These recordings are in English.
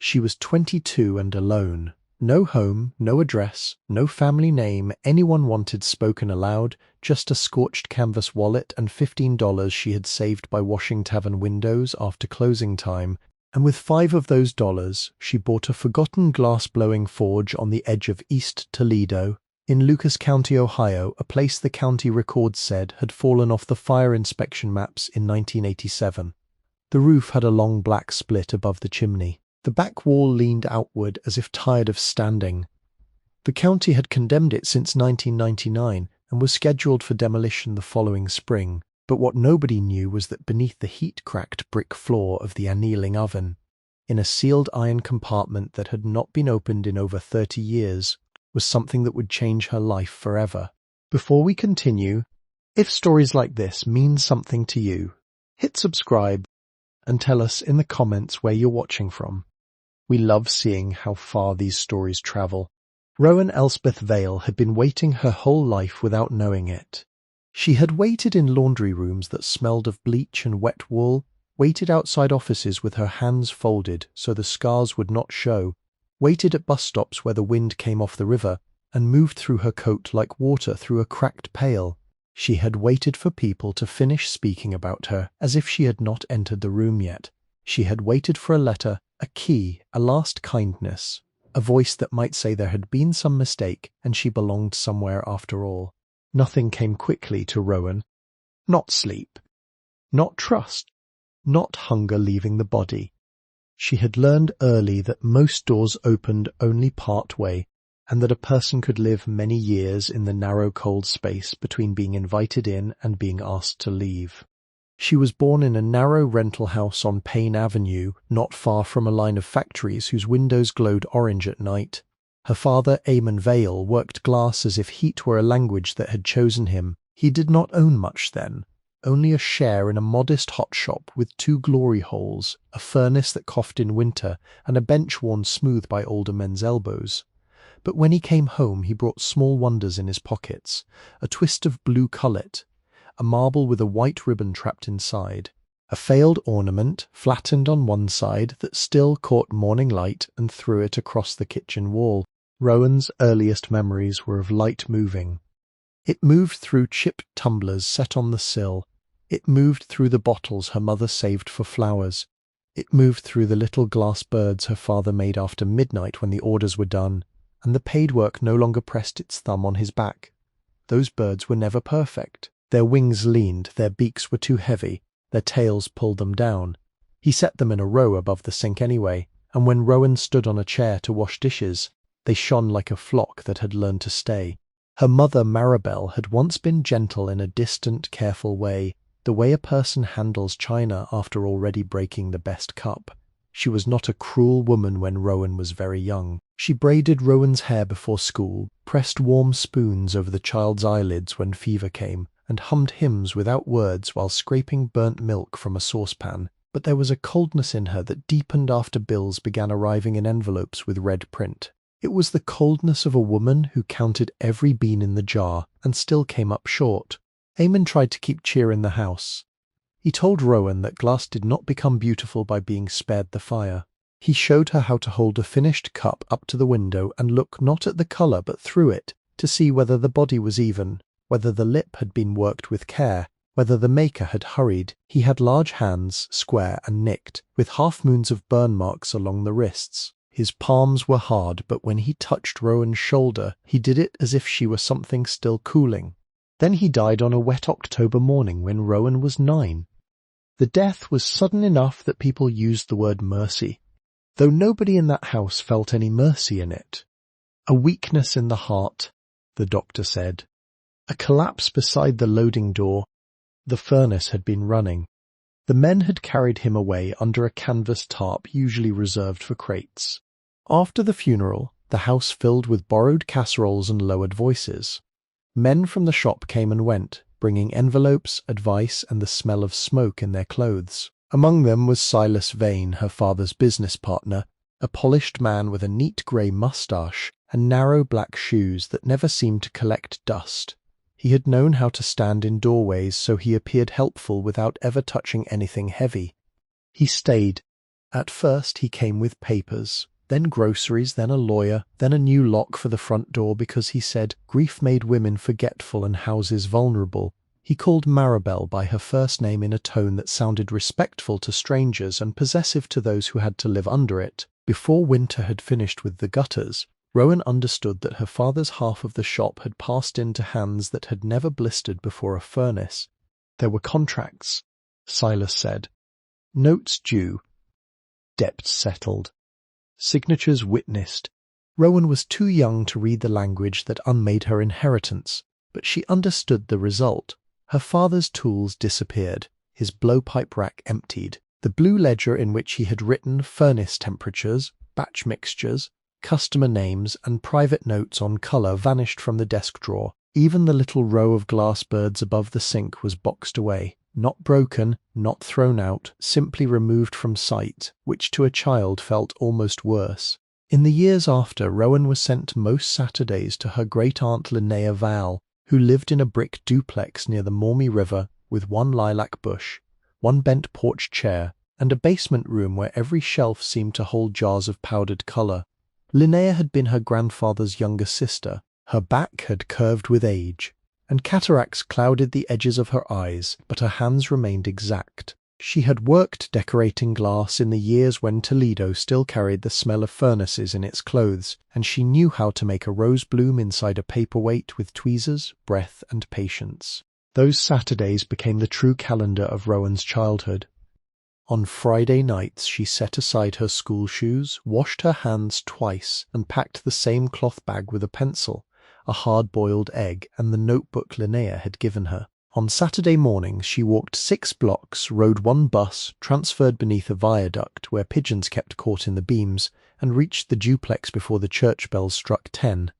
She was 22 and alone. No home, no address, no family name anyone wanted spoken aloud, just a scorched canvas wallet and $15 she had saved by washing tavern windows after closing time, and with 5 of those dollars she bought a forgotten glass-blowing forge on the edge of East Toledo, in Lucas County, Ohio, a place the county records said had fallen off the fire inspection maps in 1987. The roof had a long black split above the chimney. The back wall leaned outward as if tired of standing. The county had condemned it since 1999 and was scheduled for demolition the following spring, but what nobody knew was that beneath the heat-cracked brick floor of the annealing oven, in a sealed iron compartment that had not been opened in over 30 years, was something that would change her life forever. Before we continue, if stories like this mean something to you, hit subscribe and tell us in the comments where you're watching from. We love seeing how far these stories travel. Rowan Elsbeth Vale had been waiting her whole life without knowing it. She had waited in laundry rooms that smelled of bleach and wet wool, waited outside offices with her hands folded so the scars would not show, waited at bus stops where the wind came off the river, and moved through her coat like water through a cracked pail. She had waited for people to finish speaking about her as if she had not entered the room yet. She had waited for a letter, a key, a last kindness, a voice that might say there had been some mistake and she belonged somewhere after all. Nothing came quickly to Rowan. Not sleep. Not trust. Not hunger leaving the body. She had learned early that most doors opened only part way, and that a person could live many years in the narrow cold space between being invited in and being asked to leave. She was born in a narrow rental house on Payne Avenue, not far from a line of factories whose windows glowed orange at night. Her father, Eamon Vale, worked glass as if heat were a language that had chosen him. He did not own much then, only a share in a modest hot shop with 2 glory holes, a furnace that coughed in winter, and a bench worn smooth by older men's elbows. But when he came home he brought small wonders in his pockets, a twist of blue cullet, a marble with a white ribbon trapped inside, a failed ornament flattened on one side that still caught morning light and threw it across the kitchen wall. Rowan's earliest memories were of light moving. It moved through chipped tumblers set on the sill. It moved through the bottles her mother saved for flowers. It moved through the little glass birds her father made after midnight when the orders were done, and the paid work no longer pressed its thumb on his back. Those birds were never perfect. Their wings leaned, their beaks were too heavy, their tails pulled them down. He set them in a row above the sink anyway, and when Rowan stood on a chair to wash dishes, they shone like a flock that had learned to stay. Her mother, Maribel, had once been gentle in a distant, careful way, the way a person handles china after already breaking the best cup. She was not a cruel woman when Rowan was very young. She braided Rowan's hair before school, pressed warm spoons over the child's eyelids when fever came, and hummed hymns without words while scraping burnt milk from a saucepan, but there was a coldness in her that deepened after bills began arriving in envelopes with red print. It was the coldness of a woman who counted every bean in the jar and still came up short. Eamon tried to keep cheer in the house. He told Rowan that glass did not become beautiful by being spared the fire. He showed her how to hold a finished cup up to the window and look not at the colour but through it, to see whether the body was even, whether the lip had been worked with care, whether the maker had hurried. He had large hands, square and nicked, with half-moons of burn marks along the wrists. His palms were hard, but when he touched Rowan's shoulder, he did it as if she were something still cooling. Then he died on a wet October morning when Rowan was 9. The death was sudden enough that people used the word mercy, though nobody in that house felt any mercy in it. A weakness in the heart, the doctor said. A collapse beside the loading door. The furnace had been running. The men had carried him away under a canvas tarp usually reserved for crates. After the funeral, the house filled with borrowed casseroles and lowered voices. Men from the shop came and went, bringing envelopes, advice, and the smell of smoke in their clothes. Among them was Silas Vane, her father's business partner, a polished man with a neat grey moustache and narrow black shoes that never seemed to collect dust. He had known how to stand in doorways, so he appeared helpful without ever touching anything heavy. He stayed, At first he came with papers, then groceries, then a lawyer, then a new lock for the front door because he said grief made women forgetful and houses vulnerable. He called Maribel by her first name in a tone that sounded respectful to strangers and possessive to those who had to live under it. Before winter had finished with the gutters, Rowan understood that her father's half of the shop had passed into hands that had never blistered before a furnace. There were contracts, Silas said. Notes due. Debts settled. Signatures witnessed. Rowan was too young to read the language that unmade her inheritance, but she understood the result. Her father's tools disappeared, his blowpipe rack emptied. The blue ledger in which he had written furnace temperatures, batch mixtures, customer names, and private notes on colour vanished from the desk drawer. Even the little row of glass birds above the sink was boxed away. Not broken, not thrown out, simply removed from sight, which to a child felt almost worse. In the years after, Rowan was sent most Saturdays to her great-aunt Linnea Vale, who lived in a brick duplex near the Mormy River with one lilac bush, one bent porch chair, and a basement room where every shelf seemed to hold jars of powdered colour. Linnea had been her grandfather's younger sister. Her back had curved with age, and cataracts clouded the edges of her eyes, but her hands remained exact. She had worked decorating glass in the years when Toledo still carried the smell of furnaces in its clothes, and she knew how to make a rose bloom inside a paperweight with tweezers, breath, and patience. Those Saturdays became the true calendar of Rowan's childhood. On Friday nights she set aside her school shoes, washed her hands twice, and packed the same cloth bag with a pencil, a hard-boiled egg, and the notebook Linnea had given her. On Saturday mornings she walked 6 blocks, rode 1 bus, transferred beneath a viaduct where pigeons kept caught in the beams, and reached the duplex before the church bells struck 10.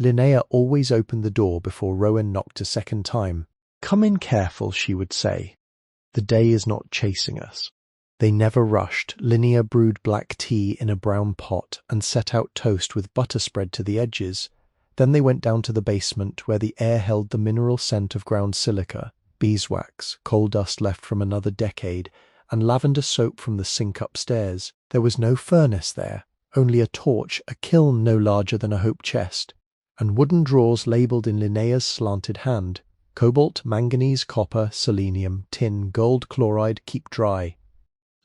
Linnea always opened the door before Rowan knocked a second time. "Come in careful," she would say. "The day is not chasing us." They never rushed. Linnea brewed black tea in a brown pot and set out toast with butter spread to the edges. Then they went down to the basement where the air held the mineral scent of ground silica, beeswax, coal dust left from another decade, and lavender soap from the sink upstairs. There was no furnace there, only a torch, a kiln no larger than a hope chest, and wooden drawers labelled in Linnea's slanted hand: cobalt, manganese, copper, selenium, tin, gold chloride, keep dry.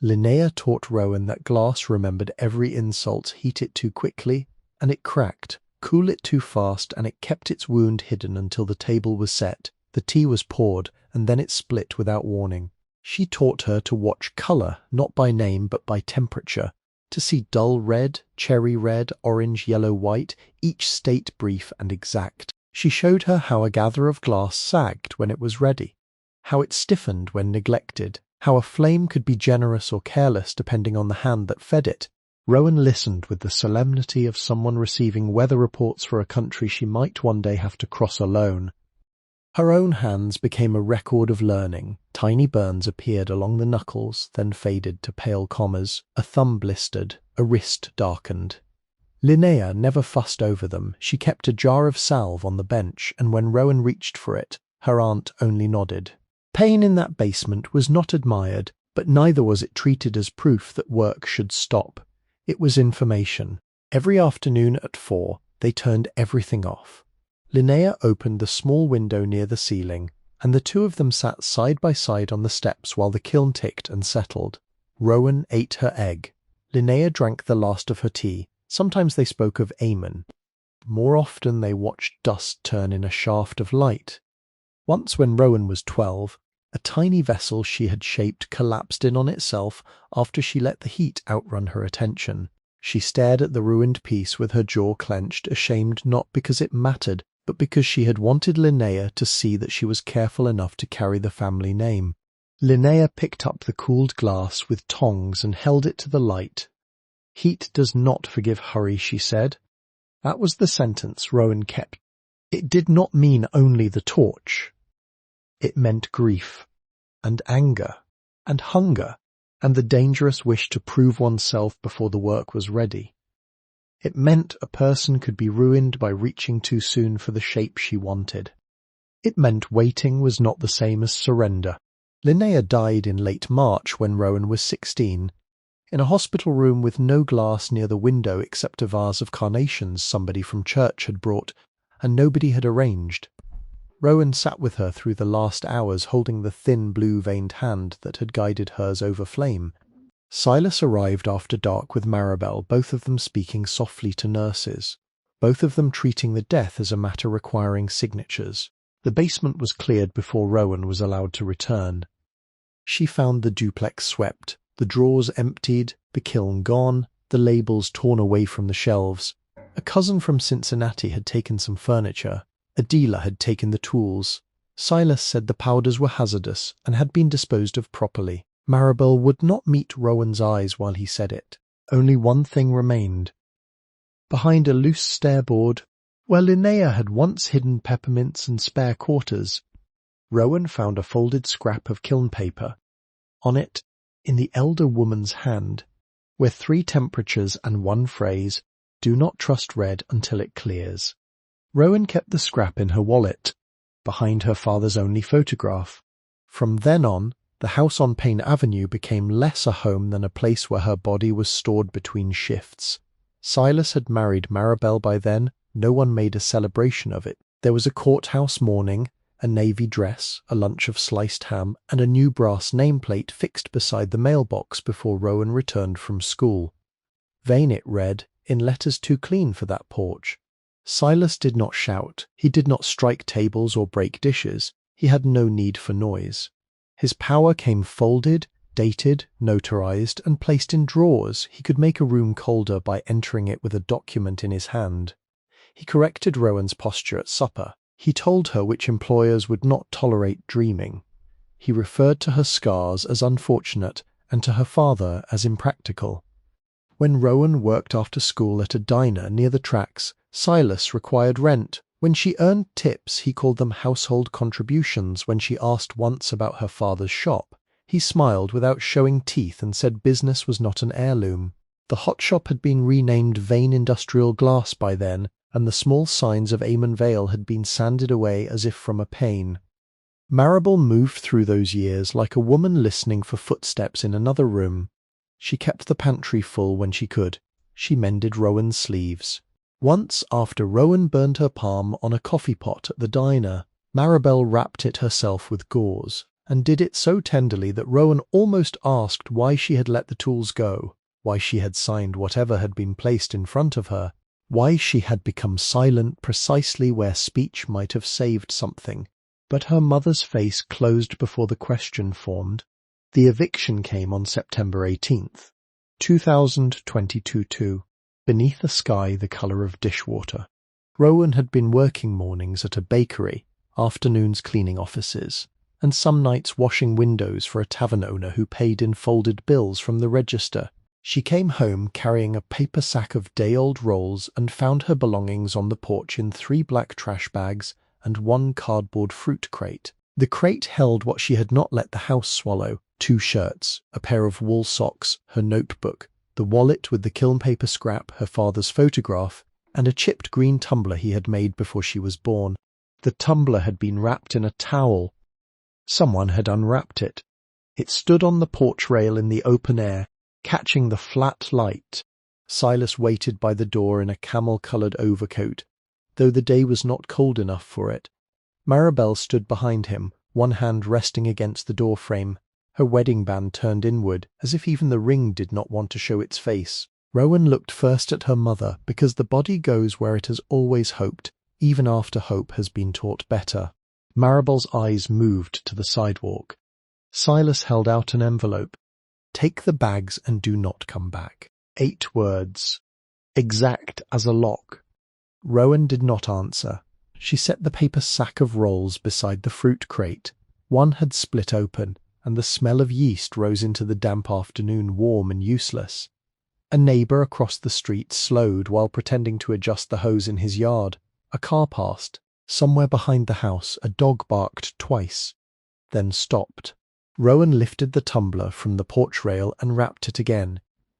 Linnea taught Rowan that glass remembered every insult. Heat it too quickly, and it cracked. Cool it too fast, and it kept its wound hidden until the table was set, the tea was poured, and then it split without warning. She taught her to watch colour, not by name but by temperature, to see dull red, cherry red, orange, yellow, white, each state brief and exact. She showed her how a gather of glass sagged when it was ready, how it stiffened when neglected, how a flame could be generous or careless depending on the hand that fed it. Rowan listened with the solemnity of someone receiving weather reports for a country she might one day have to cross alone. Her own hands became a record of learning. Tiny burns appeared along the knuckles, then faded to pale commas. A thumb blistered, a wrist darkened. Linnea never fussed over them. She kept a jar of salve on the bench, and when Rowan reached for it, her aunt only nodded. Pain in that basement was not admired, but neither was it treated as proof that work should stop. It was information. Every afternoon at 4, they turned everything off. Linnea opened the small window near the ceiling, and the two of them sat side by side on the steps while the kiln ticked and settled. Rowan ate her egg. Linnea drank the last of her tea. Sometimes they spoke of Amen. More often they watched dust turn in a shaft of light. Once when Rowan was 12, a tiny vessel she had shaped collapsed in on itself after she let the heat outrun her attention. She stared at the ruined piece with her jaw clenched, ashamed not because it mattered, but because she had wanted Linnea to see that she was careful enough to carry the family name. Linnea picked up the cooled glass with tongs and held it to the light. "Heat does not forgive hurry," she said. That was the sentence Rowan kept. It did not mean only the torch. It meant grief, and anger, and hunger, and the dangerous wish to prove oneself before the work was ready. It meant a person could be ruined by reaching too soon for the shape she wanted. It meant waiting was not the same as surrender. Linnea died in late March when Rowan was 16. in a hospital room with no glass near the window except a vase of carnations somebody from church had brought, and nobody had arranged. Rowan sat with her through the last hours, holding the thin blue-veined hand that had guided hers over flame. Silas arrived after dark with Maribel, both of them speaking softly to nurses, both of them treating the death as a matter requiring signatures. The basement was cleared before Rowan was allowed to return. She found the duplex swept, the drawers emptied, the kiln gone, the labels torn away from the shelves. A cousin from Cincinnati had taken some furniture. A dealer had taken the tools. Silas said the powders were hazardous and had been disposed of properly. Maribel would not meet Rowan's eyes while he said it. Only one thing remained. Behind a loose stairboard, where Linnea had once hidden peppermints and spare quarters, Rowan found a folded scrap of kiln paper. On it, in the elder woman's hand, were 3 temperatures and one phrase, "Do not trust red until it clears." Rowan kept the scrap in her wallet, behind her father's only photograph. From then on, the house on Payne Avenue became less a home than a place where her body was stored between shifts. Silas had married Maribel by then. No one made a celebration of it. There was a courthouse mourning, a navy dress, a lunch of sliced ham, and a new brass nameplate fixed beside the mailbox before Rowan returned from school. Vain it read, in letters too clean for that porch. Silas did not shout. He did not strike tables or break dishes. He had no need for noise. His power came folded, dated, notarized, and placed in drawers. He could make a room colder by entering it with a document in his hand. He corrected Rowan's posture at supper. He told her which employers would not tolerate dreaming. He referred to her scars as unfortunate and to her father as impractical. When Rowan worked after school at a diner near the tracks, Silas required rent. When she earned tips, he called them household contributions. When she asked once about her father's shop, he smiled without showing teeth and said business was not an heirloom. The hot shop had been renamed Vane Industrial Glass by then, and the small signs of Amon Vale had been sanded away as if from a pane. Maribel moved through those years like a woman listening for footsteps in another room. She kept the pantry full when she could. She mended Rowan's sleeves. Once, after Rowan burned her palm on a coffee pot at the diner, Maribel wrapped it herself with gauze, and did it so tenderly that Rowan almost asked why she had let the tools go, why she had signed whatever had been placed in front of her, why she had become silent precisely where speech might have saved something. But her mother's face closed before the question formed. The eviction came on September 18th, 2022, beneath a sky the colour of dishwater. Rowan had been working mornings at a bakery, afternoons cleaning offices, and some nights washing windows for a tavern owner who paid in folded bills from the register. She came home carrying a paper sack of day-old rolls and found her belongings on the porch in 3 black trash bags and 1 cardboard fruit crate. The crate held what she had not let the house swallow: 2 shirts, a pair of wool socks, her notebook, the wallet with the kiln paper scrap, her father's photograph, and a chipped green tumbler he had made before she was born. The tumbler had been wrapped in a towel. Someone had unwrapped it. It stood on the porch rail in the open air, catching the flat light. Silas waited by the door in a camel-coloured overcoat, though the day was not cold enough for it. Maribel stood behind him, one hand resting against the door frame, her wedding band turned inward, as if even the ring did not want to show its face. Rowan looked first at her mother, because the body goes where it has always hoped, even after hope has been taught better. Maribel's eyes moved to the sidewalk. Silas held out an envelope. "Take the bags and do not come back." 8 words. Exact as a lock. Rowan did not answer. She set the paper sack of rolls beside the fruit crate. One had split open, and the smell of yeast rose into the damp afternoon, warm and useless. A neighbour across the street slowed while pretending to adjust the hose in his yard. A car passed. Somewhere behind the house a dog barked twice, then stopped. Rowan lifted the tumbler from the porch rail and wrapped it again.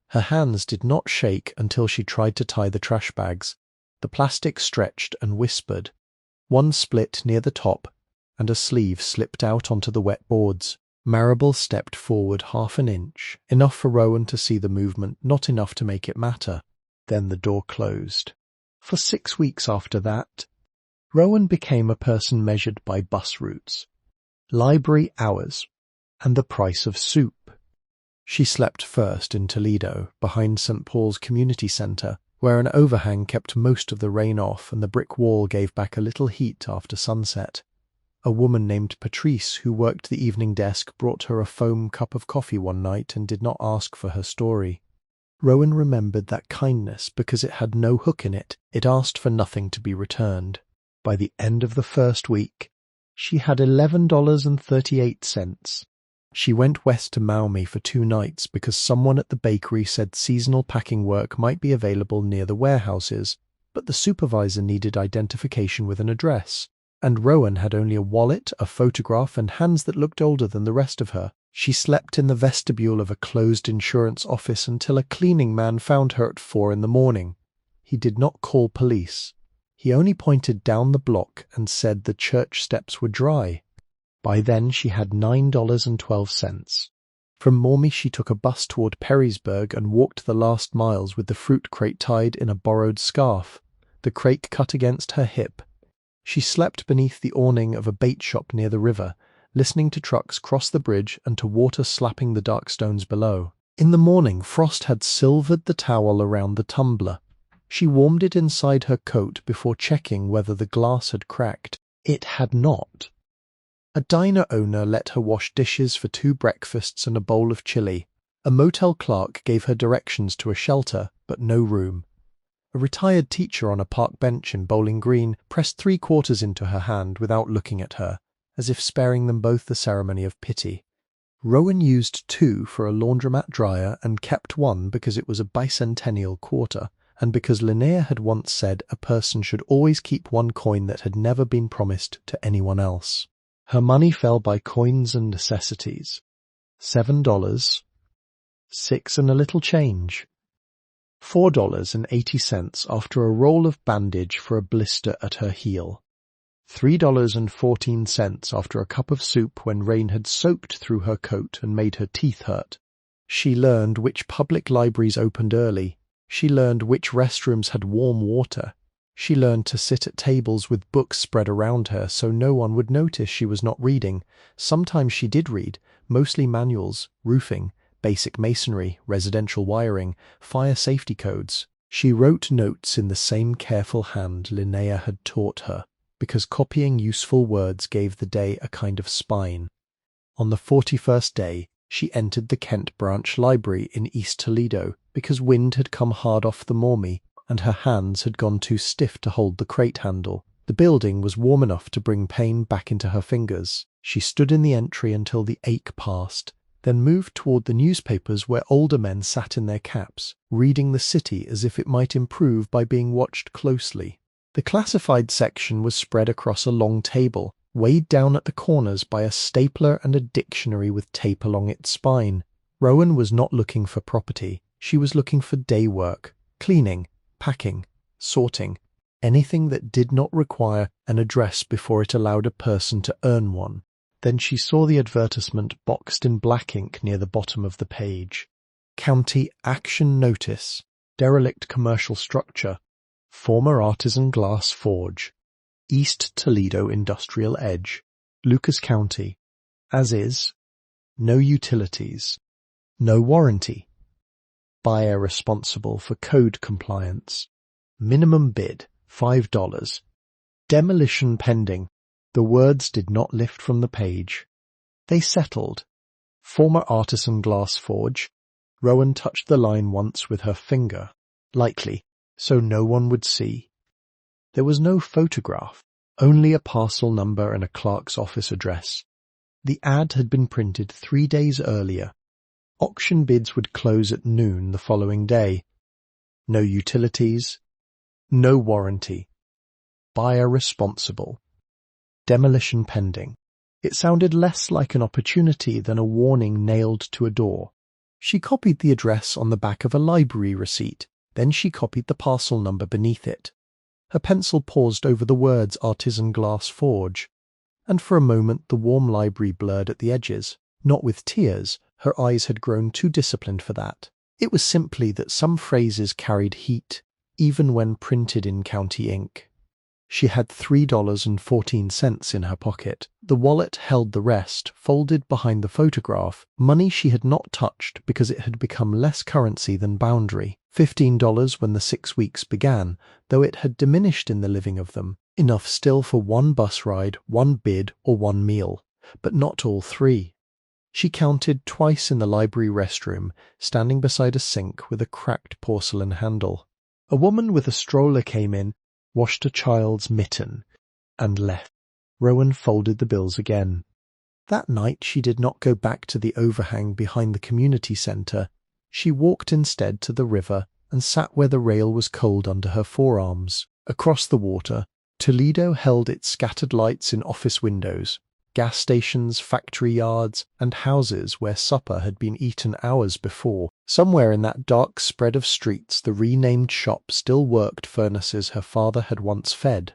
Her hands did not shake until she tried to tie the trash bags. The plastic stretched and whispered. One split near the top, and a sleeve slipped out onto the wet boards. Marable stepped forward half an inch, enough for Rowan to see the movement, not enough to make it matter. Then the door closed. For 6 weeks after that, Rowan became a person measured by bus routes, library hours, and the price of soup. She slept first in Toledo, behind St. Paul's Community Centre, where an overhang kept most of the rain off and the brick wall gave back a little heat after sunset. A woman named Patrice, who worked the evening desk, brought her a foam cup of coffee one night and did not ask for her story. Rowan remembered that kindness because it had no hook in it. It asked for nothing to be returned. By the end of the first week, she had $11.38. She went west to Maumee for 2 nights because someone at the bakery said seasonal packing work might be available near the warehouses, but the supervisor needed identification with an address, and Rowan had only a wallet, a photograph, and hands that looked older than the rest of her. She slept in the vestibule of a closed insurance office until a cleaning man found her at 4 a.m. He did not call police. He only pointed down the block and said the church steps were dry. By then she had $9.12. From Maumee she took a bus toward Perrysburg and walked the last miles with the fruit crate tied in a borrowed scarf, the crate cut against her hip. She slept beneath the awning of a bait shop near the river, listening to trucks cross the bridge and to water slapping the dark stones below. In the morning, frost had silvered the towel around the tumbler. She warmed it inside her coat before checking whether the glass had cracked. It had not. A diner owner let her wash dishes for 2 breakfasts and a bowl of chili. A motel clerk gave her directions to a shelter, but no room. A retired teacher on a park bench in Bowling Green pressed 3 quarters into her hand without looking at her, as if sparing them both the ceremony of pity. Rowan used 2 for a laundromat dryer and kept 1 because it was a bicentennial quarter, and because Linnea had once said a person should always keep 1 coin that had never been promised to anyone else. Her money fell by coins and necessities. $7, 6 and a little change. $4.80 after a roll of bandage for a blister at her heel. $3.14 after a cup of soup when rain had soaked through her coat and made her teeth hurt. She learned which public libraries opened early. She learned which restrooms had warm water. She learned to sit at tables with books spread around her so no one would notice she was not reading. Sometimes she did read, mostly manuals, roofing, basic masonry, residential wiring, fire safety codes. She wrote notes in the same careful hand Linnea had taught her, because copying useful words gave the day a kind of spine. On the 41st day, she entered the Kent Branch Library in East Toledo because wind had come hard off the Maumee and her hands had gone too stiff to hold the crate handle. The building was warm enough to bring pain back into her fingers. She stood in the entry until the ache passed, then moved toward the newspapers where older men sat in their caps, reading the city as if it might improve by being watched closely. The classified section was spread across a long table, weighed down at the corners by a stapler and a dictionary with tape along its spine. Rowan was not looking for property. She was looking for day work, cleaning, packing, sorting, anything that did not require an address before it allowed a person to earn one. Then she saw the advertisement boxed in black ink near the bottom of the page. County Action Notice, Derelict Commercial Structure, Former Artisan Glass Forge, East Toledo Industrial Edge, Lucas County, as is, no utilities, no warranty, buyer responsible for code compliance, minimum bid $5, demolition pending. The words did not lift from the page. They settled. Former Artisan Glass Forge. Rowan touched the line once with her finger, lightly, so no one would see. There was no photograph, only a parcel number and a clerk's office address. The ad had been printed 3 days earlier. Auction bids would close at noon the following day. No utilities, no warranty, buyer responsible, demolition pending. It sounded less like an opportunity than a warning nailed to a door. She copied the address on the back of a library receipt, then she copied the parcel number beneath it. Her pencil paused over the words Artisan Glass Forge, and for a moment the warm library blurred at the edges. Not with tears, her eyes had grown too disciplined for that. It was simply that some phrases carried heat, even when printed in county ink. She had $3.14 in her pocket. The wallet held the rest, folded behind the photograph, money she had not touched because it had become less currency than boundary. $15 when the 6 weeks began, though it had diminished in the living of them. Enough still for one bus ride, one bid, or one meal, but not all three. She counted twice in the library restroom, standing beside a sink with a cracked porcelain handle. A woman with a stroller came in, washed a child's mitten, and left. Rowan folded the bills again. That night she did not go back to the overhang behind the community centre. She walked instead to the river and sat where the rail was cold under her forearms. Across the water, Toledo held its scattered lights in office windows, gas stations, factory yards, and houses where supper had been eaten hours before. Somewhere in that dark spread of streets the renamed shop still worked furnaces her father had once fed.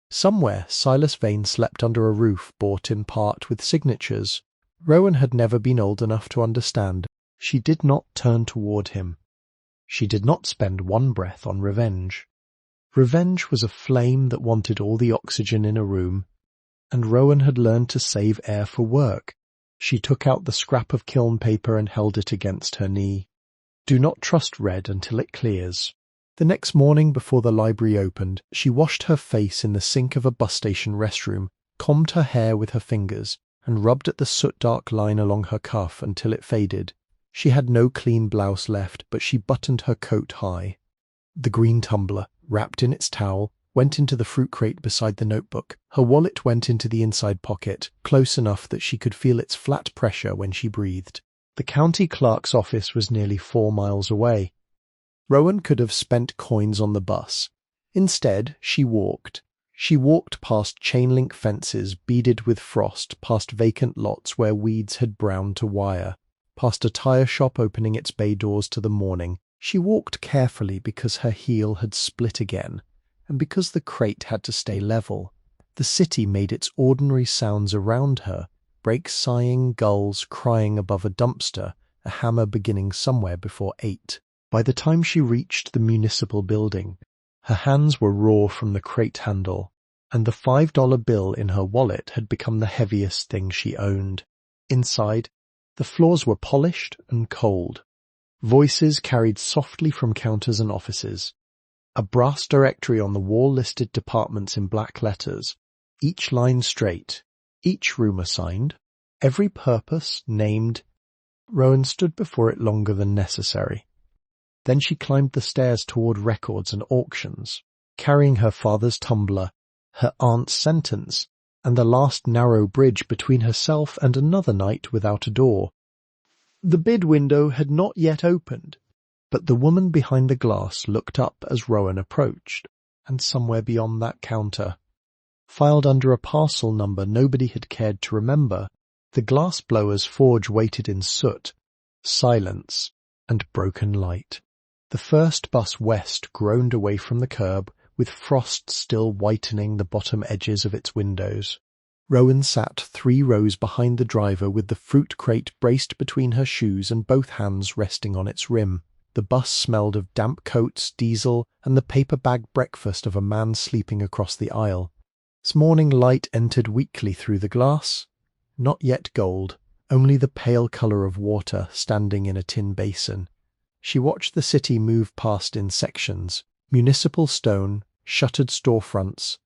Somewhere Silas Vane slept under a roof bought in part with signatures. Rowan had never been old enough to understand. She did not turn toward him. She did not spend one breath on revenge. Revenge was a flame that wanted all the oxygen in a room, and Rowan had learned to save air for work. She took out the scrap of kiln paper and held it against her knee. Do not trust red until it clears. The next morning before the library opened, she washed her face in the sink of a bus station restroom, combed her hair with her fingers, and rubbed at the soot-dark line along her cuff until it faded. She had no clean blouse left, but she buttoned her coat high. The green tumbler, wrapped in its towel, went into the fruit crate beside the notebook. Her wallet went into the inside pocket, close enough that she could feel its flat pressure when she breathed. The county clerk's office was nearly 4 miles away. Rowan could have spent coins on the bus. Instead, she walked. She walked past chain-link fences beaded with frost, past vacant lots where weeds had browned to wire, past a tire shop opening its bay doors to the morning. She walked carefully because her heel had split again, and because the crate had to stay level. The city made its ordinary sounds around her, brakes sighing, gulls crying above a dumpster, a hammer beginning somewhere before 8. By the time she reached the municipal building, her hands were raw from the crate handle, and the $5 bill in her wallet had become the heaviest thing she owned. Inside, the floors were polished and cold. Voices carried softly from counters and offices. A brass directory on the wall listed departments in black letters, each line straight, each room assigned, every purpose named. Rowan stood before it longer than necessary. Then she climbed the stairs toward records and auctions, carrying her father's tumbler, her aunt's sentence, and the last narrow bridge between herself and another night without a door. The bid window had not yet opened, but the woman behind the glass looked up as Rowan approached, and somewhere beyond that counter, filed under a parcel number nobody had cared to remember, the glassblower's forge waited in soot, silence, and broken light. The first bus west groaned away from the curb, with frost still whitening the bottom edges of its windows. Rowan sat 3 rows behind the driver with the fruit crate braced between her shoes and both hands resting on its rim. The bus smelled of damp coats, diesel, and the paper bag breakfast of a man sleeping across the aisle. Its morning light entered weakly through the glass. Not yet gold, only the pale colour of water standing in a tin basin. She watched the city move past in sections, municipal stone, shuttered storefronts,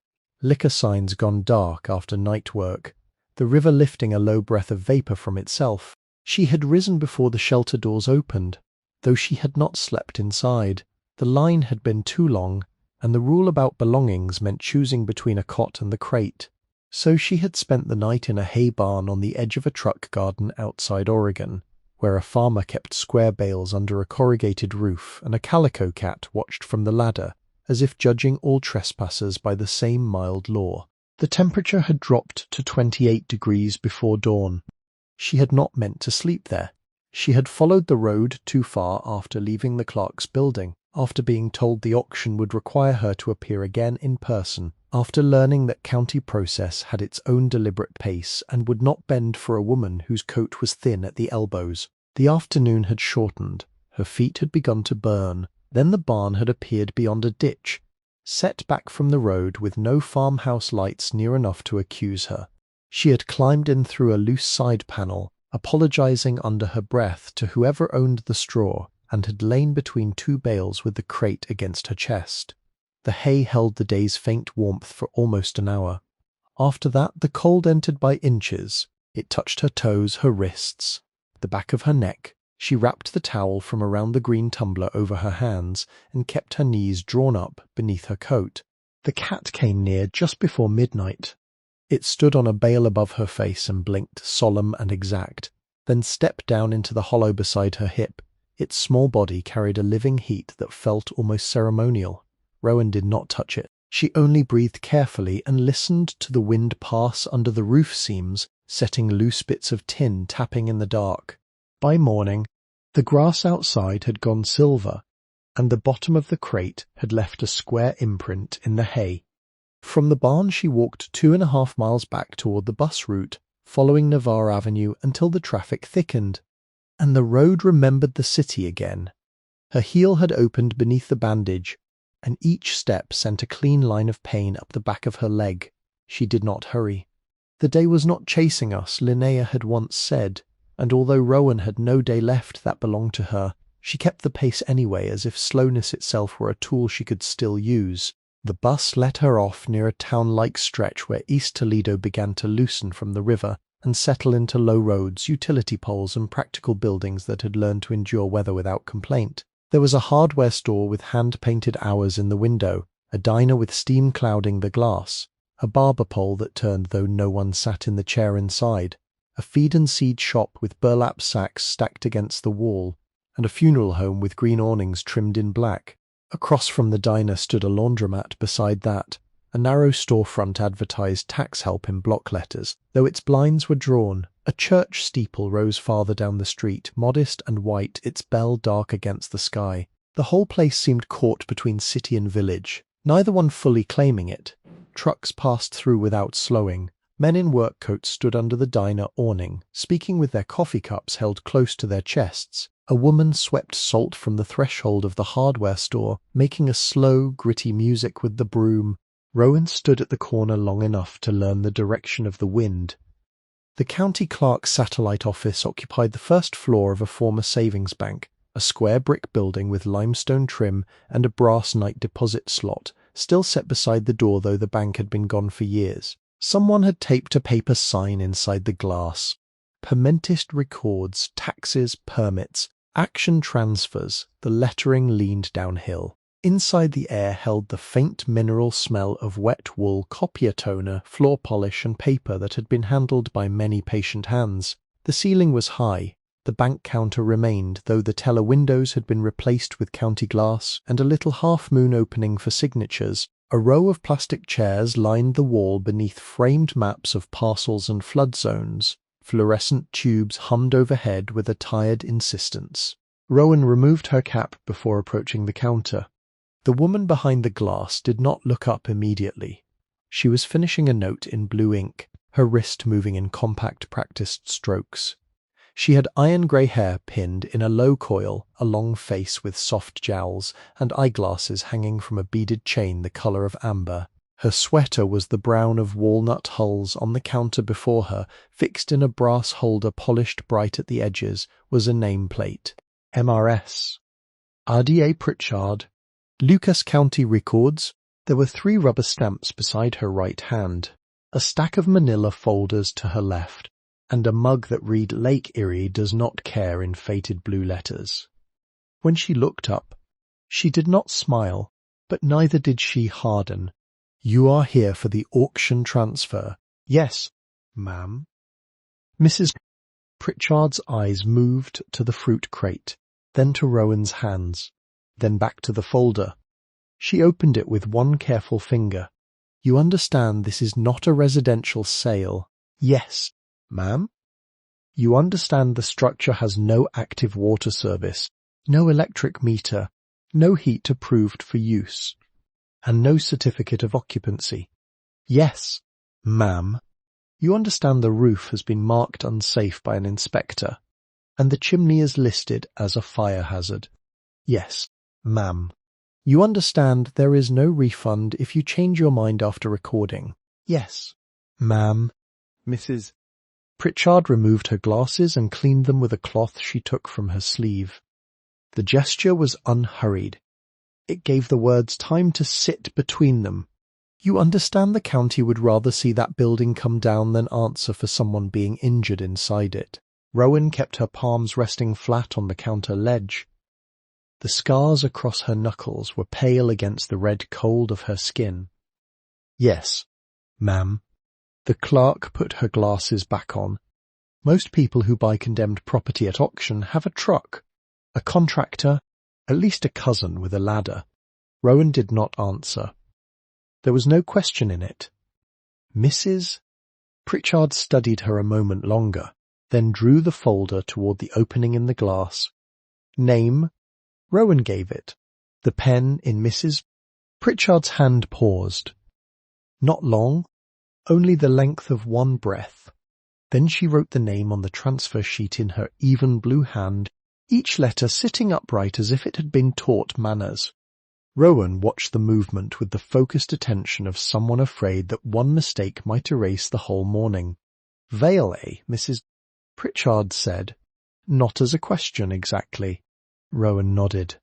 liquor signs gone dark after night work, the river lifting a low breath of vapour from itself. She had risen before the shelter doors opened, though she had not slept inside. The line had been too long, and the rule about belongings meant choosing between a cot and the crate. So she had spent the night in a hay barn on the edge of a truck garden outside Oregon, where a farmer kept square bales under a corrugated roof and a calico cat watched from the ladder, as if judging all trespassers by the same mild law. The temperature had dropped to 28 degrees before dawn. She had not meant to sleep there. She had followed the road too far after leaving the clerk's building, after being told the auction would require her to appear again in person, After learning that county process had its own deliberate pace and would not bend for a woman whose coat was thin at the elbows, the afternoon had shortened, her feet had begun to burn, then the barn had appeared beyond a ditch, set back from the road with no farmhouse lights near enough to accuse her. She had climbed in through a loose side panel, apologizing under her breath to whoever owned the straw, and had lain between two bales with the crate against her chest. The hay held the day's faint warmth for almost an hour. After that the cold entered by inches. It touched her toes, her wrists, the back of her neck. She wrapped the towel from around the green tumbler over her hands and kept her knees drawn up beneath her coat. The cat came near just before midnight. It stood on a bale above her face and blinked, solemn and exact, then stepped down into the hollow beside her hip. Its small body carried a living heat that felt almost ceremonial. Rowan did not touch it. She only breathed carefully and listened to the wind pass under the roof seams, setting loose bits of tin tapping in the dark. By morning, the grass outside had gone silver, and the bottom of the crate had left a square imprint in the hay. From the barn she walked 2.5 miles back toward the bus route, following Navarre Avenue until the traffic thickened, and the road remembered the city again. Her heel had opened beneath the bandage, and each step sent a clean line of pain up the back of her leg. She did not hurry. The day was not chasing us, Linnea had once said, and although Rowan had no day left that belonged to her, she kept the pace anyway, as if slowness itself were a tool she could still use. The bus let her off near a town-like stretch where East Toledo began to loosen from the river and settle into low roads, utility poles, and practical buildings that had learned to endure weather without complaint. There was a hardware store with hand-painted hours in the window, a diner with steam clouding the glass, a barber pole that turned though no one sat in the chair inside, a feed and seed shop with burlap sacks stacked against the wall, and a funeral home with green awnings trimmed in black. Across from the diner stood a laundromat beside that. A narrow storefront advertised tax help in block letters, though its blinds were drawn. A church steeple rose farther down the street, modest and white, its bell dark against the sky. The whole place seemed caught between city and village, neither one fully claiming it. Trucks passed through without slowing. Men in work coats stood under the diner awning, speaking with their coffee cups held close to their chests. A woman swept salt from the threshold of the hardware store, making a slow, gritty music with the broom. Rowan stood at the corner long enough to learn the direction of the wind. The county clerk's satellite office occupied the first floor of a former savings bank, a square brick building with limestone trim and a brass night deposit slot, still set beside the door though the bank had been gone for years. Someone had taped a paper sign inside the glass. Permentist records, taxes, permits, action transfers. The lettering leaned downhill. Inside the air held the faint mineral smell of wet wool, copier toner, floor polish, and paper that had been handled by many patient hands. The ceiling was high. The bank counter remained, though the teller windows had been replaced with county glass and a little half-moon opening for signatures. A row of plastic chairs lined the wall beneath framed maps of parcels and flood zones. Fluorescent tubes hummed overhead with a tired insistence. Rowan removed her cap before approaching the counter. The woman behind the glass did not look up immediately. She was finishing a note in blue ink, her wrist moving in compact practiced strokes. She had iron-grey hair pinned in a low coil, a long face with soft jowls, and eyeglasses hanging from a beaded chain the colour of amber. Her sweater was the brown of walnut hulls. On the counter before her, fixed in a brass holder polished bright at the edges, was a nameplate. MRS. R.D.A. Pritchard. Lucas County Records. There were 3 rubber stamps beside her right hand, a stack of manila folders to her left, and a mug that read Lake Erie does not care in faded blue letters. When she looked up, she did not smile, but neither did she harden. "You are here for the auction transfer." "Yes, ma'am." Mrs. Pritchard's eyes moved to the fruit crate, then to Rowan's hands, then back to the folder. She opened it with one careful finger. "You understand this is not a residential sale." "Yes, ma'am." "You understand the structure has no active water service, no electric meter, no heat approved for use, and no certificate of occupancy." Yes, ma'am. You understand the roof has been marked unsafe by an inspector, and the chimney is listed as a fire hazard. Yes, ma'am. You understand there is no refund if you change your mind after recording. Yes, ma'am. Mrs. Pritchard removed her glasses and cleaned them with a cloth she took from her sleeve. The gesture was unhurried. It gave the words time to sit between them. You understand the county would rather see that building come down than answer for someone being injured inside it. Rowan kept her palms resting flat on the counter ledge. The scars across her knuckles were pale against the red cold of her skin. Yes, ma'am. The clerk put her glasses back on. Most people who buy condemned property at auction have a truck, a contractor, at least a cousin with a ladder. Rowan did not answer. There was no question in it. Mrs. Pritchard studied her a moment longer, then drew the folder toward the opening in the glass. Name? Rowan gave it. The pen in Mrs. Pritchard's hand paused. Not long, only the length of one breath. Then she wrote the name on the transfer sheet in her even blue hand, each letter sitting upright as if it had been taught manners. Rowan watched the movement with the focused attention of someone afraid that one mistake might erase the whole morning. Vale, eh? Mrs. Pritchard said. Not as a question, exactly. Rowan nodded.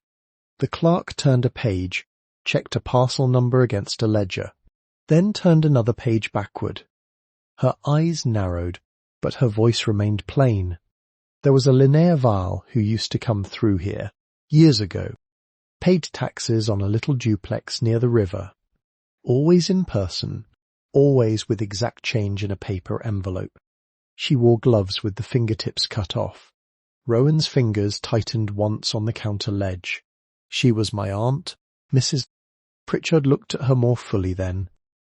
The clerk turned a page, checked a parcel number against a ledger, then turned another page backward. Her eyes narrowed, but her voice remained plain. There was a Linnea Vale who used to come through here, years ago, paid taxes on a little duplex near the river, always in person, always with exact change in a paper envelope. She wore gloves with the fingertips cut off. Rowan's fingers tightened once on the counter ledge. She was my aunt, Mrs. Pritchard looked at her more fully then,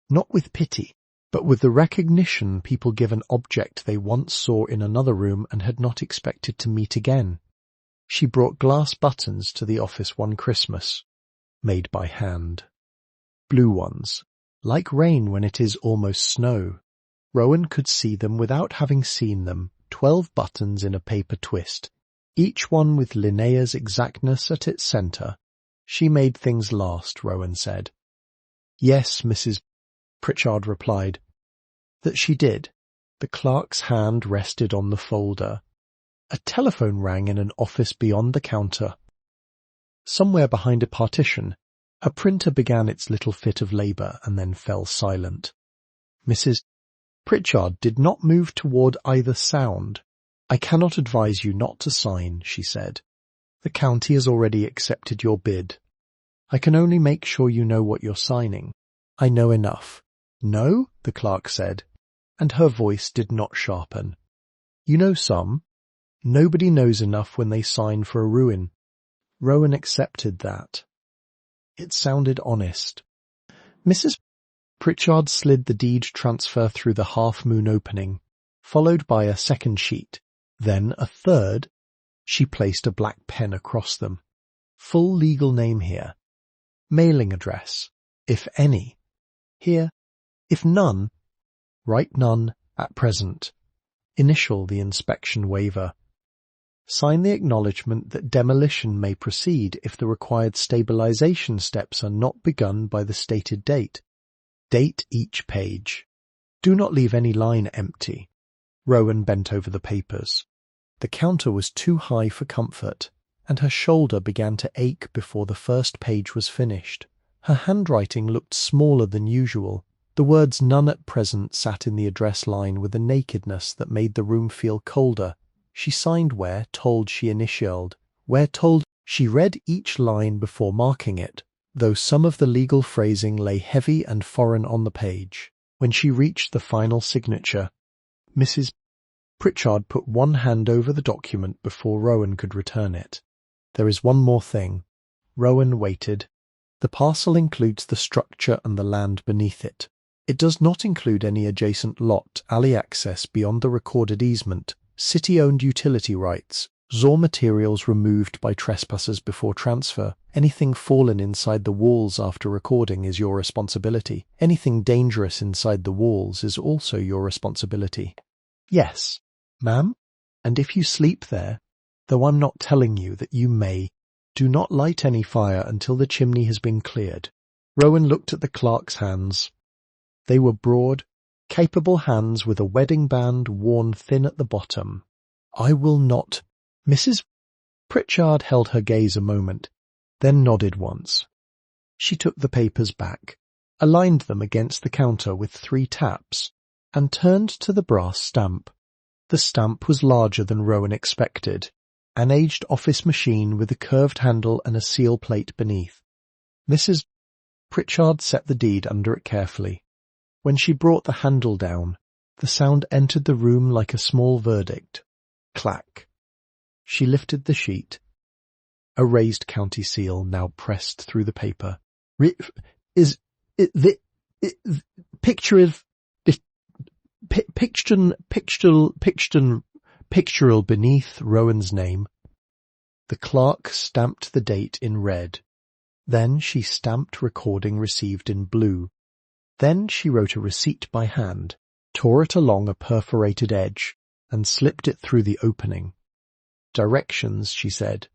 not with pity, but with the recognition people give an object they once saw in another room and had not expected to meet again. She brought glass buttons to the office one Christmas, made by hand. Blue ones, like rain when it is almost snow. Rowan could see them without having seen them, 12 buttons in a paper twist, each one with Linnea's exactness at its centre. She made things last, Rowan said. Yes, Mrs. Pritchard replied. That she did. The clerk's hand rested on the folder. A telephone rang in an office beyond the counter. Somewhere behind a partition, a printer began its little fit of labour and then fell silent. Mrs. Pritchard did not move toward either sound. I cannot advise you not to sign, she said. The county has already accepted your bid. I can only make sure you know what you're signing. I know enough. No, the clerk said, and her voice did not sharpen. You know some. Nobody knows enough when they sign for a ruin. Rowan accepted that. It sounded honest. Mrs. Pritchard slid the deed transfer through the half-moon opening, followed by a second sheet, then a third. She placed a black pen across them. Full legal name here. Mailing address, if any. Here, if none, write none at present. Initial the inspection waiver. Sign the acknowledgement that demolition may proceed if the required stabilization steps are not begun by the stated date. Date each page. Do not leave any line empty. Rowan bent over the papers. The counter was too high for comfort, and her shoulder began to ache before the first page was finished. Her handwriting looked smaller than usual. The words none at present sat in the address line with a nakedness that made the room feel colder. She signed where told she initialed, where told she read each line before marking it, though some of the legal phrasing lay heavy and foreign on the page. When she reached the final signature, Mrs. Pritchard put one hand over the document before Rowan could return it. There is one more thing. Rowan waited. The parcel includes the structure and the land beneath it. It does not include any adjacent lot, alley access beyond the recorded easement, city-owned utility rights, Raw materials removed by trespassers before transfer. Anything fallen inside the walls after recording is your responsibility. Anything dangerous inside the walls is also your responsibility. Yes, ma'am. And if you sleep there, though I'm not telling you that you may, do not light any fire until the chimney has been cleared. Rowan looked at the clerk's hands. They were broad, capable hands with a wedding band worn thin at the bottom. I will not. Mrs. Pritchard held her gaze a moment, then nodded once. She took the papers back, aligned them against the counter with 3 taps, and turned to the brass stamp. The stamp was larger than Rowan expected, an aged office machine with a curved handle and a seal plate beneath. Mrs. Pritchard set the deed under it carefully. When she brought the handle down, the sound entered the room like a small verdict. Clack. She lifted the sheet. A raised county seal now pressed through the paper. Is it the picture of pictorial beneath Rowan's name? The clerk stamped the date in red. Then she stamped recording received in blue. Then she wrote a receipt by hand, tore it along a perforated edge, and slipped it through the opening. Directions, she said.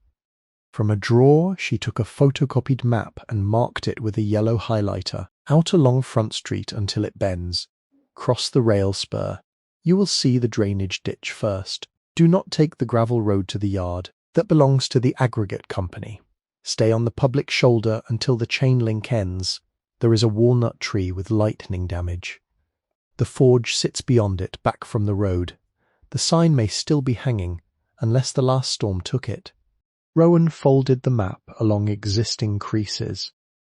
From a drawer she took a photocopied map and marked it with a yellow highlighter. Out along Front Street until it bends. Cross the rail spur. You will see the drainage ditch first. Do not take the gravel road to the yard. That belongs to the aggregate company. Stay on the public shoulder until the chain link ends. There is a walnut tree with lightning damage. The forge sits beyond it, back from the road. The sign may still be hanging, unless the last storm took it. Rowan folded the map along existing creases.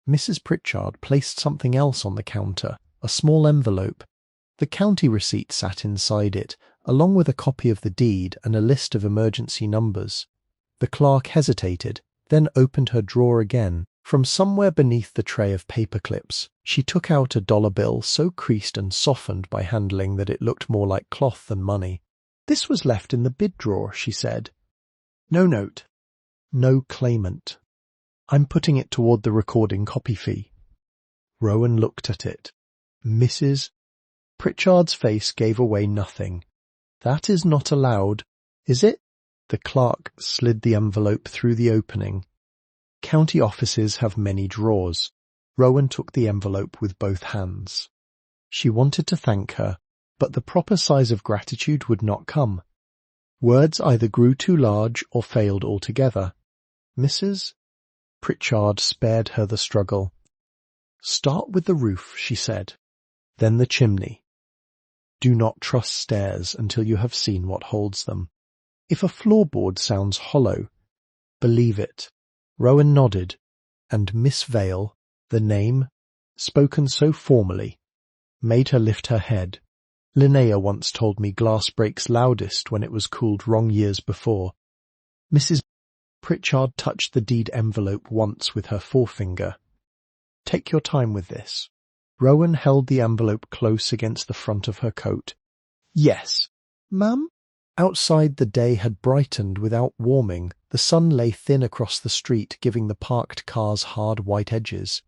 Mrs. Pritchard placed something else on the counter, a small envelope. The county receipt sat inside it, along with a copy of the deed and a list of emergency numbers. The clerk hesitated, then opened her drawer again. From somewhere beneath the tray of paper clips, she took out a dollar bill so creased and softened by handling that it looked more like cloth than money. This was left in the bid drawer, she said. No note. No claimant. I'm putting it toward the recording copy fee. Rowan looked at it. Mrs. Pritchard's face gave away nothing. That is not allowed, is it? The clerk slid the envelope through the opening. County offices have many drawers. Rowan took the envelope with both hands. She wanted to thank her, but the proper size of gratitude would not come. Words either grew too large or failed altogether. Mrs. Pritchard spared her the struggle. Start with the roof, she said. Then the chimney. Do not trust stairs until you have seen what holds them. If a floorboard sounds hollow, believe it. Rowan nodded, and Miss Vale, the name, spoken so formally, made her lift her head. Linnea once told me glass breaks loudest when it was cooled wrong years before. Mrs. Pritchard touched the deed envelope once with her forefinger. Take your time with this. Rowan held the envelope close against the front of her coat. Yes, ma'am? Outside the day had brightened without warming. The sun lay thin across the street, giving the parked cars hard white edges.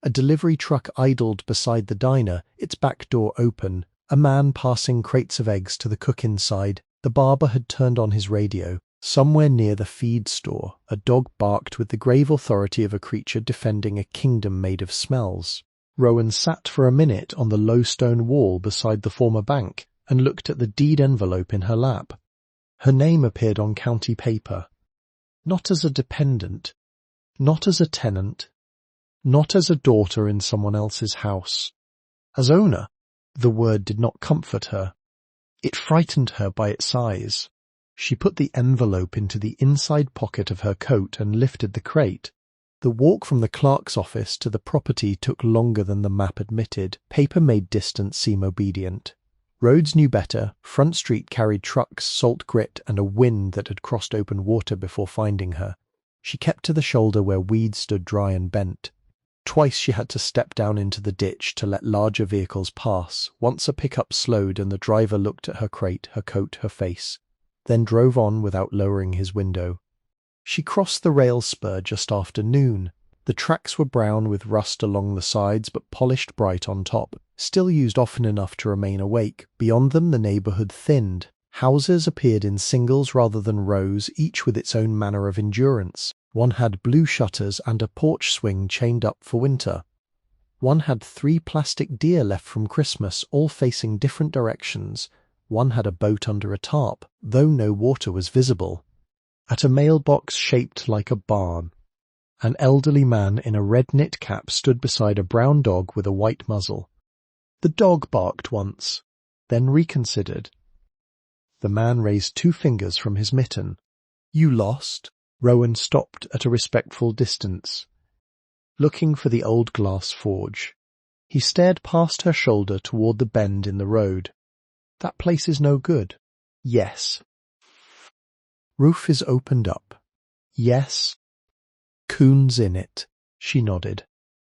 A delivery truck idled beside the diner, its back door open. A man passing crates of eggs to the cook inside. The barber had turned on his radio. Somewhere near the feed store, a dog barked with the grave authority of a creature defending a kingdom made of smells. Rowan sat for a minute on the low stone wall beside the former bank and looked at the deed envelope in her lap. Her name appeared on county paper. Not as a dependent, not as a tenant, not as a daughter in someone else's house. As owner, the word did not comfort her. It frightened her by its size. She put the envelope into the inside pocket of her coat and lifted the crate. The walk from the clerk's office to the property took longer than the map admitted. Paper made distance seem obedient. Roads knew better. Front Street carried trucks, salt grit, and a wind that had crossed open water before finding her. She kept to the shoulder where weeds stood dry and bent. Twice she had to step down into the ditch to let larger vehicles pass. Once a pickup slowed and the driver looked at her crate, her coat, her face. then drove on without lowering his window. She crossed the rail spur just after noon. The tracks were brown with rust along the sides but polished bright on top, still used often enough to remain awake. Beyond them the neighbourhood thinned. Houses appeared in singles rather than rows, each with its own manner of endurance. One had blue shutters and a porch swing chained up for winter. One had 3 plastic deer left from Christmas, all facing different directions. One had a boat under a tarp, though no water was visible. At a mailbox shaped like a barn, an elderly man in a red knit cap stood beside a brown dog with a white muzzle. The dog barked once, then reconsidered. The man raised 2 fingers from his mitten. "You lost?" Rowan stopped at a respectful distance, looking for the old glass forge. He stared past her shoulder toward the bend in the road. "That place is no good." "Yes." "Roof is opened up." "Yes." "Coons in it." She nodded.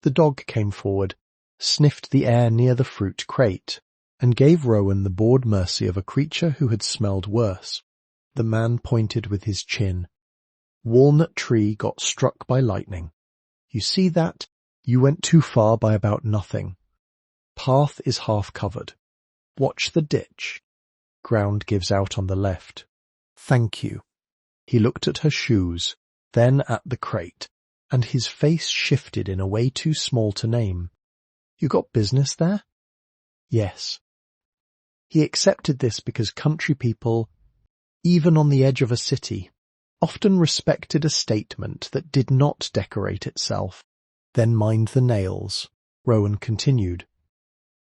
The dog came forward, sniffed the air near the fruit crate, and gave Rowan the bored mercy of a creature who had smelled worse. The man pointed with his chin. "Walnut tree got struck by lightning. You see that? You went too far by about nothing. Path is half covered. Watch the ditch. Ground gives out on the left. Thank you." He looked at her shoes, then at the crate, and his face shifted in a way too small to name. "You got business there?" "Yes." He accepted this because country people, even on the edge of a city, often respected a statement that did not decorate itself. "Then mind the nails," Rowan continued.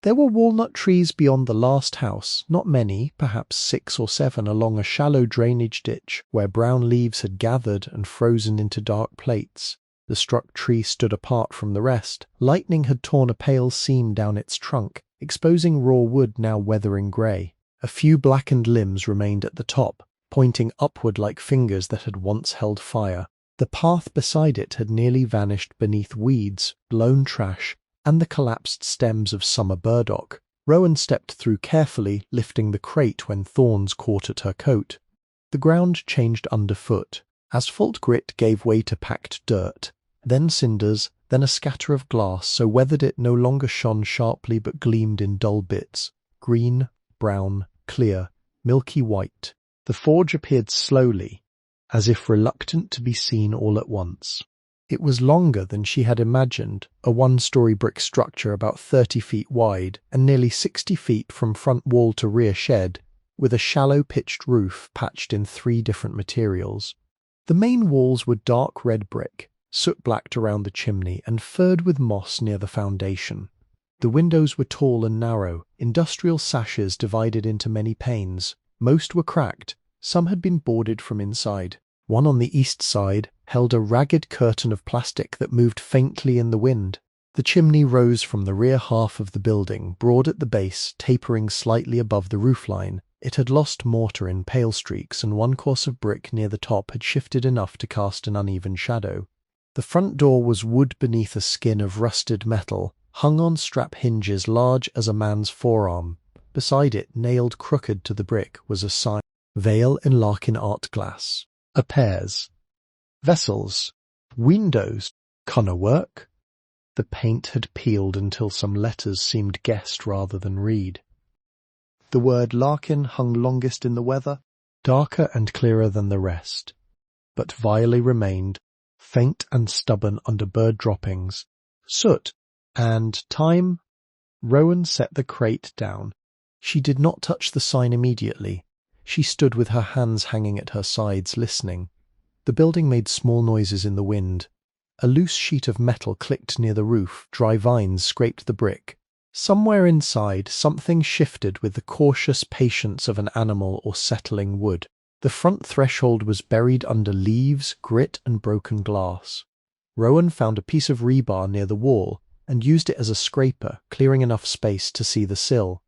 "There were walnut trees beyond the last house, not many, perhaps 6 or 7 along a shallow drainage ditch where brown leaves had gathered and frozen into dark plates. The struck tree stood apart from the rest. Lightning had torn a pale seam down its trunk, exposing raw wood now weathering grey. A few blackened limbs remained at the top, pointing upward like fingers that had once held fire. The path beside it had nearly vanished beneath weeds, blown trash, and the collapsed stems of summer burdock. Rowan stepped through carefully, lifting the crate when thorns caught at her coat. The ground changed underfoot. Asphalt grit gave way to packed dirt, then cinders, then a scatter of glass, so weathered it no longer shone sharply but gleamed in dull bits. Green, brown, clear, milky white. The forge appeared slowly, as if reluctant to be seen all at once. It was longer than she had imagined, a 1-story brick structure about 30 feet wide and nearly 60 feet from front wall to rear shed, with a shallow pitched roof patched in 3 different materials. The main walls were dark red brick, soot-blacked around the chimney and furred with moss near the foundation. The windows were tall and narrow, industrial sashes divided into many panes. Most were cracked, some had been boarded from inside. One on the east side held a ragged curtain of plastic that moved faintly in the wind. The chimney rose from the rear half of the building, broad at the base, tapering slightly above the roofline. It had lost mortar in pale streaks, and one course of brick near the top had shifted enough to cast an uneven shadow. The front door was wood beneath a skin of rusted metal, hung on strap hinges large as a man's forearm. Beside it, nailed crooked to the brick, was a sign, Vale in Larkin Art Glass. A pairs. Vessels. Windows. Connor work. The paint had peeled until some letters seemed guessed rather than read. The word Larkin hung longest in the weather, darker and clearer than the rest, but vilely remained, faint and stubborn under bird droppings, soot, and time. Rowan set the crate down. She did not touch the sign immediately. She stood with her hands hanging at her sides, listening. The building made small noises in the wind. A loose sheet of metal clicked near the roof, dry vines scraped the brick. Somewhere inside, something shifted with the cautious patience of an animal or settling wood. The front threshold was buried under leaves, grit, and broken glass. Rowan found a piece of rebar near the wall and used it as a scraper, clearing enough space to see the sill.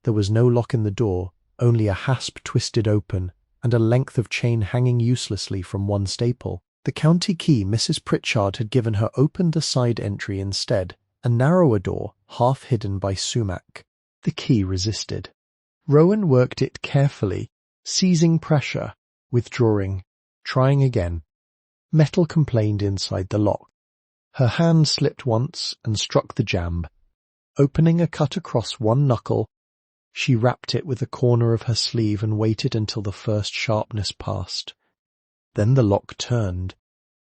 There was no lock in the door, only a hasp twisted open, and a length of chain hanging uselessly from one staple. The county key Mrs. Pritchard had given her opened a side entry instead, a narrower door, half hidden by sumac. The key resisted. Rowan worked it carefully, Seizing pressure, withdrawing, trying again. Metal complained inside the lock. Her hand slipped once and struck the jamb. Opening a cut across one knuckle, she wrapped it with a corner of her sleeve and waited until the first sharpness passed. Then the lock turned.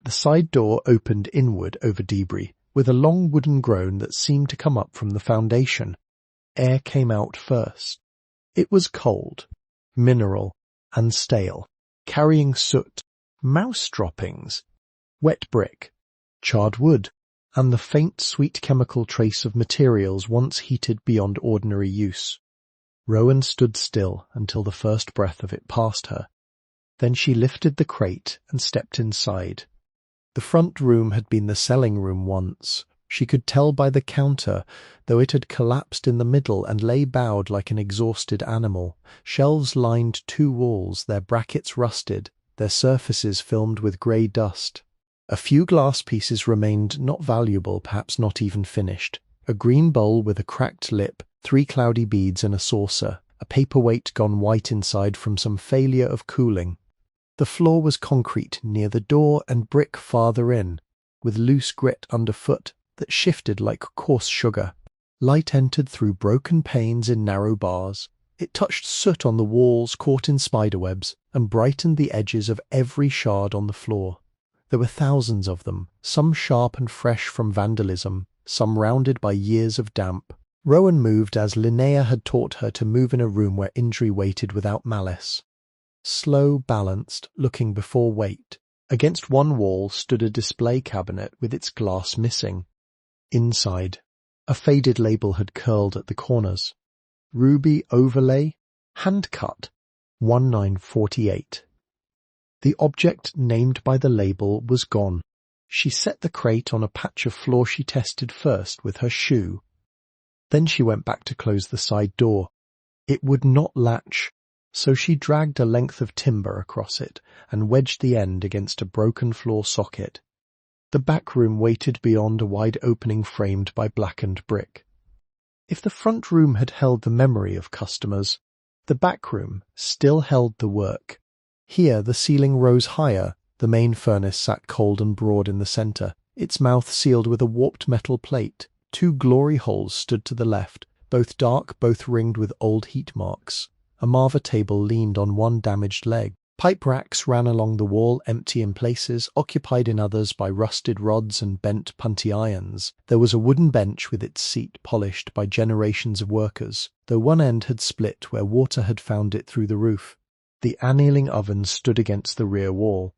The side door opened inward over debris, with a long wooden groan that seemed to come up from the foundation. Air came out first. It was cold, mineral, and stale, carrying soot, mouse droppings, wet brick, charred wood, and the faint sweet chemical trace of materials once heated beyond ordinary use. Rowan stood still until the first breath of it passed her. Then she lifted the crate and stepped inside. The front room had been the selling room once. She could tell by the counter, though it had collapsed in the middle and lay bowed like an exhausted animal. Shelves lined two walls, their brackets rusted, their surfaces filmed with grey dust. A few glass pieces remained, not valuable, perhaps not even finished. A green bowl with a cracked lip, 3 cloudy beads and a saucer, a paperweight gone white inside from some failure of cooling. The floor was concrete near the door and brick farther in, with loose grit underfoot that shifted like coarse sugar. Light entered through broken panes in narrow bars. It touched soot on the walls caught in spiderwebs and brightened the edges of every shard on the floor. There were thousands of them, some sharp and fresh from vandalism, some rounded by years of damp. Rowan moved as Linnea had taught her to move in a room where injury waited without malice. Slow, balanced, looking before weight. Against one wall stood a display cabinet with its glass missing. Inside, a faded label had curled at the corners. Ruby overlay, hand-cut, 1948. The object named by the label was gone. She set the crate on a patch of floor she tested first with her shoe. Then she went back to close the side door. It would not latch, so she dragged a length of timber across it and wedged the end against a broken floor socket. The back room waited beyond a wide opening framed by blackened brick. If the front room had held the memory of customers, the back room still held the work. Here the ceiling rose higher, the main furnace sat cold and broad in the centre, its mouth sealed with a warped metal plate. 2 glory holes stood to the left, both dark, both ringed with old heat marks. A Marva table leaned on one damaged leg. Pipe racks ran along the wall, empty in places, occupied in others by rusted rods and bent punty irons. There was a wooden bench with its seat polished by generations of workers, though one end had split where water had found it through the roof. The annealing oven stood against the rear wall.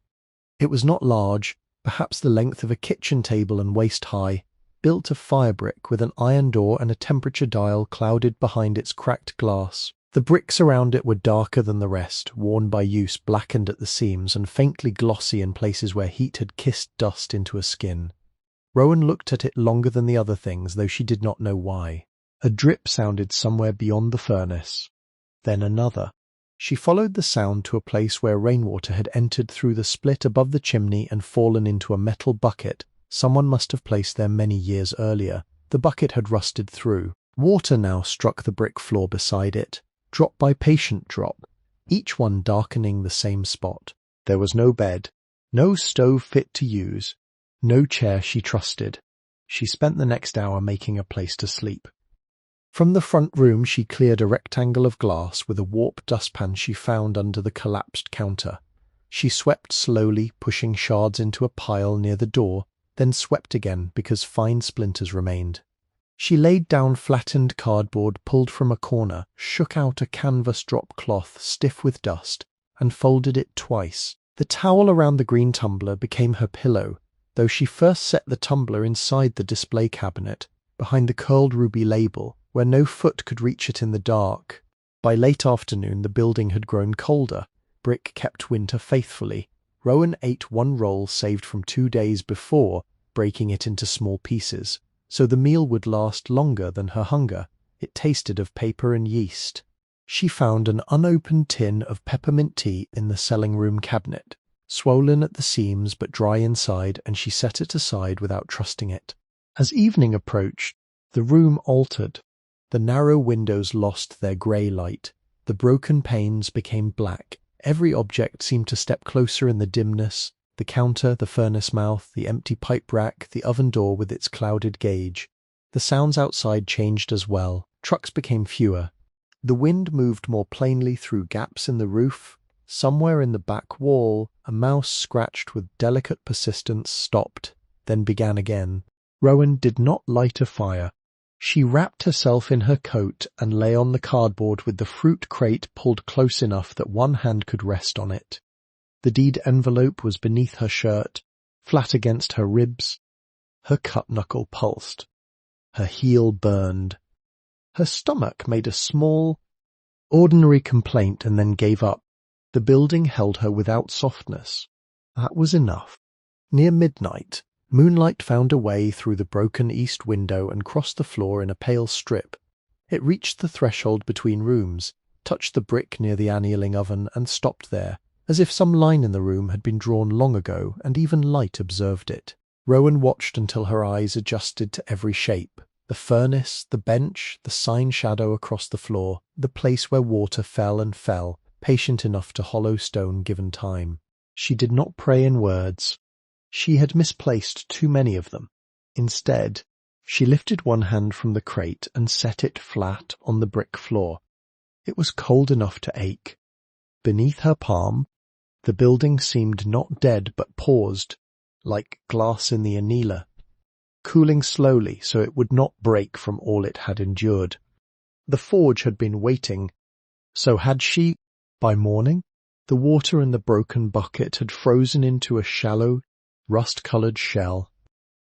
It was not large, perhaps the length of a kitchen table and waist high, built of firebrick with an iron door and a temperature dial clouded behind its cracked glass. The bricks around it were darker than the rest, worn by use, blackened at the seams, and faintly glossy in places where heat had kissed dust into a skin. Rowan looked at it longer than the other things, though she did not know why. A drip sounded somewhere beyond the furnace. Then another. She followed the sound to a place where rainwater had entered through the split above the chimney and fallen into a metal bucket. Someone must have placed there many years earlier. The bucket had rusted through. Water now struck the brick floor beside it, drop by patient drop, each one darkening the same spot. There was no bed, no stove fit to use, no chair she trusted. She spent the next hour making a place to sleep. From the front room she cleared a rectangle of glass with a warped dustpan she found under the collapsed counter. She swept slowly, pushing shards into a pile near the door, then swept again because fine splinters remained. She laid down flattened cardboard pulled from a corner, shook out a canvas drop cloth stiff with dust, and folded it twice. The towel around the green tumbler became her pillow, though she first set the tumbler inside the display cabinet, behind the curled ruby label, where no foot could reach it in the dark. By late afternoon the building had grown colder. Brick kept winter faithfully. Rowan ate one roll saved from 2 days before, breaking it into small pieces, so the meal would last longer than her hunger. It tasted of paper and yeast. She found an unopened tin of peppermint tea in the selling room cabinet, swollen at the seams but dry inside, and she set it aside without trusting it. As evening approached, the room altered. The narrow windows lost their grey light. The broken panes became black. Every object seemed to step closer in the dimness: the counter, the furnace mouth, the empty pipe rack, the oven door with its clouded gauge. The sounds outside changed as well. Trucks became fewer. The wind moved more plainly through gaps in the roof. Somewhere in the back wall, a mouse scratched with delicate persistence, stopped, then began again. Rowan did not light a fire. She wrapped herself in her coat and lay on the cardboard with the fruit crate pulled close enough that one hand could rest on it. The deed envelope was beneath her shirt, flat against her ribs. Her cut knuckle pulsed. Her heel burned. Her stomach made a small, ordinary complaint and then gave up. The building held her without softness. That was enough. Near midnight, moonlight found a way through the broken east window and crossed the floor in a pale strip. It reached the threshold between rooms, touched the brick near the annealing oven, and stopped there, as if some line in the room had been drawn long ago, and even light observed it. Rowan watched until her eyes adjusted to every shape: the furnace, the bench, the sign shadow across the floor, the place where water fell and fell, patient enough to hollow stone given time. She did not pray in words. She had misplaced too many of them. Instead, she lifted one hand from the crate and set it flat on the brick floor. It was cold enough to ache. Beneath her palm, the building seemed not dead but paused, like glass in the annealer, cooling slowly so it would not break from all it had endured. The forge had been waiting. So had she. By morning, the water in the broken bucket had frozen into a shallow, rust-coloured shell.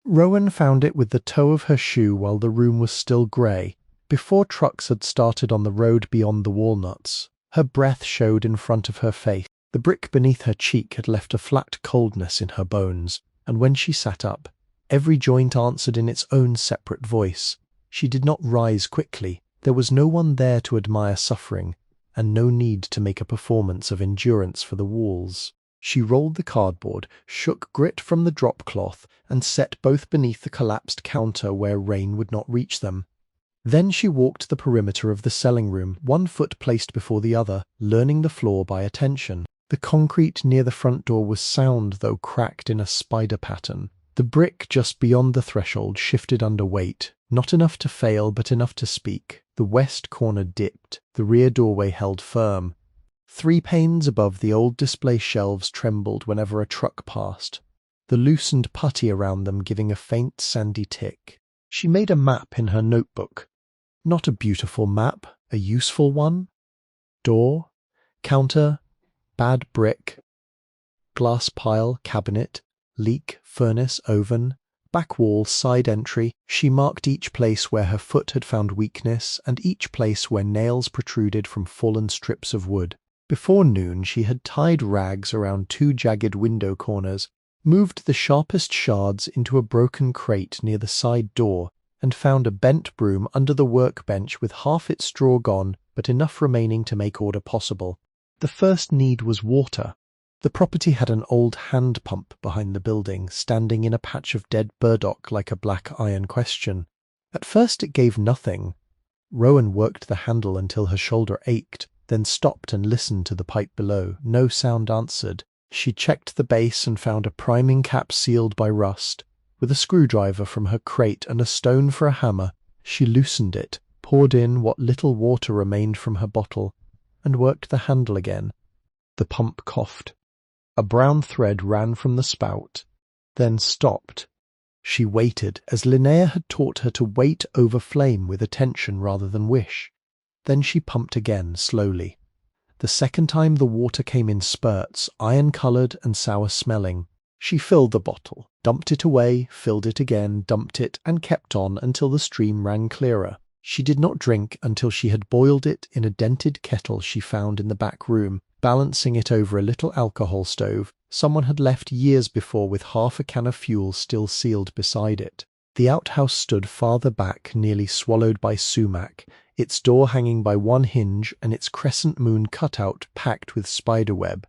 Rowan found it with the toe of her shoe while the room was still grey, before trucks had started on the road beyond the walnuts. Her breath showed in front of her face. The brick beneath her cheek had left a flat coldness in her bones, and when she sat up, every joint answered in its own separate voice. She did not rise quickly. There was no one there to admire suffering, and no need to make a performance of endurance for the walls. She rolled the cardboard, shook grit from the drop cloth, and set both beneath the collapsed counter where rain would not reach them. Then she walked the perimeter of the selling room, one foot placed before the other, learning the floor by attention. The concrete near the front door was sound, though cracked in a spider pattern. The brick just beyond the threshold shifted under weight, not enough to fail but enough to speak. The west corner dipped, the rear doorway held firm. 3 panes above the old display shelves trembled whenever a truck passed, the loosened putty around them giving a faint sandy tick. She made a map in her notebook. Not a beautiful map, a useful one. Door, counter, bad brick, glass pile, cabinet, leak, furnace, oven, back wall, side entry. She marked each place where her foot had found weakness, and each place where nails protruded from fallen strips of wood. Before noon she had tied rags around 2 jagged window corners, moved the sharpest shards into a broken crate near the side door, and found a bent broom under the workbench with half its straw gone, but enough remaining to make order possible. The first need was water. The property had an old hand pump behind the building, standing in a patch of dead burdock like a black iron question. At first it gave nothing. Rowan worked the handle until her shoulder ached, then stopped and listened to the pipe below. No sound answered. She checked the base and found a priming cap sealed by rust. With a screwdriver from her crate and a stone for a hammer, she loosened it, poured in what little water remained from her bottle, and worked the handle again. The pump coughed. A brown thread ran from the spout, then stopped. She waited, as Linnea had taught her to wait over flame with attention rather than wish. Then she pumped again, slowly. The second time the water came in spurts, iron-coloured and sour-smelling. She filled the bottle, dumped it away, filled it again, dumped it, and kept on until the stream ran clearer. She did not drink until she had boiled it in a dented kettle she found in the back room, balancing it over a little alcohol stove someone had left years before with half a can of fuel still sealed beside it. The outhouse stood farther back, nearly swallowed by sumac, its door hanging by one hinge and its crescent moon cutout packed with spiderweb.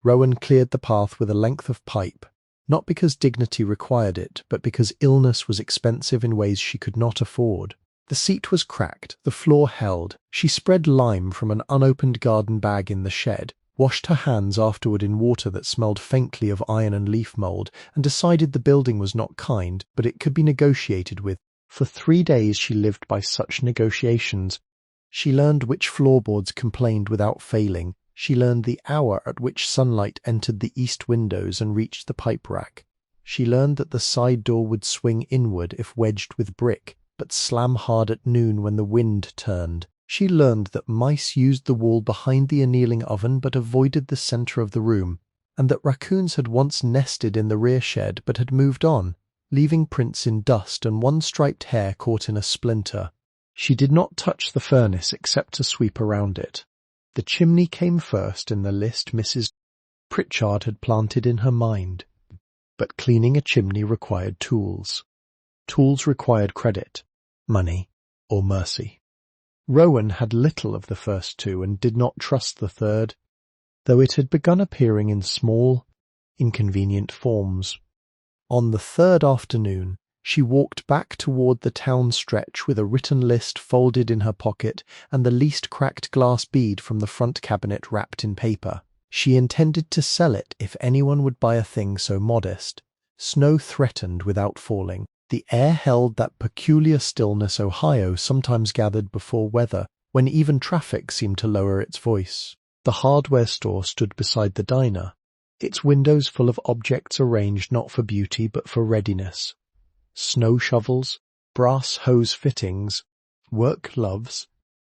Rowan cleared the path with a length of pipe, not because dignity required it, but because illness was expensive in ways she could not afford. The seat was cracked, the floor held. She spread lime from an unopened garden bag in the shed, washed her hands afterward in water that smelled faintly of iron and leaf mould, and decided the building was not kind, but it could be negotiated with. For 3 days she lived by such negotiations. She learned which floorboards complained without failing. She learned the hour at which sunlight entered the east windows and reached the pipe rack. She learned that the side door would swing inward if wedged with brick, but slam hard at noon when the wind turned. She learned that mice used the wall behind the annealing oven but avoided the centre of the room, and that raccoons had once nested in the rear shed but had moved on, leaving prints in dust and one striped hair caught in a splinter. She did not touch the furnace except to sweep around it. The chimney came first in the list Mrs. Pritchard had planted in her mind. But cleaning a chimney required tools. Tools required credit, money, or mercy. Rowan had little of the first two and did not trust the third, though it had begun appearing in small, inconvenient forms. On the third afternoon, she walked back toward the town stretch with a written list folded in her pocket and the least cracked glass bead from the front cabinet wrapped in paper. She intended to sell it if anyone would buy a thing so modest. Snow threatened without falling. The air held that peculiar stillness Ohio sometimes gathered before weather, when even traffic seemed to lower its voice. The hardware store stood beside the diner, its windows full of objects arranged not for beauty but for readiness. Snow shovels, brass hose fittings, work gloves,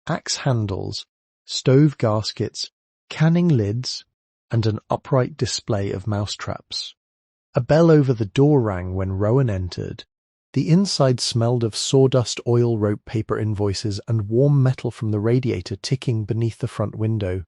axe handles, stove gaskets, canning lids, and an upright display of mousetraps. A bell over the door rang when Rowan entered. The inside smelled of sawdust, oil rope paper invoices, and warm metal from the radiator ticking beneath the front window.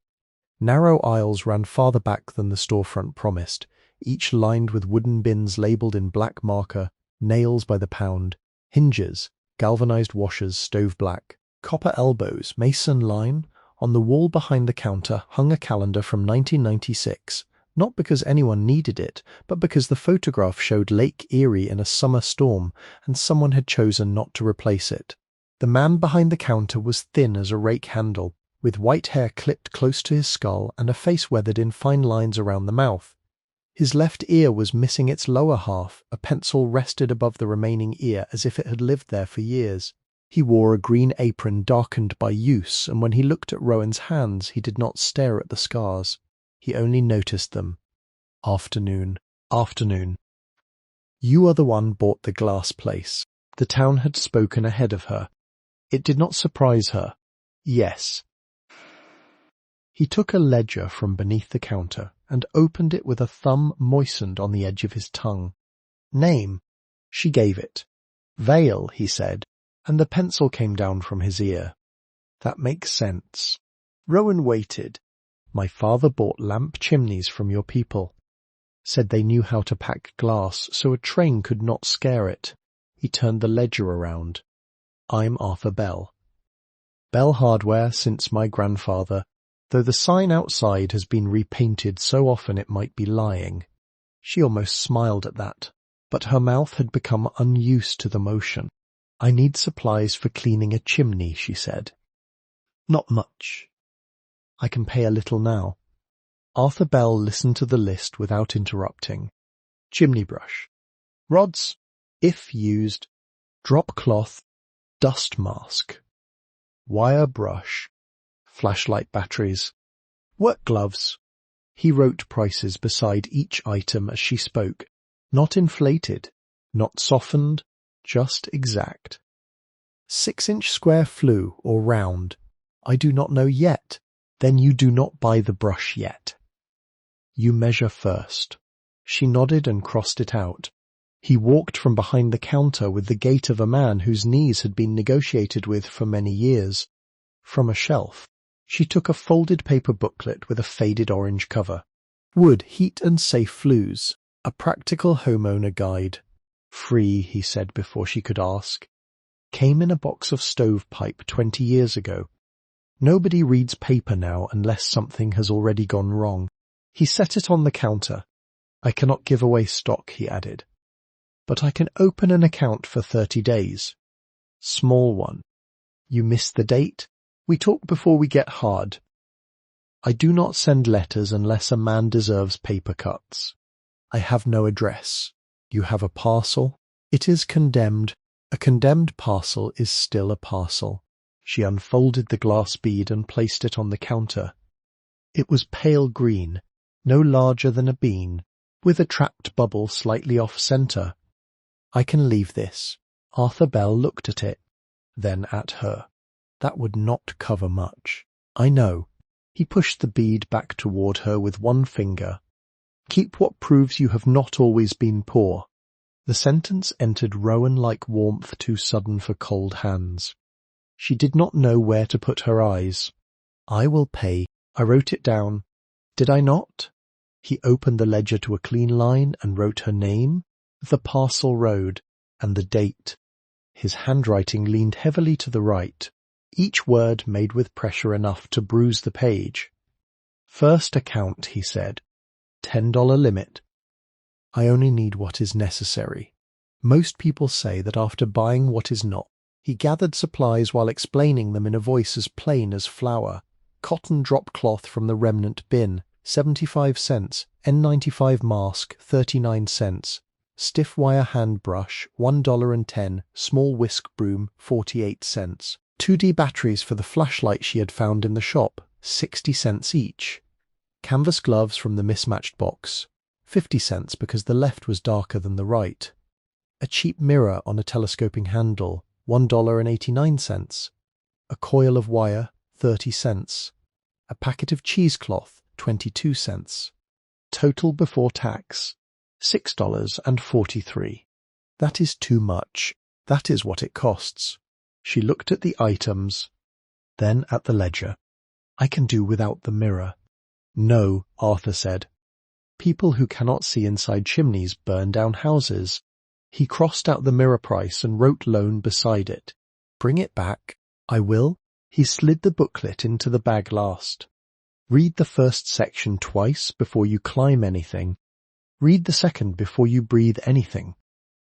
Narrow aisles ran farther back than the storefront promised, each lined with wooden bins labelled in black marker, nails by the pound, hinges, galvanized washers stove black, copper elbows, mason line. On the wall behind the counter hung a calendar from 1996, not because anyone needed it, but because the photograph showed Lake Erie in a summer storm, and someone had chosen not to replace it. The man behind the counter was thin as a rake handle, with white hair clipped close to his skull and a face weathered in fine lines around the mouth. His left ear was missing its lower half, a pencil rested above the remaining ear as if it had lived there for years. He wore a green apron darkened by use, and when he looked at Rowan's hands he did not stare at the scars. He only noticed them. Afternoon, afternoon. You are the one bought the glass place. The town had spoken ahead of her. It did not surprise her. Yes. He took a ledger from beneath the counter and opened it with a thumb moistened on the edge of his tongue. Name. She gave it. Vale, he said, and the pencil came down from his ear. That makes sense. Rowan waited. My father bought lamp chimneys from your people. Said they knew how to pack glass so a train could not scare it. He turned the ledger around. I'm Arthur Bell. Bell Hardware since my grandfather, though the sign outside has been repainted so often it might be lying. She almost smiled at that, but her mouth had become unused to the motion. I need supplies for cleaning a chimney, she said. Not much. I can pay a little now. Arthur Bell listened to the list without interrupting. Chimney brush. Rods, if used. Drop cloth. Dust mask. Wire brush. Flashlight batteries. Work gloves. He wrote prices beside each item as she spoke. Not inflated. Not softened. Just exact. 6-inch square flue or round. I do not know yet. Then you do not buy the brush yet. You measure first. She nodded and crossed it out. He walked from behind the counter with the gait of a man whose knees had been negotiated with for many years. From a shelf, she took a folded paper booklet with a faded orange cover. Wood, heat and safe flues. A practical homeowner guide. Free, he said before she could ask. Came in a box of stovepipe 20 years ago. Nobody reads paper now unless something has already gone wrong. He set it on the counter. I cannot give away stock, he added. But I can open an account for 30 days. Small one. You missed the date? We talk before we get hard. I do not send letters unless a man deserves paper cuts. I have no address. You have a parcel? It is condemned. A condemned parcel is still a parcel. She unfolded the glass bead and placed it on the counter. It was pale green, no larger than a bean, with a trapped bubble slightly off-centre. I can leave this. Arthur Bell looked at it, then at her. That would not cover much. I know. He pushed the bead back toward her with one finger. Keep what proves you have not always been poor. The sentence entered Rowan like warmth too sudden for cold hands. She did not know where to put her eyes. I will pay. I wrote it down. Did I not? He opened the ledger to a clean line and wrote her name, the parcel road, and the date. His handwriting leaned heavily to the right, each word made with pressure enough to bruise the page. First account, he said. $10 limit. I only need what is necessary. Most people say that after buying what is not, he gathered supplies while explaining them in a voice as plain as flour. Cotton drop cloth from the remnant bin, 75 cents. N95 mask, 39 cents. Stiff wire hand brush, $1.10. Small whisk broom, 48 cents. 2D batteries for the flashlight she had found in the shop, 60 cents each. Canvas gloves from the mismatched box, 50 cents because the left was darker than the right. A cheap mirror on a telescoping handle, $1.89. A coil of wire, 30 cents. A packet of cheesecloth, 22 cents. Total before tax, $6.43. That is too much. That is what it costs. She looked at the items, then at the ledger. I can do without the mirror. No, Arthur said. People who cannot see inside chimneys burn down houses. He crossed out the mirror price and wrote loan beside it. Bring it back. I will. He slid the booklet into the bag last. Read the first section twice before you climb anything. Read the second before you breathe anything.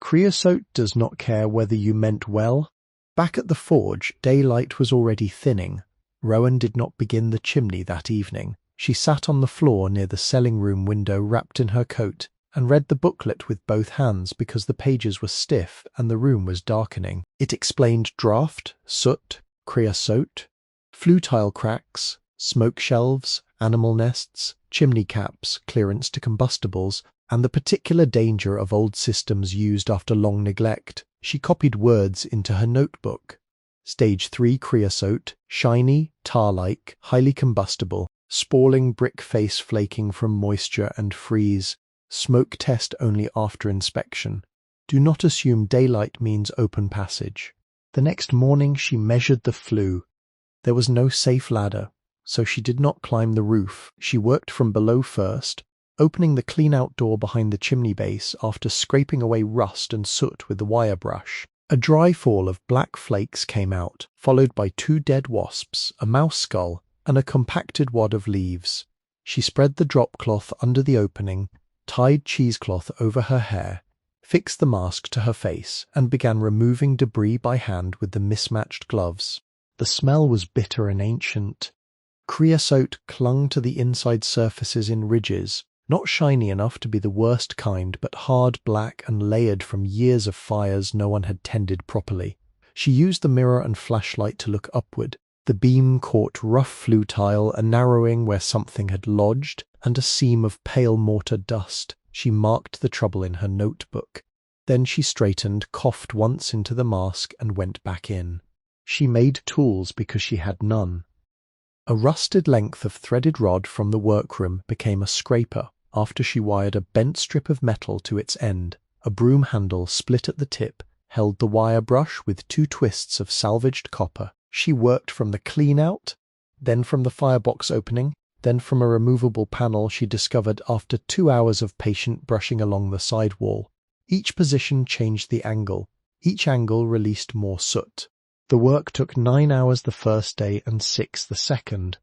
Creosote does not care whether you meant well. Back at the forge, daylight was already thinning. Rowan did not begin the chimney that evening. She sat on the floor near the selling room window wrapped in her coat and read the booklet with both hands because the pages were stiff and the room was darkening. It explained draft, soot, creosote, flue tile cracks, smoke shelves, animal nests, chimney caps, clearance to combustibles, and the particular danger of old systems used after long neglect. She copied words into her notebook. Stage 3 creosote, shiny, tar-like, highly combustible, spalling brick face flaking from moisture and freeze. Smoke test only after inspection. Do not assume daylight means open passage. The next morning she measured the flue. There was no safe ladder, so she did not climb the roof. She worked from below first, opening the clean-out door behind the chimney base after scraping away rust and soot with the wire brush. A dry fall of black flakes came out, followed by 2 dead wasps, a mouse skull, and a compacted wad of leaves. She spread the drop cloth under the opening, tied cheesecloth over her hair, fixed the mask to her face, and began removing debris by hand with the mismatched gloves. The smell was bitter and ancient. Creosote clung to the inside surfaces in ridges, not shiny enough to be the worst kind, but hard black and layered from years of fires no one had tended properly. She used the mirror and flashlight to look upward. The beam caught rough flue tile, a narrowing where something had lodged, and a seam of pale mortar dust. She marked the trouble in her notebook. Then she straightened, coughed once into the mask, and went back in. She made tools because she had none. A rusted length of threaded rod from the workroom became a scraper after she wired a bent strip of metal to its end. A broom handle split at the tip held the wire brush with 2 twists of salvaged copper. She worked from the clean-out, then from the firebox opening, then from a removable panel she discovered after 2 hours of patient brushing along the side wall. Each position changed the angle. Each angle released more soot. The work took 9 hours the first day and 6 the second.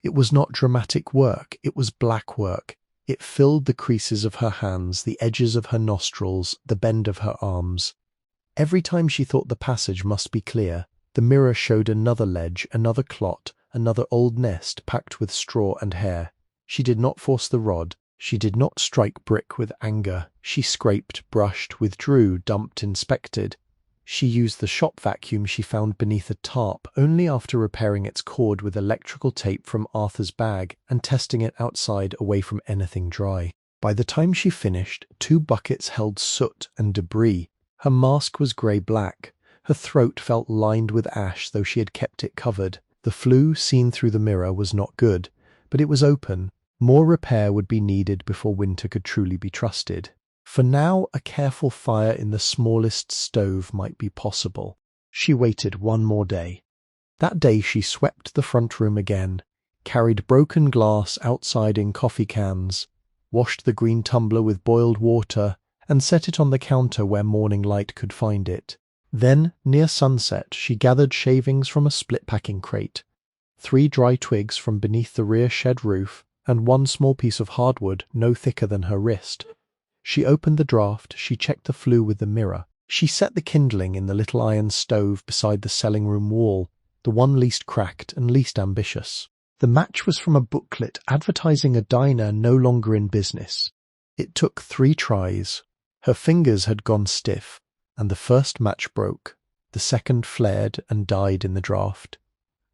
It was not dramatic work, it was black work. It filled the creases of her hands, the edges of her nostrils, the bend of her arms. Every time she thought the passage must be clear, The mirror showed another ledge, another clot, another old nest packed with straw and hair. She did not force the rod. She did not strike brick with anger. She scraped, brushed, withdrew, dumped, inspected. She used the shop vacuum she found beneath a tarp only after repairing its cord with electrical tape from Arthur's bag and testing it outside away from anything dry. By the time she finished, 2 buckets held soot and debris. Her mask was grey-black. Her throat felt lined with ash, though she had kept it covered. The flue, seen through the mirror, was not good, but it was open. More repair would be needed before Winter could truly be trusted. For now, a careful fire in the smallest stove might be possible. She waited one more day. That day she swept the front room again, carried broken glass outside in coffee cans, washed the green tumbler with boiled water, and set it on the counter where morning light could find it. Then, near sunset, she gathered shavings from a split-packing crate, 3 dry twigs from beneath the rear shed roof, and 1 small piece of hardwood no thicker than her wrist. She opened the draft, she checked the flue with the mirror. She set the kindling in the little iron stove beside the selling room wall, the one least cracked and least ambitious. The match was from a booklet advertising a diner no longer in business. It took 3 tries. Her fingers had gone stiff, and the first match broke. The second flared and died in the draft.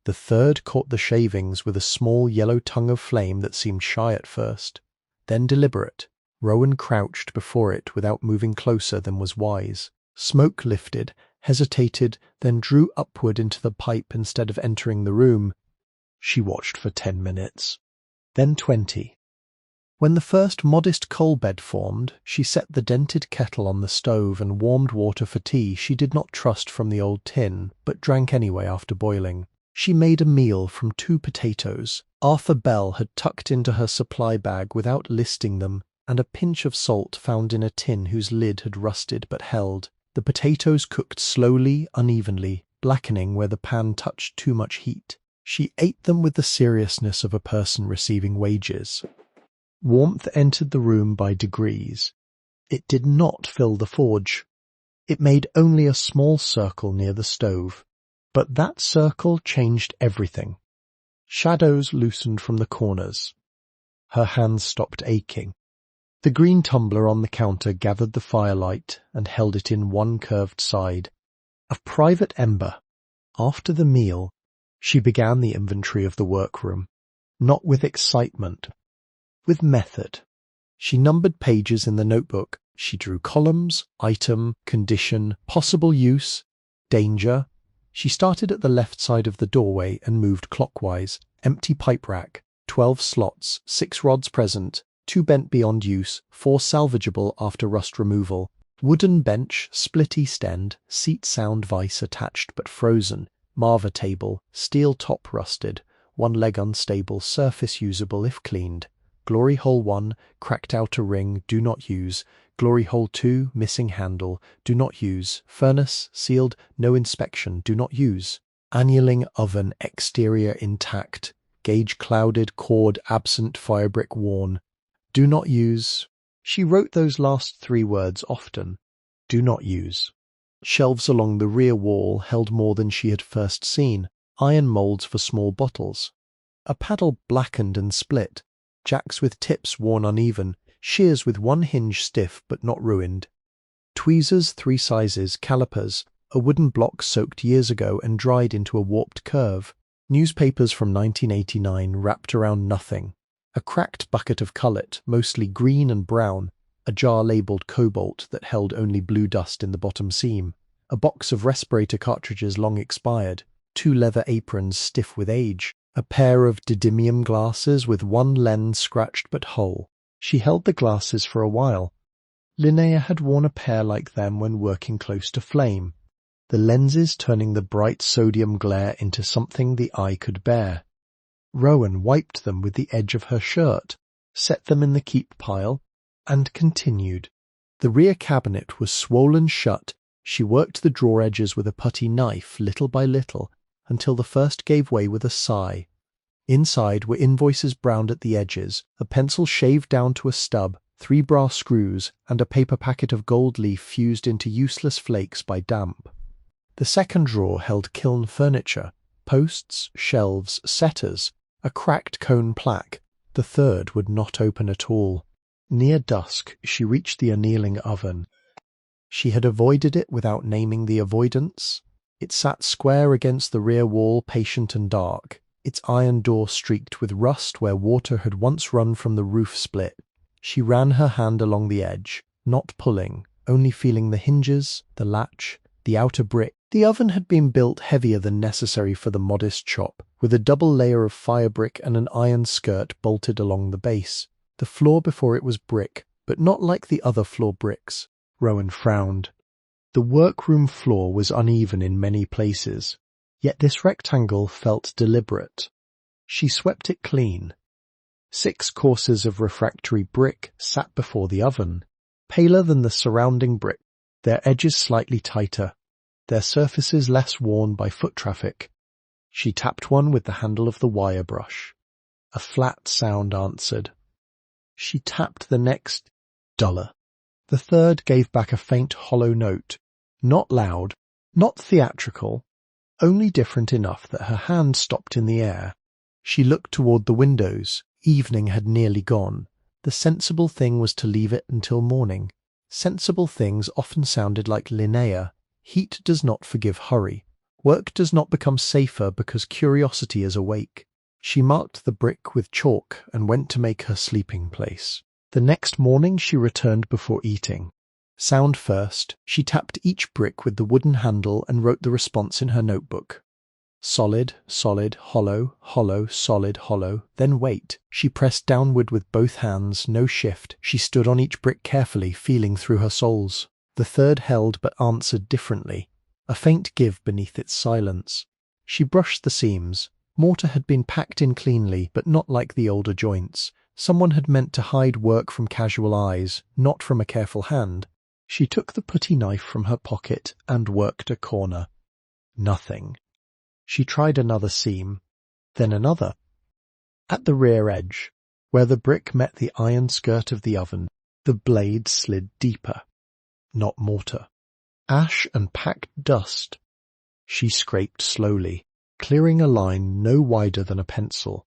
The third caught the shavings with a small yellow tongue of flame that seemed shy at first, then deliberate. Rowan crouched before it without moving closer than was wise. Smoke lifted, hesitated, then drew upward into the pipe instead of entering the room. She watched for 10 minutes, then 20. When the first modest coal bed formed, she set the dented kettle on the stove and warmed water for tea she did not trust from the old tin, but drank anyway after boiling. She made a meal from 2 potatoes. Arthur Bell had tucked into her supply bag without listing them, and a pinch of salt found in a tin whose lid had rusted but held. The potatoes cooked slowly, unevenly, blackening where the pan touched too much heat. She ate them with the seriousness of a person receiving wages. Warmth entered the room by degrees. It did not fill the forge. It made only a small circle near the stove. But that circle changed everything. Shadows loosened from the corners. Her hands stopped aching. The green tumbler on the counter gathered the firelight and held it in one curved side. A private ember. After the meal, she began the inventory of the workroom, not with excitement, with method. She numbered pages in the notebook. She drew columns, item, condition, possible use, danger. She started at the left side of the doorway and moved clockwise. Empty pipe rack, 12 slots, 6 rods present, 2 bent beyond use, 4 salvageable after rust removal. Wooden bench, split east end, seat sound vise attached but frozen. Marva table, steel top rusted, 1 leg unstable, surface usable if cleaned. Glory hole 1, cracked outer ring, do not use. Glory hole 2, missing handle, do not use. Furnace, sealed, no inspection, do not use. Annealing oven, exterior intact. Gauge clouded, cord absent, firebrick worn. Do not use. She wrote those last 3 words often. Do not use. Shelves along the rear wall held more than she had first seen. Iron moulds for small bottles. A paddle blackened and split. Jacks with tips worn uneven. Shears with 1 hinge stiff but not ruined. Tweezers 3 sizes, calipers. A wooden block soaked years ago and dried into a warped curve. Newspapers from 1989 wrapped around nothing. A cracked bucket of cullet, mostly green and brown. A jar labelled cobalt that held only blue dust in the bottom seam. A box of respirator cartridges long expired. 2 leather aprons stiff with age. A pair of didymium glasses with 1 lens scratched but whole. She held the glasses for a while. Linnea had worn a pair like them when working close to flame, the lenses turning the bright sodium glare into something the eye could bear. Rowan wiped them with the edge of her shirt, set them in the keep pile, and continued. The rear cabinet was swollen shut. She worked the drawer edges with a putty knife little by little, until the first gave way with a sigh. Inside were invoices browned at the edges, a pencil shaved down to a stub, 3 brass screws, and a paper packet of gold leaf fused into useless flakes by damp. The second drawer held kiln furniture, posts, shelves, setters, a cracked cone plaque. The third would not open at all. Near dusk, she reached the annealing oven. She had avoided it without naming the avoidance. It sat square against the rear wall, patient and dark, its iron door streaked with rust where water had once run from the roof split. She ran her hand along the edge, not pulling, only feeling the hinges, the latch, the outer brick. The oven had been built heavier than necessary for the modest chop, with a double layer of fire brick and an iron skirt bolted along the base. The floor before it was brick, but not like the other floor bricks. Rowan frowned. The workroom floor was uneven in many places, yet this rectangle felt deliberate. She swept it clean. 6 courses of refractory brick sat before the oven, paler than the surrounding brick, their edges slightly tighter, their surfaces less worn by foot traffic. She tapped one with the handle of the wire brush. A flat sound answered. She tapped the next, duller. The third gave back a faint hollow note, not loud, not theatrical, only different enough that her hand stopped in the air. She looked toward the windows. Evening had nearly gone. The sensible thing was to leave it until morning. Sensible things often sounded like Linnea. Heat does not forgive hurry. Work does not become safer because curiosity is awake. She marked the brick with chalk and went to make her sleeping place. The next morning she returned before eating. Sound first, she tapped each brick with the wooden handle and wrote the response in her notebook. Solid, solid, hollow, hollow, solid, hollow, then weight. She pressed downward with both hands, no shift. She stood on each brick carefully, feeling through her soles. The third held but answered differently, a faint give beneath its silence. She brushed the seams. Mortar had been packed in cleanly, but not like the older joints. Someone had meant to hide work from casual eyes, not from a careful hand. She took the putty knife from her pocket and worked a corner. Nothing. She tried another seam, then another. At the rear edge, where the brick met the iron skirt of the oven, the blade slid deeper. Not mortar. Ash and packed dust. She scraped slowly, clearing a line no wider than a pencil.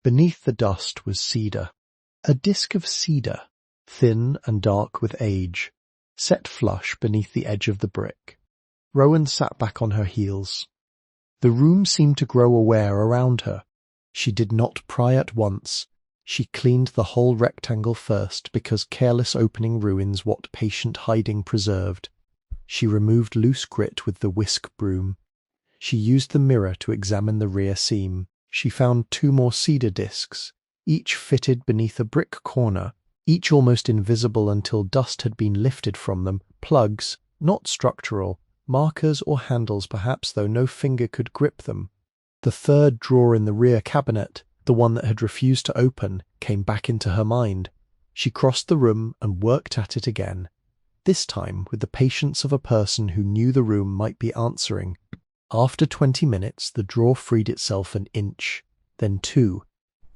Beneath the dust was cedar. A disc of cedar, thin and dark with age, set flush beneath the edge of the brick. Rowan sat back on her heels. The room seemed to grow aware around her. She did not pry at once. She cleaned the whole rectangle first, because careless opening ruins what patient hiding preserved. She removed loose grit with the whisk broom. She used the mirror to examine the rear seam. She found 2 more cedar discs, each fitted beneath a brick corner, each almost invisible until dust had been lifted from them, plugs, not structural, markers or handles perhaps, though no finger could grip them. The third drawer in the rear cabinet, the one that had refused to open, came back into her mind. She crossed the room and worked at it again, this time with the patience of a person who knew the room might be answering. After 20 minutes, the drawer freed itself an inch, then 2,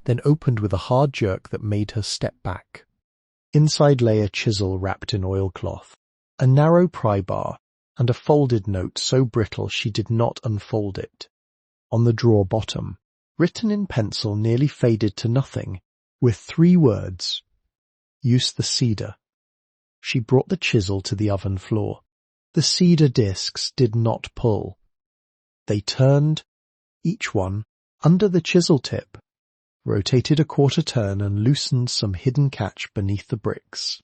then opened with a hard jerk that made her step back. Inside lay a chisel wrapped in oilcloth, a narrow pry bar, and a folded note so brittle she did not unfold it. On the drawer bottom, written in pencil nearly faded to nothing, were 3 words. Use the cedar. She brought the chisel to the oven floor. The cedar discs did not pull. They turned, each one, under the chisel tip, rotated a quarter turn and loosened some hidden catch beneath the bricks.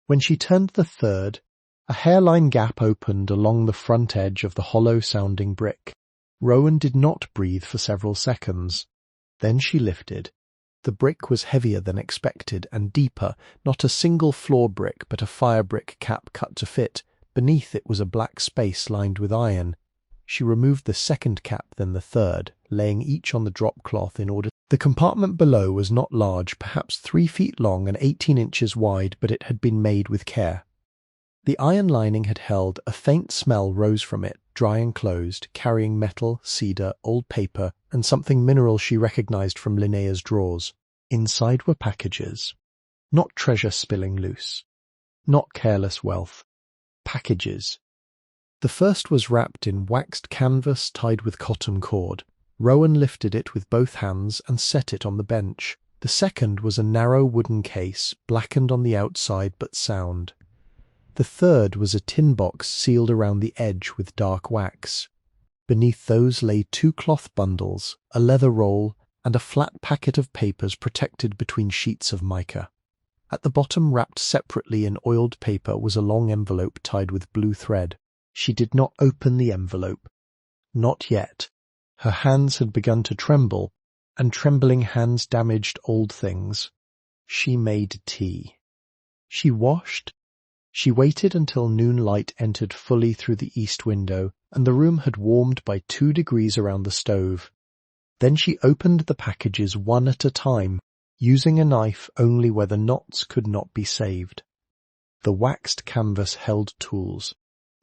When she turned the third, a hairline gap opened along the front edge of the hollow-sounding brick. Rowan did not breathe for several seconds. Then she lifted. The brick was heavier than expected and deeper, not a single floor brick but a fire brick cap cut to fit. Beneath it was a black space lined with iron. She removed the second cap, then the third, laying each on the drop cloth in order. The compartment below was not large, perhaps 3 feet long and 18 inches wide, but it had been made with care. The iron lining had held. A faint smell rose from it, dry and closed, carrying metal, cedar, old paper, and something mineral she recognized from Linnea's drawers. Inside were packages. Not treasure spilling loose. Not careless wealth. Packages. The first was wrapped in waxed canvas tied with cotton cord. Rowan lifted it with both hands and set it on the bench. The second was a narrow wooden case, blackened on the outside but sound. The third was a tin box sealed around the edge with dark wax. Beneath those lay 2 cloth bundles, a leather roll, and a flat packet of papers protected between sheets of mica. At the bottom, wrapped separately in oiled paper, was a long envelope tied with blue thread. She did not open the envelope. Not yet. Her hands had begun to tremble, and trembling hands damaged old things. She made tea. She washed. She waited until noon light entered fully through the east window, and the room had warmed by 2 degrees around the stove. Then she opened the packages one at a time, using a knife only where the knots could not be saved. The waxed canvas held tools.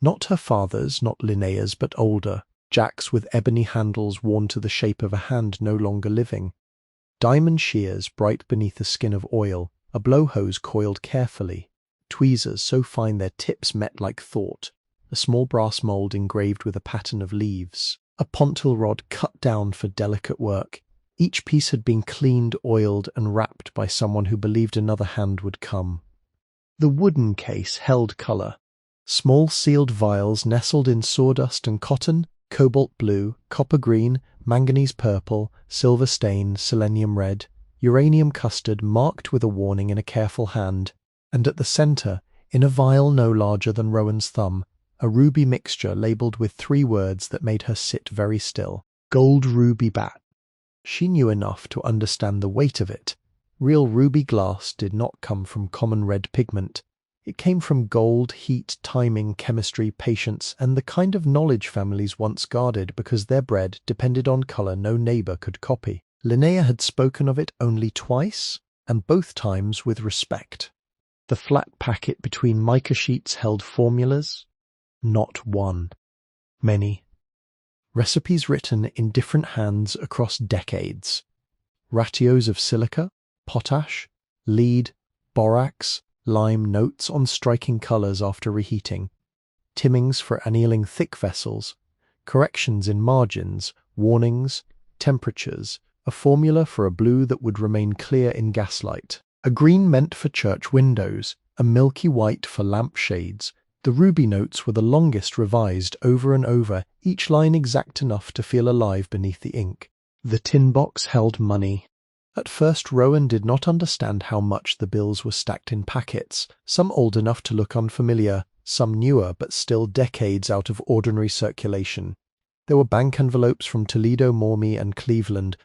Not her father's, not Linnea's, but older, jacks with ebony handles worn to the shape of a hand no longer living. Diamond shears bright beneath a skin of oil, a blowhose coiled carefully, tweezers so fine their tips met like thought, a small brass mould engraved with a pattern of leaves, a pontil rod cut down for delicate work. Each piece had been cleaned, oiled, and wrapped by someone who believed another hand would come. The wooden case held colour. Small sealed vials nestled in sawdust and cotton, cobalt blue, copper green, manganese purple, silver stain, selenium red, uranium custard marked with a warning in a careful hand, and at the centre, in a vial no larger than Rowan's thumb, a ruby mixture labelled with 3 words that made her sit very still. Gold ruby bat. She knew enough to understand the weight of it. Real ruby glass did not come from common red pigment. It came from gold, heat, timing, chemistry, patience, and the kind of knowledge families once guarded because their bread depended on colour no neighbour could copy. Linnea had spoken of it only twice, and both times with respect. The flat packet between mica sheets held formulas. Not one. Many. Recipes written in different hands across decades. Ratios of silica, potash, lead, borax, lime, notes on striking colours after reheating, timmings for annealing thick vessels, corrections in margins, warnings, temperatures, a formula for a blue that would remain clear in gaslight, a green meant for church windows, a milky white for lamp shades. The ruby notes were the longest revised over and over, each line exact enough to feel alive beneath the ink. The tin box held money. At first Rowan did not understand how much the bills were stacked in packets, some old enough to look unfamiliar, some newer but still decades out of ordinary circulation. There were bank envelopes from Toledo, Mormie, and Cleveland.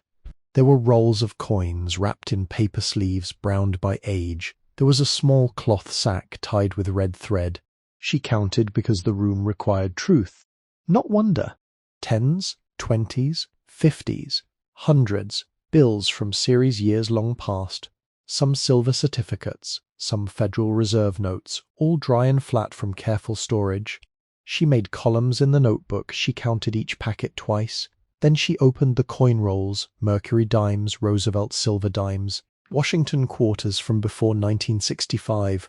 There were rolls of coins wrapped in paper sleeves browned by age. There was a small cloth sack tied with red thread. She counted because the room required truth. Not wonder. 10s, 20s, 50s, hundreds, bills from series years long past, some silver certificates, some Federal Reserve notes, all dry and flat from careful storage. She made columns in the notebook. She counted each packet twice. Then she opened the coin rolls, Mercury dimes, Roosevelt silver dimes, Washington quarters from before 1965,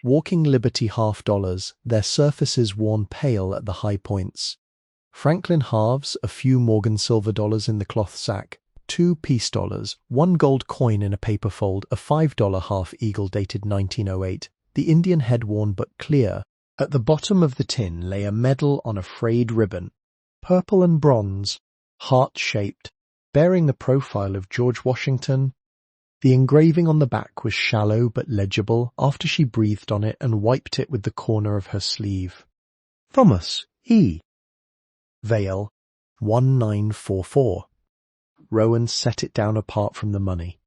Walking Liberty $half, their surfaces worn pale at the high points, Franklin halves, a few Morgan silver dollars in the cloth sack, 2 peace dollars, 1 gold coin in a paper fold, a $5 half eagle dated 1908, the Indian head worn but clear. At the bottom of the tin lay a medal on a frayed ribbon, purple and bronze, heart-shaped, bearing the profile of George Washington. The engraving on the back was shallow but legible after she breathed on it and wiped it with the corner of her sleeve. Thomas E. Vale, 1944. Rowan set it down apart from the money.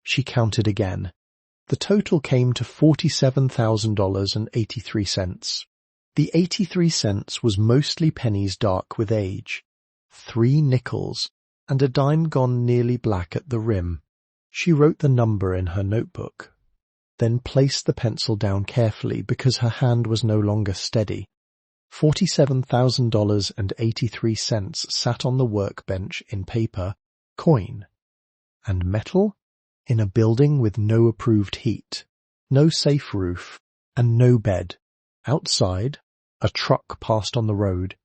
She counted again. The total came to $47,083. The 83 cents was mostly pennies dark with age, 3 nickels, and a dime gone nearly black at the rim. She wrote the number in her notebook, then placed the pencil down carefully because her hand was no longer steady. $47,083 sat on the workbench in paper, coin, and metal in a building with no approved heat, no safe roof, and no bed. Outside, A truck passed on the road.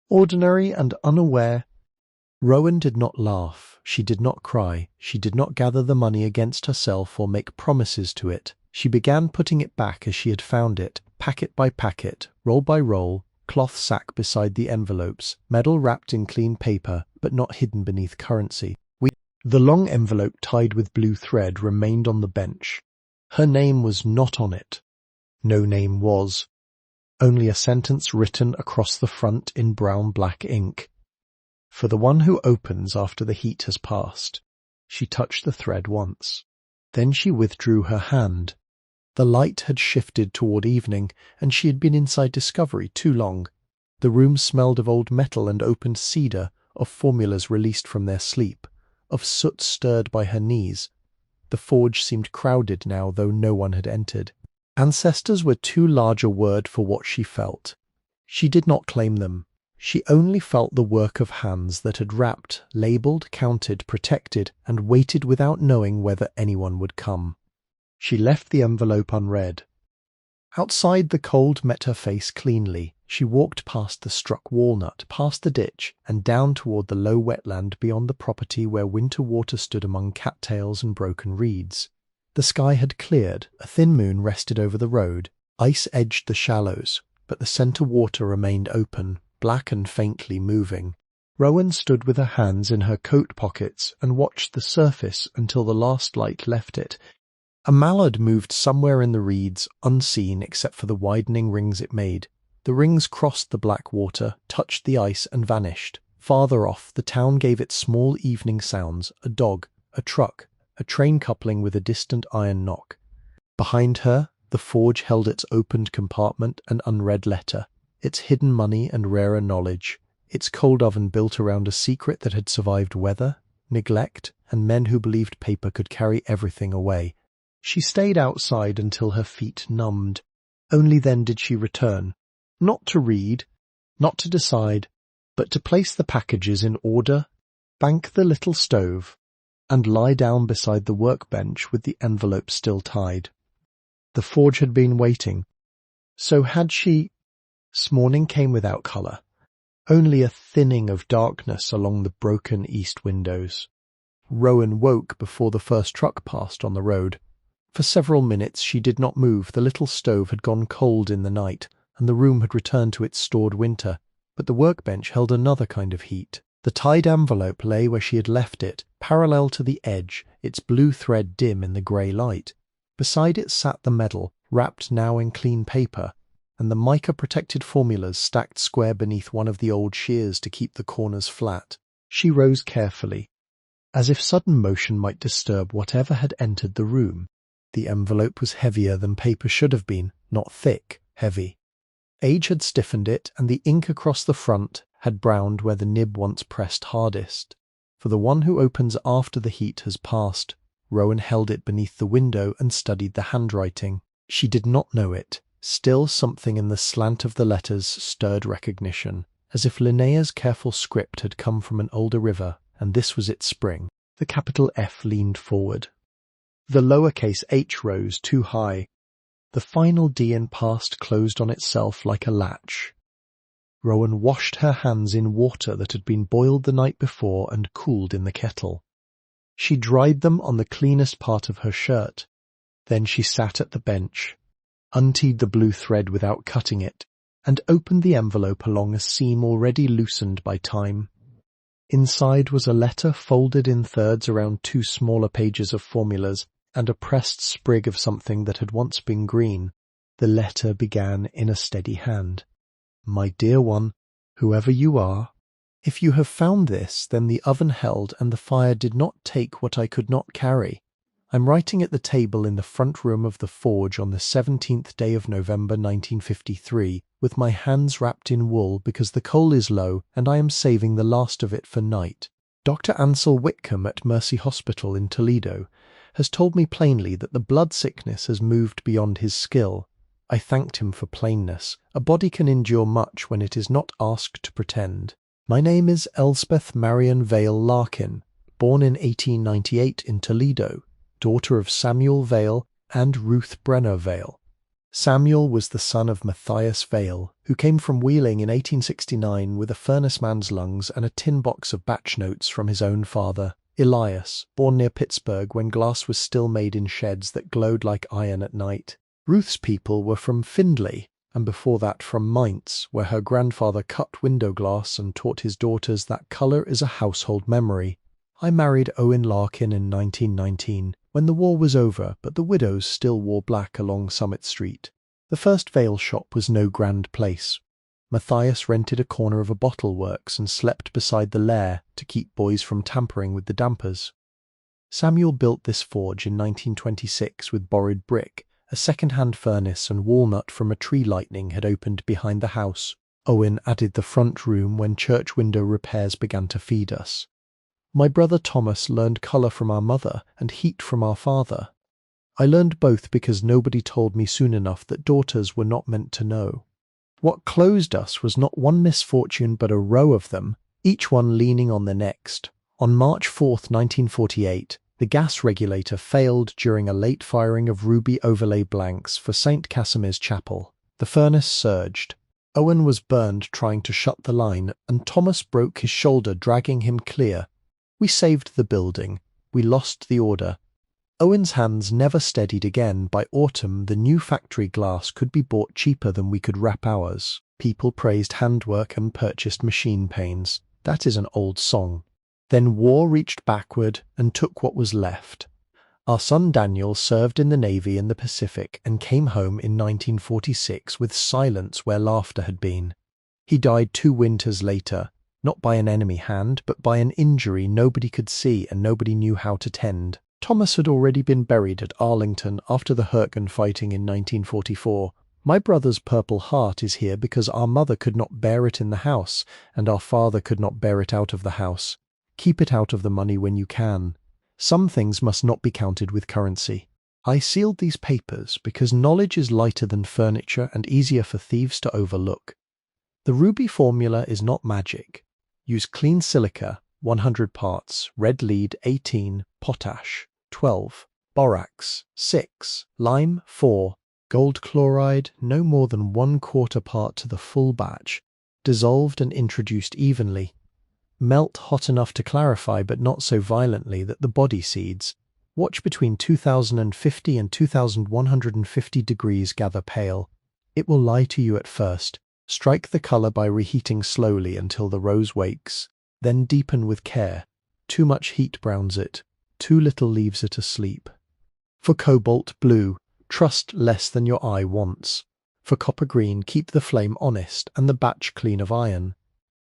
Ordinary and unaware, Rowan did not laugh, she did not cry, she did not gather the money against herself or make promises to it. She began putting it back as she had found it, packet by packet, roll by roll, cloth sack beside the envelopes, metal wrapped in clean paper, but not hidden beneath currency. The long envelope tied with blue thread remained on the bench. Her name was not on it. No name was. Only a sentence written across the front in brown-black ink. For the one who opens after the heat has passed. She touched the thread once. Then she withdrew her hand. The light had shifted toward evening, and she had been inside Discovery too long. The room smelled of old metal and opened cedar, of formulas released from their sleep, of soot stirred by her knees. The forge seemed crowded now, though no one had entered. Ancestors were too large a word for what she felt. She did not claim them. She only felt the work of hands that had wrapped, labelled, counted, protected, and waited without knowing whether anyone would come. She left the envelope unread. Outside, the cold met her face cleanly. She walked past the struck walnut, past the ditch, and down toward the low wetland beyond the property where winter water stood among cattails and broken reeds. The sky had cleared, a thin moon rested over the road, ice edged the shallows, but the centre water remained open, black and faintly moving. Rowan stood with her hands in her coat pockets and watched the surface until the last light left it. A mallard moved somewhere in the reeds, unseen except for the widening rings it made. The rings crossed the black water, touched the ice and vanished. Farther off, the town gave its small evening sounds, a dog, a truck, a train coupling with a distant iron knock. Behind her, the forge held its opened compartment and unread letter, its hidden money and rarer knowledge, its cold oven built around a secret that had survived weather, neglect, and men who believed paper could carry everything away. She stayed outside until her feet numbed. Only then did she return, not to read, not to decide, but to place the packages in order, bank the little stove, and lie down beside the workbench with the envelope still tied. The forge had been waiting. So had she. Morning came without colour, only a thinning of darkness along the broken east windows. Rowan woke before the first truck passed on the road. For several minutes she did not move. The little stove had gone cold in the night, and the room had returned to its stored winter, but the workbench held another kind of heat. The tied envelope lay where she had left it, parallel to the edge, its blue thread dim in the grey light. Beside it sat the medal, wrapped now in clean paper, and the mica-protected formulas stacked square beneath one of the old shears to keep the corners flat. She rose carefully, as if sudden motion might disturb whatever had entered the room. The envelope was heavier than paper should have been, not thick, heavy. Age had stiffened it, and the ink across the front had browned where the nib once pressed hardest. For the one who opens after the heat has passed. Rowan held it beneath the window and studied the handwriting. She did not know it. Still something in the slant of the letters stirred recognition, as if Linnea's careful script had come from an older river, and this was its spring. The capital F leaned forward. The lowercase h rose too high. The final D in past closed on itself like a latch. Rowan washed her hands in water that had been boiled the night before and cooled in the kettle. She dried them on the cleanest part of her shirt. Then she sat at the bench, untied the blue thread without cutting it, and opened the envelope along a seam already loosened by time. Inside was a letter folded in thirds around two smaller pages of formulas, and a pressed sprig of something that had once been green. The letter began in a steady hand. My dear one, whoever you are, if you have found this, then the oven held and the fire did not take what I could not carry. I'm writing at the table in the front room of the forge on the 17th day of November 1953, with my hands wrapped in wool because the coal is low and I am saving the last of it for night. Dr. Ansel Whitcomb at Mercy Hospital in Toledo has told me plainly that the blood sickness has moved beyond his skill. I thanked him for plainness. A body can endure much when it is not asked to pretend. My name is Elsbeth Marion Vale Larkin, born in 1898 in Toledo, daughter of Samuel Vale and Ruth Brenner Vale. Samuel was the son of Matthias Vale, who came from Wheeling in 1869 with a furnace man's lungs and a tin box of batch notes from his own father, Elias, born near Pittsburgh when glass was still made in sheds that glowed like iron at night. Ruth's people were from Findlay, and before that from Mainz, where her grandfather cut window glass and taught his daughters that colour is a household memory. I married Owen Larkin in 1919, when the war was over, but the widows still wore black along Summit Street. The first Vale shop was no grand place. Matthias rented a corner of a bottle works and slept beside the lair to keep boys from tampering with the dampers. Samuel built this forge in 1926 with borrowed brick. A second-hand furnace and walnut from a tree lightning had opened behind the house. Owen added the front room when church window repairs began to feed us. My brother Thomas learned colour from our mother and heat from our father. I learned both because nobody told me soon enough that daughters were not meant to know. What closed us was not one misfortune but a row of them, each one leaning on the next. On March 4th, 1948, the gas regulator failed during a late firing of ruby overlay blanks for St. Casimir's Chapel. The furnace surged. Owen was burned trying to shut the line, and Thomas broke his shoulder dragging him clear. We saved the building. We lost the order. Owen's hands never steadied again. By autumn, the new factory glass could be bought cheaper than we could wrap ours. People praised handwork and purchased machine panes. That is an old song. Then war reached backward and took what was left. Our son Daniel served in the Navy in the Pacific and came home in 1946 with silence where laughter had been. He died 2 winters later, not by an enemy hand, but by an injury nobody could see and nobody knew how to tend. Thomas had already been buried at Arlington after the Hurtgen fighting in 1944. My brother's Purple Heart is here because our mother could not bear it in the house, and our father could not bear it out of the house. Keep it out of the money when you can. Some things must not be counted with currency. I sealed these papers because knowledge is lighter than furniture and easier for thieves to overlook. The ruby formula is not magic. Use clean silica, 100 parts, red lead 18, potash 12, borax 6, lime 4, gold chloride no more than 1/4 part to the full batch, dissolved and introduced evenly. Melt hot enough to clarify but not so violently that the body seeds. Watch between 2050 and 2150 degrees gather pale. It will lie to you at first. Strike the colour by reheating slowly until the rose wakes. Then deepen with care. Too much heat browns it. Too little leaves it asleep. For cobalt blue, trust less than your eye wants. For copper green, keep the flame honest and the batch clean of iron.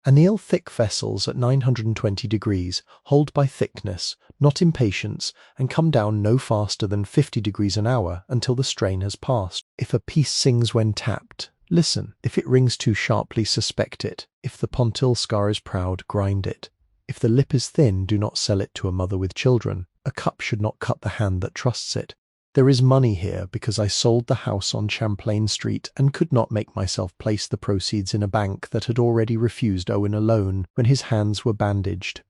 Anneal thick vessels at 920 degrees, hold by thickness, not impatience, and come down no faster than 50 degrees an hour until the strain has passed. If a piece sings when tapped, listen. If it rings too sharply, suspect it. If the pontil scar is proud, grind it. If the lip is thin, do not sell it to a mother with children. A cup should not cut the hand that trusts it. There is money here because I sold the house on Champlain Street and could not make myself place the proceeds in a bank that had already refused Owen a loan when his hands were bandaged.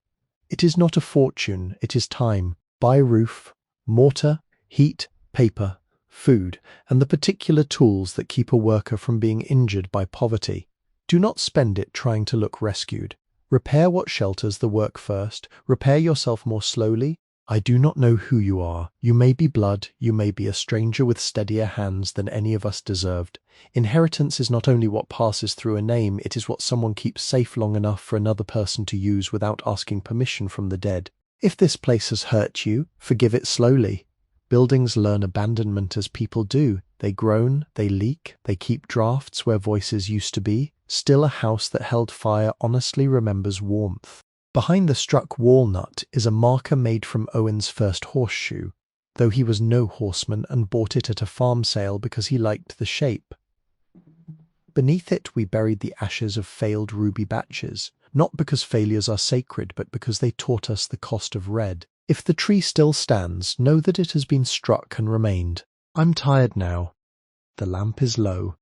It is not a fortune, it is time. Buy roof, mortar, heat, paper, food, and the particular tools that keep a worker from being injured by poverty. Do not spend it trying to look rescued. Repair what shelters the work first. Repair yourself more slowly. I do not know who you are. You may be blood, you may be a stranger with steadier hands than any of us deserved. Inheritance is not only what passes through a name, it is what someone keeps safe long enough for another person to use without asking permission from the dead. If this place has hurt you, forgive it slowly. Buildings learn abandonment as people do. They groan, they leak, they keep drafts where voices used to be. Still a house that held fire honestly remembers warmth. Behind the struck walnut is a marker made from Owen's first horseshoe, though he was no horseman and bought it at a farm sale because he liked the shape. Beneath it we buried the ashes of failed ruby batches, not because failures are sacred, but because they taught us the cost of red. If the tree still stands, know that it has been struck and remained. I'm tired now. The lamp is low.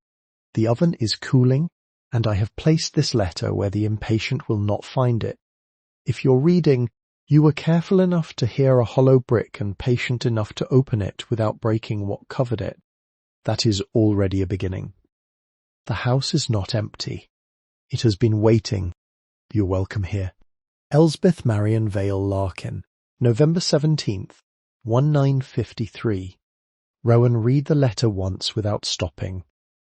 The oven is cooling, and I have placed this letter where the impatient will not find it. If you're reading, you were careful enough to hear a hollow brick and patient enough to open it without breaking what covered it. That is already a beginning. The house is not empty. It has been waiting. You're welcome here. Elsbeth Marion Vale Larkin, November 17th, 1953. Rowan read the letter once without stopping.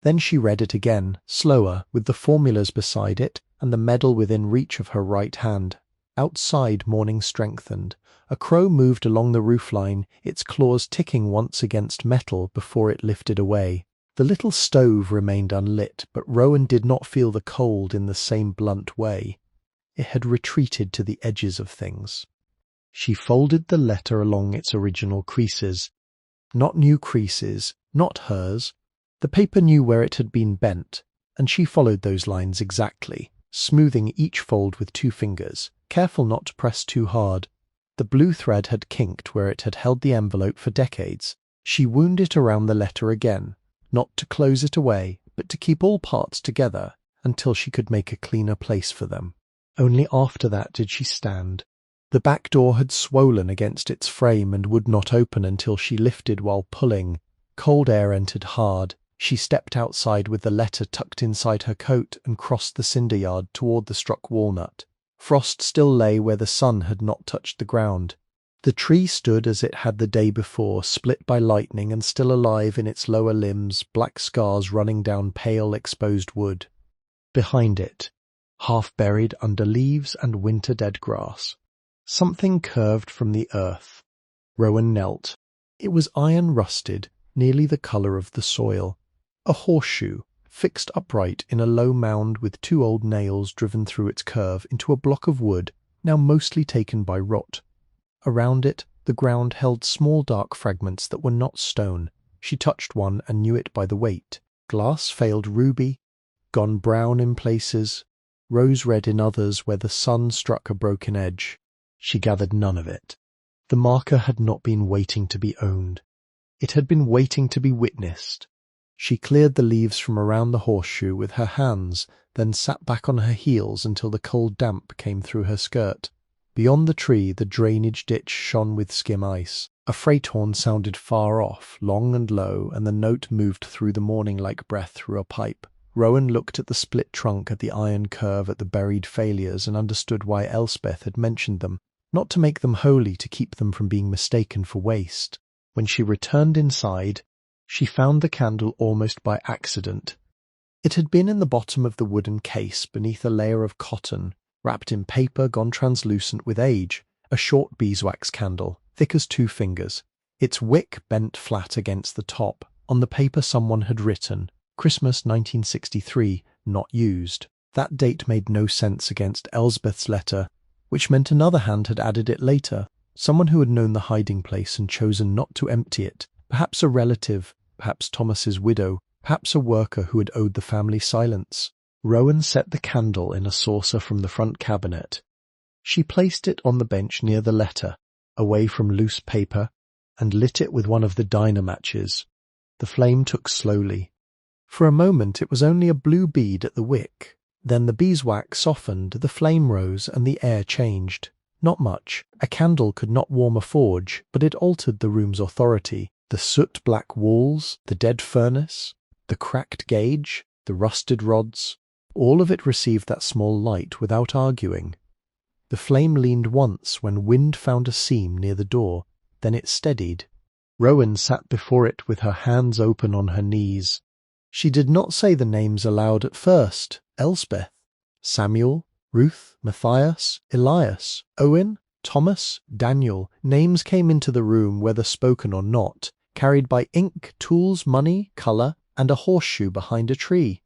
Then she read it again, slower, with the formulas beside it and the medal within reach of her right hand. Outside, morning strengthened. A crow moved along the roofline, its claws ticking once against metal before it lifted away. The little stove remained unlit, but Rowan did not feel the cold in the same blunt way. It had retreated to the edges of things. She folded the letter along its original creases. Not new creases, not hers. The paper knew where it had been bent, and she followed those lines exactly, smoothing each fold with 2 fingers, careful not to press too hard. The blue thread had kinked where it had held the envelope for decades. She wound it around the letter again, not to close it away, but to keep all parts together until she could make a cleaner place for them. Only after that did she stand. The back door had swollen against its frame and would not open until she lifted while pulling. Cold air entered hard. She stepped outside with the letter tucked inside her coat and crossed the cinder yard toward the struck walnut. Frost still lay where the sun had not touched the ground. The tree stood as it had the day before, split by lightning and still alive in its lower limbs, black scars running down pale, exposed wood. Behind it, half buried under leaves and winter-dead grass, something curved from the earth. Rowan knelt. It was iron-rusted, nearly the colour of the soil. A horseshoe, fixed upright in a low mound with 2 old nails driven through its curve into a block of wood, now mostly taken by rot. Around it, the ground held small dark fragments that were not stone. She touched one and knew it by the weight. Glass failed ruby, gone brown in places, rose-red in others where the sun struck a broken edge. She gathered none of it. The marker had not been waiting to be owned. It had been waiting to be witnessed. She cleared the leaves from around the horseshoe with her hands, then sat back on her heels until the cold damp came through her skirt. Beyond the tree, the drainage ditch shone with skim ice. A freight horn sounded far off, long and low, and the note moved through the morning like breath through a pipe. Rowan looked at the split trunk, at the iron curve, at the buried failures, and understood why Elsbeth had mentioned them. Not to make them holy, to keep them from being mistaken for waste. When she returned inside, she found the candle almost by accident. It had been in the bottom of the wooden case, beneath a layer of cotton, wrapped in paper gone translucent with age, a short beeswax candle, thick as 2 fingers. Its wick bent flat against the top. On the paper someone had written, Christmas 1963, not used. That date made no sense against Elsbeth's letter, which meant another hand had added it later. Someone who had known the hiding place and chosen not to empty it. Perhaps a relative, perhaps Thomas's widow, perhaps a worker who had owed the family silence. Rowan set the candle in a saucer from the front cabinet. She placed it on the bench near the letter, away from loose paper, and lit it with one of the diner matches. The flame took slowly. For a moment it was only a blue bead at the wick. Then the beeswax softened, the flame rose, and the air changed. Not much. A candle could not warm a forge, but it altered the room's authority. The soot-black walls, the dead furnace, the cracked gauge, the rusted rods, all of it received that small light without arguing. The flame leaned once when wind found a seam near the door, then it steadied. Rowan sat before it with her hands open on her knees. She did not say the names aloud at first. Elsbeth, Samuel, Ruth, Matthias, Elias, Owen, Thomas, Daniel. Names came into the room, whether spoken or not, carried by ink, tools, money, colour, and a horseshoe behind a tree.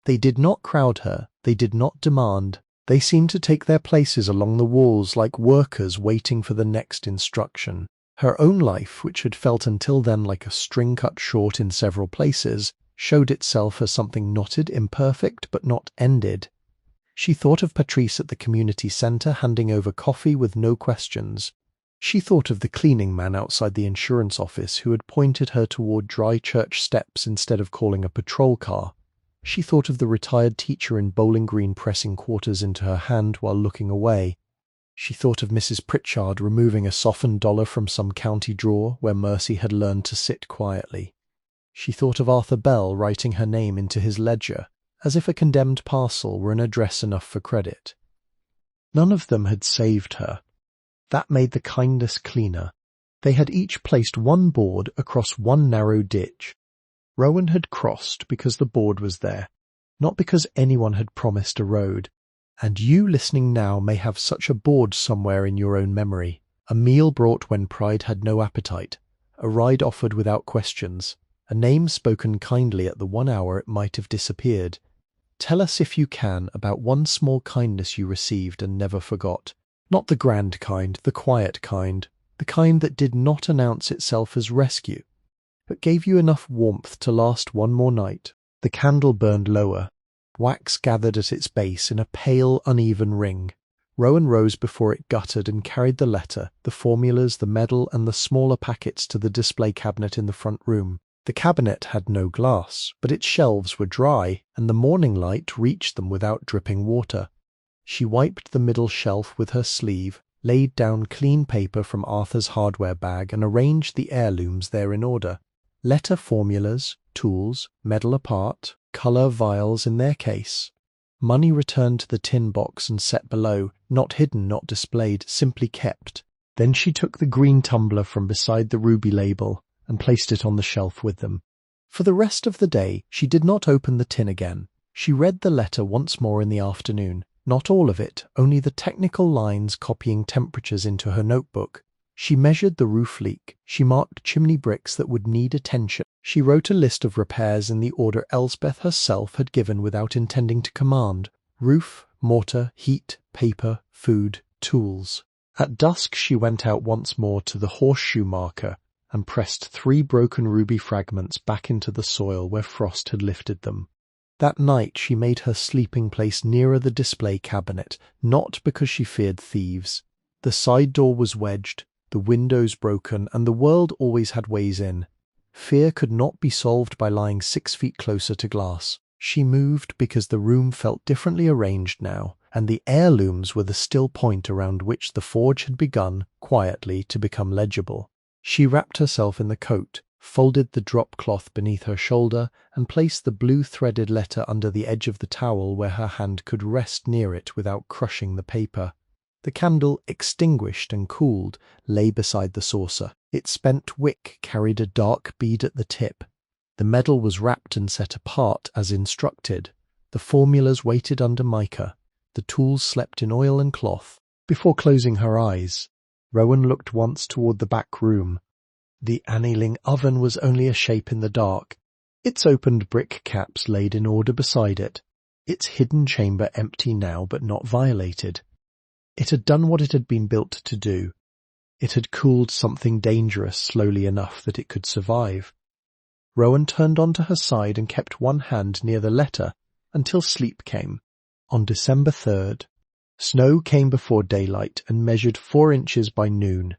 They did not crowd her, they did not demand. They seemed to take their places along the walls like workers waiting for the next instruction. Her own life, which had felt until then like a string cut short in several places, showed itself as something knotted, imperfect, but not ended. She thought of Patrice at the community centre handing over coffee with no questions. She thought of the cleaning man outside the insurance office who had pointed her toward dry church steps instead of calling a patrol car. She thought of the retired teacher in Bowling Green pressing quarters into her hand while looking away. She thought of Mrs. Pritchard removing a softened dollar from some county drawer where Mercy had learned to sit quietly. She thought of Arthur Bell writing her name into his ledger, as if a condemned parcel were an address enough for credit. None of them had saved her. That made the kindness cleaner. They had each placed one board across one narrow ditch. Rowan had crossed because the board was there, not because anyone had promised a road. And you listening now may have such a board somewhere in your own memory. A meal brought when pride had no appetite, a ride offered without questions, a name spoken kindly at the 1 hour it might have disappeared. Tell us, if you can, about one small kindness you received and never forgot. Not the grand kind, the quiet kind, the kind that did not announce itself as rescue, but gave you enough warmth to last one more night. The candle burned lower. Wax gathered at its base in a pale, uneven ring. Rowan rose before it guttered and carried the letter, the formulas, the medal, and the smaller packets to the display cabinet in the front room. The cabinet had no glass, but its shelves were dry, and the morning light reached them without dripping water. She wiped the middle shelf with her sleeve, laid down clean paper from Arthur's hardware bag, and arranged the heirlooms there in order. Letter formulas, tools, medal apart, colour vials in their case. Money returned to the tin box and set below, not hidden, not displayed, simply kept. Then she took the green tumbler from beside the ruby label and placed it on the shelf with them. For the rest of the day she did not open the tin again. She read the letter once more in the afternoon. Not all of it, only the technical lines copying temperatures into her notebook. She measured the roof leak. She marked chimney bricks that would need attention. She wrote a list of repairs in the order Elsbeth herself had given without intending to command: roof, mortar, heat, paper, food, tools. At dusk she went out once more to the horseshoe marker and pressed 3 broken ruby fragments back into the soil where frost had lifted them. That night she made her sleeping place nearer the display cabinet, not because she feared thieves. The side door was wedged, the windows broken, and the world always had ways in. Fear could not be solved by lying 6 feet closer to glass. She moved because the room felt differently arranged now, and the heirlooms were the still point around which the forge had begun, quietly, to become legible. She wrapped herself in the coat, folded the drop cloth beneath her shoulder, and placed the blue-threaded letter under the edge of the towel where her hand could rest near it without crushing the paper. The candle, extinguished and cooled, lay beside the saucer. Its spent wick carried a dark bead at the tip. The medal was wrapped and set apart as instructed. The formulas waited under mica. The tools slept in oil and cloth. Before closing her eyes, Rowan looked once toward the back room. The annealing oven was only a shape in the dark, its opened brick caps laid in order beside it, its hidden chamber empty now but not violated. It had done what it had been built to do. It had cooled something dangerous slowly enough that it could survive. Rowan turned onto her side and kept one hand near the letter until sleep came. On December 3rd, snow came before daylight and measured 4 inches by noon.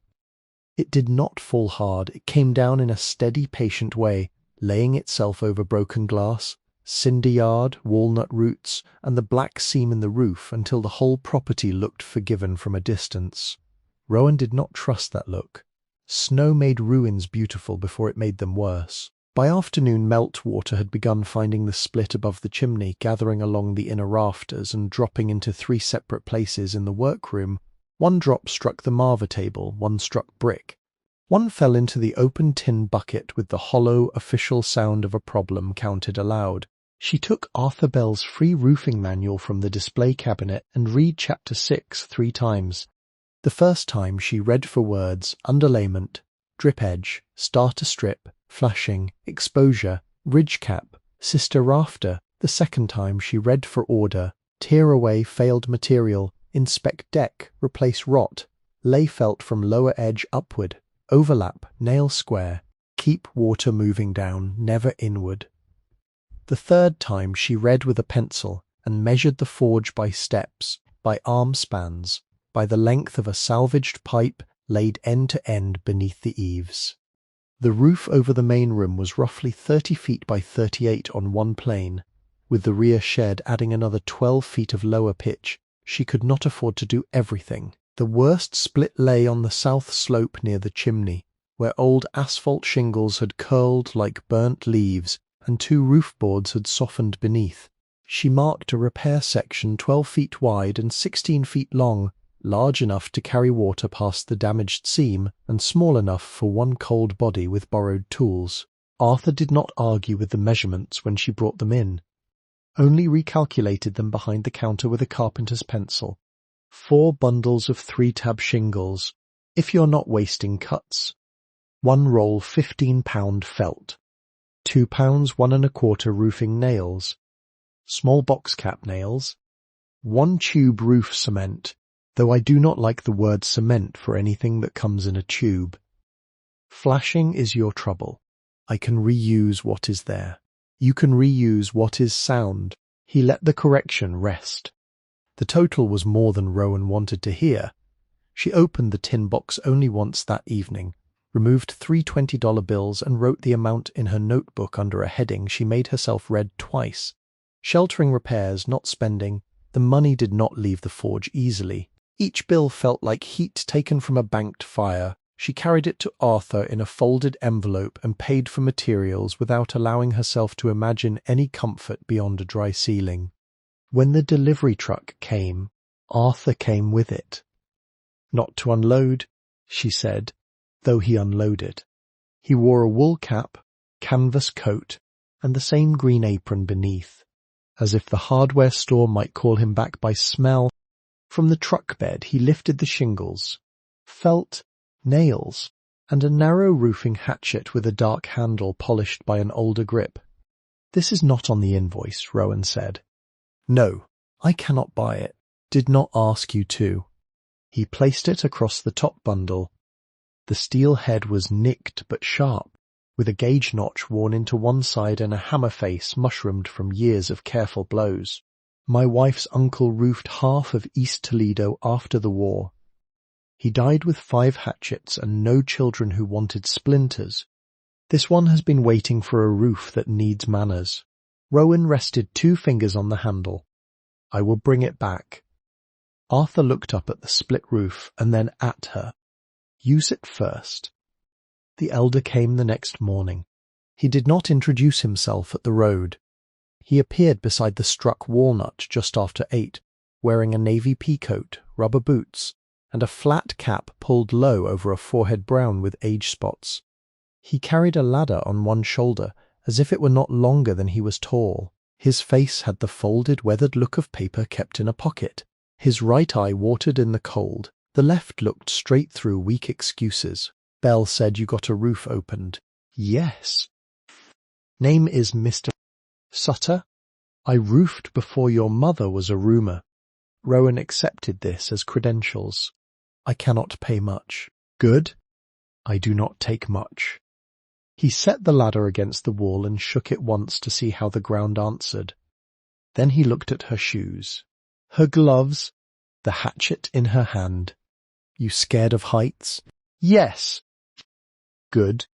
It did not fall hard. It came down in a steady, patient way, laying itself over broken glass, cinder yard, walnut roots, and the black seam in the roof until the whole property looked forgiven from a distance. Rowan did not trust that look. Snow made ruins beautiful before it made them worse. By afternoon, meltwater had begun finding the split above the chimney, gathering along the inner rafters and dropping into 3 separate places in the workroom. 1 drop struck the marva table, 1 struck brick. 1 fell into the open tin bucket with the hollow, official sound of a problem counted aloud. She took Arthur Bell's free roofing manual from the display cabinet and read chapter 6 3 times. The first time she read for words, underlayment, drip edge, starter strip, flashing, exposure, ridge cap, sister rafter. The second time she read for order, tear away failed material, inspect deck, replace rot, lay felt from lower edge upward, overlap, nail square, keep water moving down, never inward. The third time she read with a pencil and measured the forge by steps, by arm spans, by the length of a salvaged pipe laid end to end beneath the eaves. The roof over the main room was roughly 30 feet by 38 on one plane, with the rear shed adding another 12 feet of lower pitch. She could not afford to do everything. The worst split lay on the south slope near the chimney. where old asphalt shingles had curled like burnt leaves and 2 roof boards had softened beneath. She marked a repair section 12 feet wide and 16 feet long, large enough to carry water past the damaged seam and small enough for one cold body with borrowed tools. Arthur did not argue with the measurements when she brought them in, only recalculated them behind the counter with a carpenter's pencil. 4 bundles of 3-tab shingles, if you're not wasting cuts. 1 roll 15-pound felt. 2 pounds 1 1/4 roofing nails. Small box cap nails. 1 tube roof cement, though I do not like the word cement for anything that comes in a tube. Flashing is your trouble. I can reuse what is there. You can reuse what is sound. He let the correction rest. The total was more than Rowan wanted to hear. She opened the tin box only once that evening, removed 3 $20 bills and wrote the amount in her notebook under a heading she made herself read twice. Sheltering repairs, not spending, the money did not leave the forge easily. Each bill felt like heat taken from a banked fire. She carried it to Arthur in a folded envelope and paid for materials without allowing herself to imagine any comfort beyond a dry ceiling. When the delivery truck came, Arthur came with it. Not to unload, she said, though he unloaded. He wore a wool cap, canvas coat, and the same green apron beneath, as if the hardware store might call him back by smell. From the truck bed he lifted the shingles, felt, nails, and a narrow roofing hatchet with a dark handle polished by an older grip. "This is not on the invoice," Rowan said. "No, I cannot buy it. Did not ask you to." He placed it across the top bundle. The steel head was nicked but sharp, with a gauge notch worn into one side and a hammer face mushroomed from years of careful blows. "My wife's uncle roofed half of East Toledo after the war. He died with 5 hatchets and no children who wanted splinters. This one has been waiting for a roof that needs manners." Rowan rested 2 fingers on the handle. "I will bring it back." Arthur looked up at the split roof and then at her. "Use it first." The elder came the next morning. He did not introduce himself at the road. He appeared beside the struck walnut just after 8, wearing a navy peacoat, rubber boots, and a flat cap pulled low over a forehead brown with age spots. He carried a ladder on one shoulder, as if it were not longer than he was tall. His face had the folded, weathered look of paper kept in a pocket. His right eye watered in the cold. The left looked straight through weak excuses. "Belle said you got a roof opened." "Yes." "Name is Mr. Sutter? I roofed before your mother was a rumour." Rowan accepted this as credentials. "I cannot pay much." "Good. I do not take much." He set the ladder against the wall and shook it once to see how the ground answered. Then he looked at her shoes, her gloves, the hatchet in her hand. "You scared of heights?" "Yes." "Good.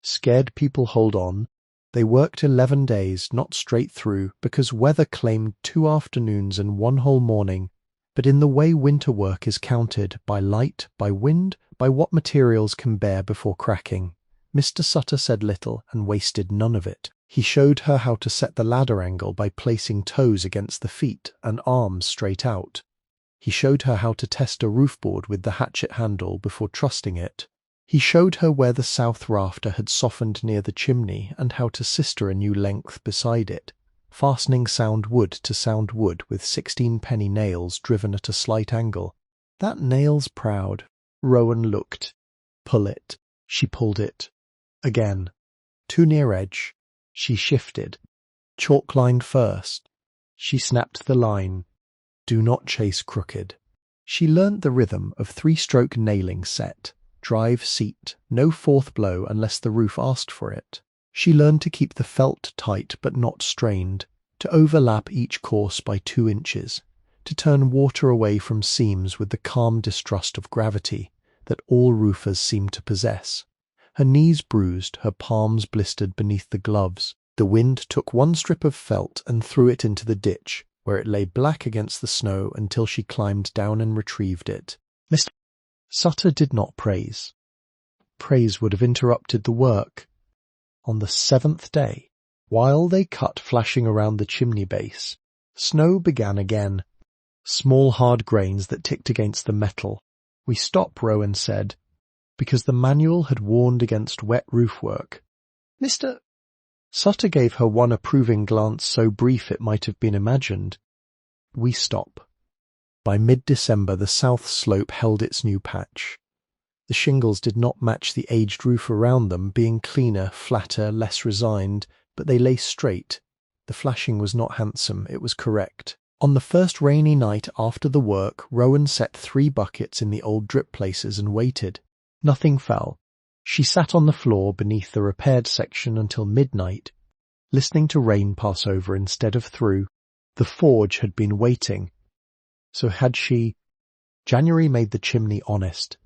Scared people hold on." They worked 11 days, not straight through, because weather claimed 2 afternoons and 1 whole morning. But in the way winter work is counted, by light, by wind, by what materials can bear before cracking. Mr. Sutter said little and wasted none of it. He showed her how to set the ladder angle by placing toes against the feet and arms straight out. He showed her how to test a roof board with the hatchet handle before trusting it. He showed her where the south rafter had softened near the chimney and how to sister a new length beside it, fastening sound wood to sound wood with 16-penny nails driven at a slight angle. "That nail's proud." Rowan looked. "Pull it." She pulled it. Again. Too near edge. She shifted. "Chalk line first." She snapped the line. "Do not chase crooked." She learnt the rhythm of 3-stroke nailing set. Drive, seat, no 4th blow unless the roof asked for it. She learned to keep the felt tight but not strained, to overlap each course by 2 inches, to turn water away from seams with the calm distrust of gravity that all roofers seem to possess. Her knees bruised, her palms blistered beneath the gloves. The wind took 1 strip of felt and threw it into the ditch, where it lay black against the snow until she climbed down and retrieved it. Mr. Sutter did not praise. praise would have interrupted the work. On the 7th day, while they cut flashing around the chimney base, snow began again. Small hard grains that ticked against the metal. "We stop," Rowan said, because the manual had warned against wet roof work. "Mr." Sutter gave her one approving glance so brief it might have been imagined. "We stop." By mid-December the south slope held its new patch. The shingles did not match the aged roof around them, being cleaner, flatter, less resigned, but they lay straight. The flashing was not handsome, it was correct. On the first rainy night after the work, Rowan set 3 buckets in the old drip places and waited. Nothing fell. She sat on the floor beneath the repaired section until midnight, listening to rain pass over instead of through. The forge had been waiting. So had she. January made the chimney honest.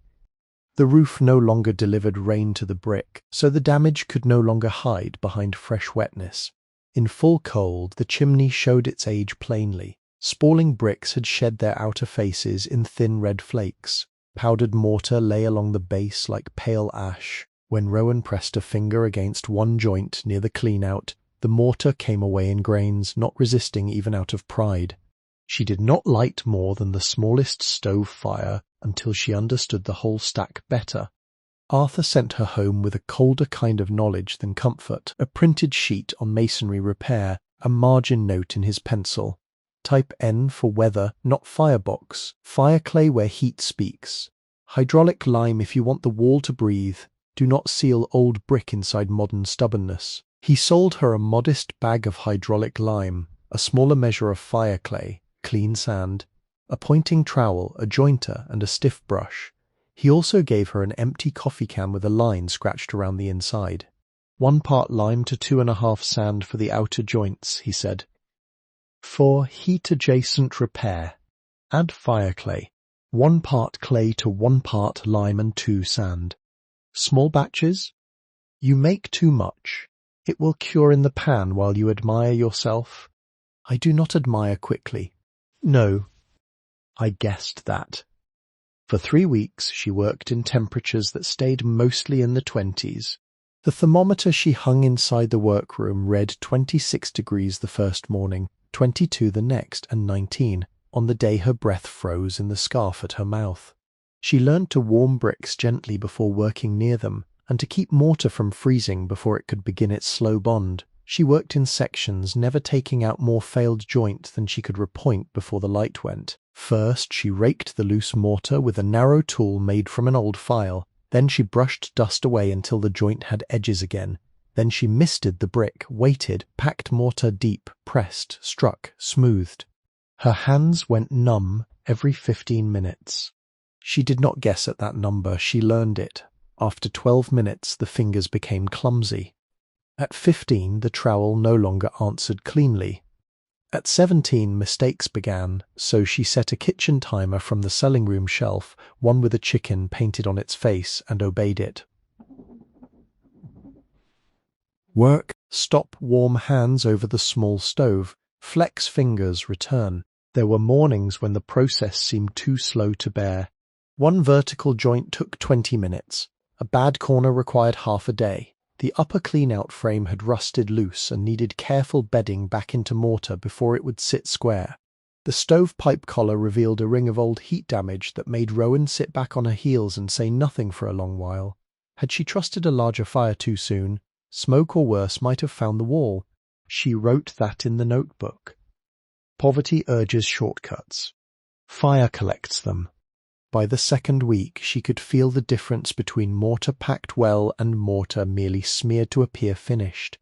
The roof no longer delivered rain to the brick, so the damage could no longer hide behind fresh wetness. In full cold, the chimney showed its age plainly. Spalling bricks had shed their outer faces in thin red flakes. Powdered mortar lay along the base like pale ash. When Rowan pressed a finger against one joint near the clean-out, the mortar came away in grains, not resisting even out of pride. She did not light more than the smallest stove fire until she understood the whole stack better. Arthur sent her home with a colder kind of knowledge than comfort, a printed sheet on masonry repair, a margin note in his pencil. Type N for weather, not firebox. Fire clay where heat speaks. Hydraulic lime if you want the wall to breathe. Do not seal old brick inside modern stubbornness. He sold her a modest bag of hydraulic lime, a smaller measure of fire clay, clean sand, a pointing trowel, a jointer, and a stiff brush. He also gave her an empty coffee can with a line scratched around the inside. 1 part lime to 2½ sand for the outer joints, he said. For heat-adjacent repair, add fire clay. 1 part clay to 1 part lime and 2 sand. Small batches? You make too much. It will cure in the pan while you admire yourself. I do not admire quickly. No, I guessed that. For 3 weeks she worked in temperatures that stayed mostly in the 20s. The thermometer she hung inside the workroom read 26 degrees the first morning, 22 the next, and 19 on the day her breath froze in the scarf at her mouth. She learned to warm bricks gently before working near them, and to keep mortar from freezing before it could begin its slow bond. She worked in sections, never taking out more failed joint than she could repoint before the light went. First, she raked the loose mortar with a narrow tool made from an old file. Then she brushed dust away until the joint had edges again. Then she misted the brick, waited, packed mortar deep, pressed, struck, smoothed. Her hands went numb every 15 minutes. She did not guess at that number, she learned it. After 12 minutes, the fingers became clumsy. At 15, the trowel no longer answered cleanly. At 17, mistakes began, so she set a kitchen timer from the selling room shelf, one with a chicken painted on its face, and obeyed it. Work, stop, warm hands over the small stove, flex fingers, return. There were mornings when the process seemed too slow to bear. One vertical joint took 20 minutes. A bad corner required half a day. The upper clean-out frame had rusted loose and needed careful bedding back into mortar before it would sit square. The stovepipe collar revealed a ring of old heat damage that made Rowan sit back on her heels and say nothing for a long while. Had she trusted a larger fire too soon, smoke or worse might have found the wall. She wrote that in the notebook. Poverty urges shortcuts. Fire collects them. By the 2nd week, she could feel the difference between mortar packed well and mortar merely smeared to appear finished.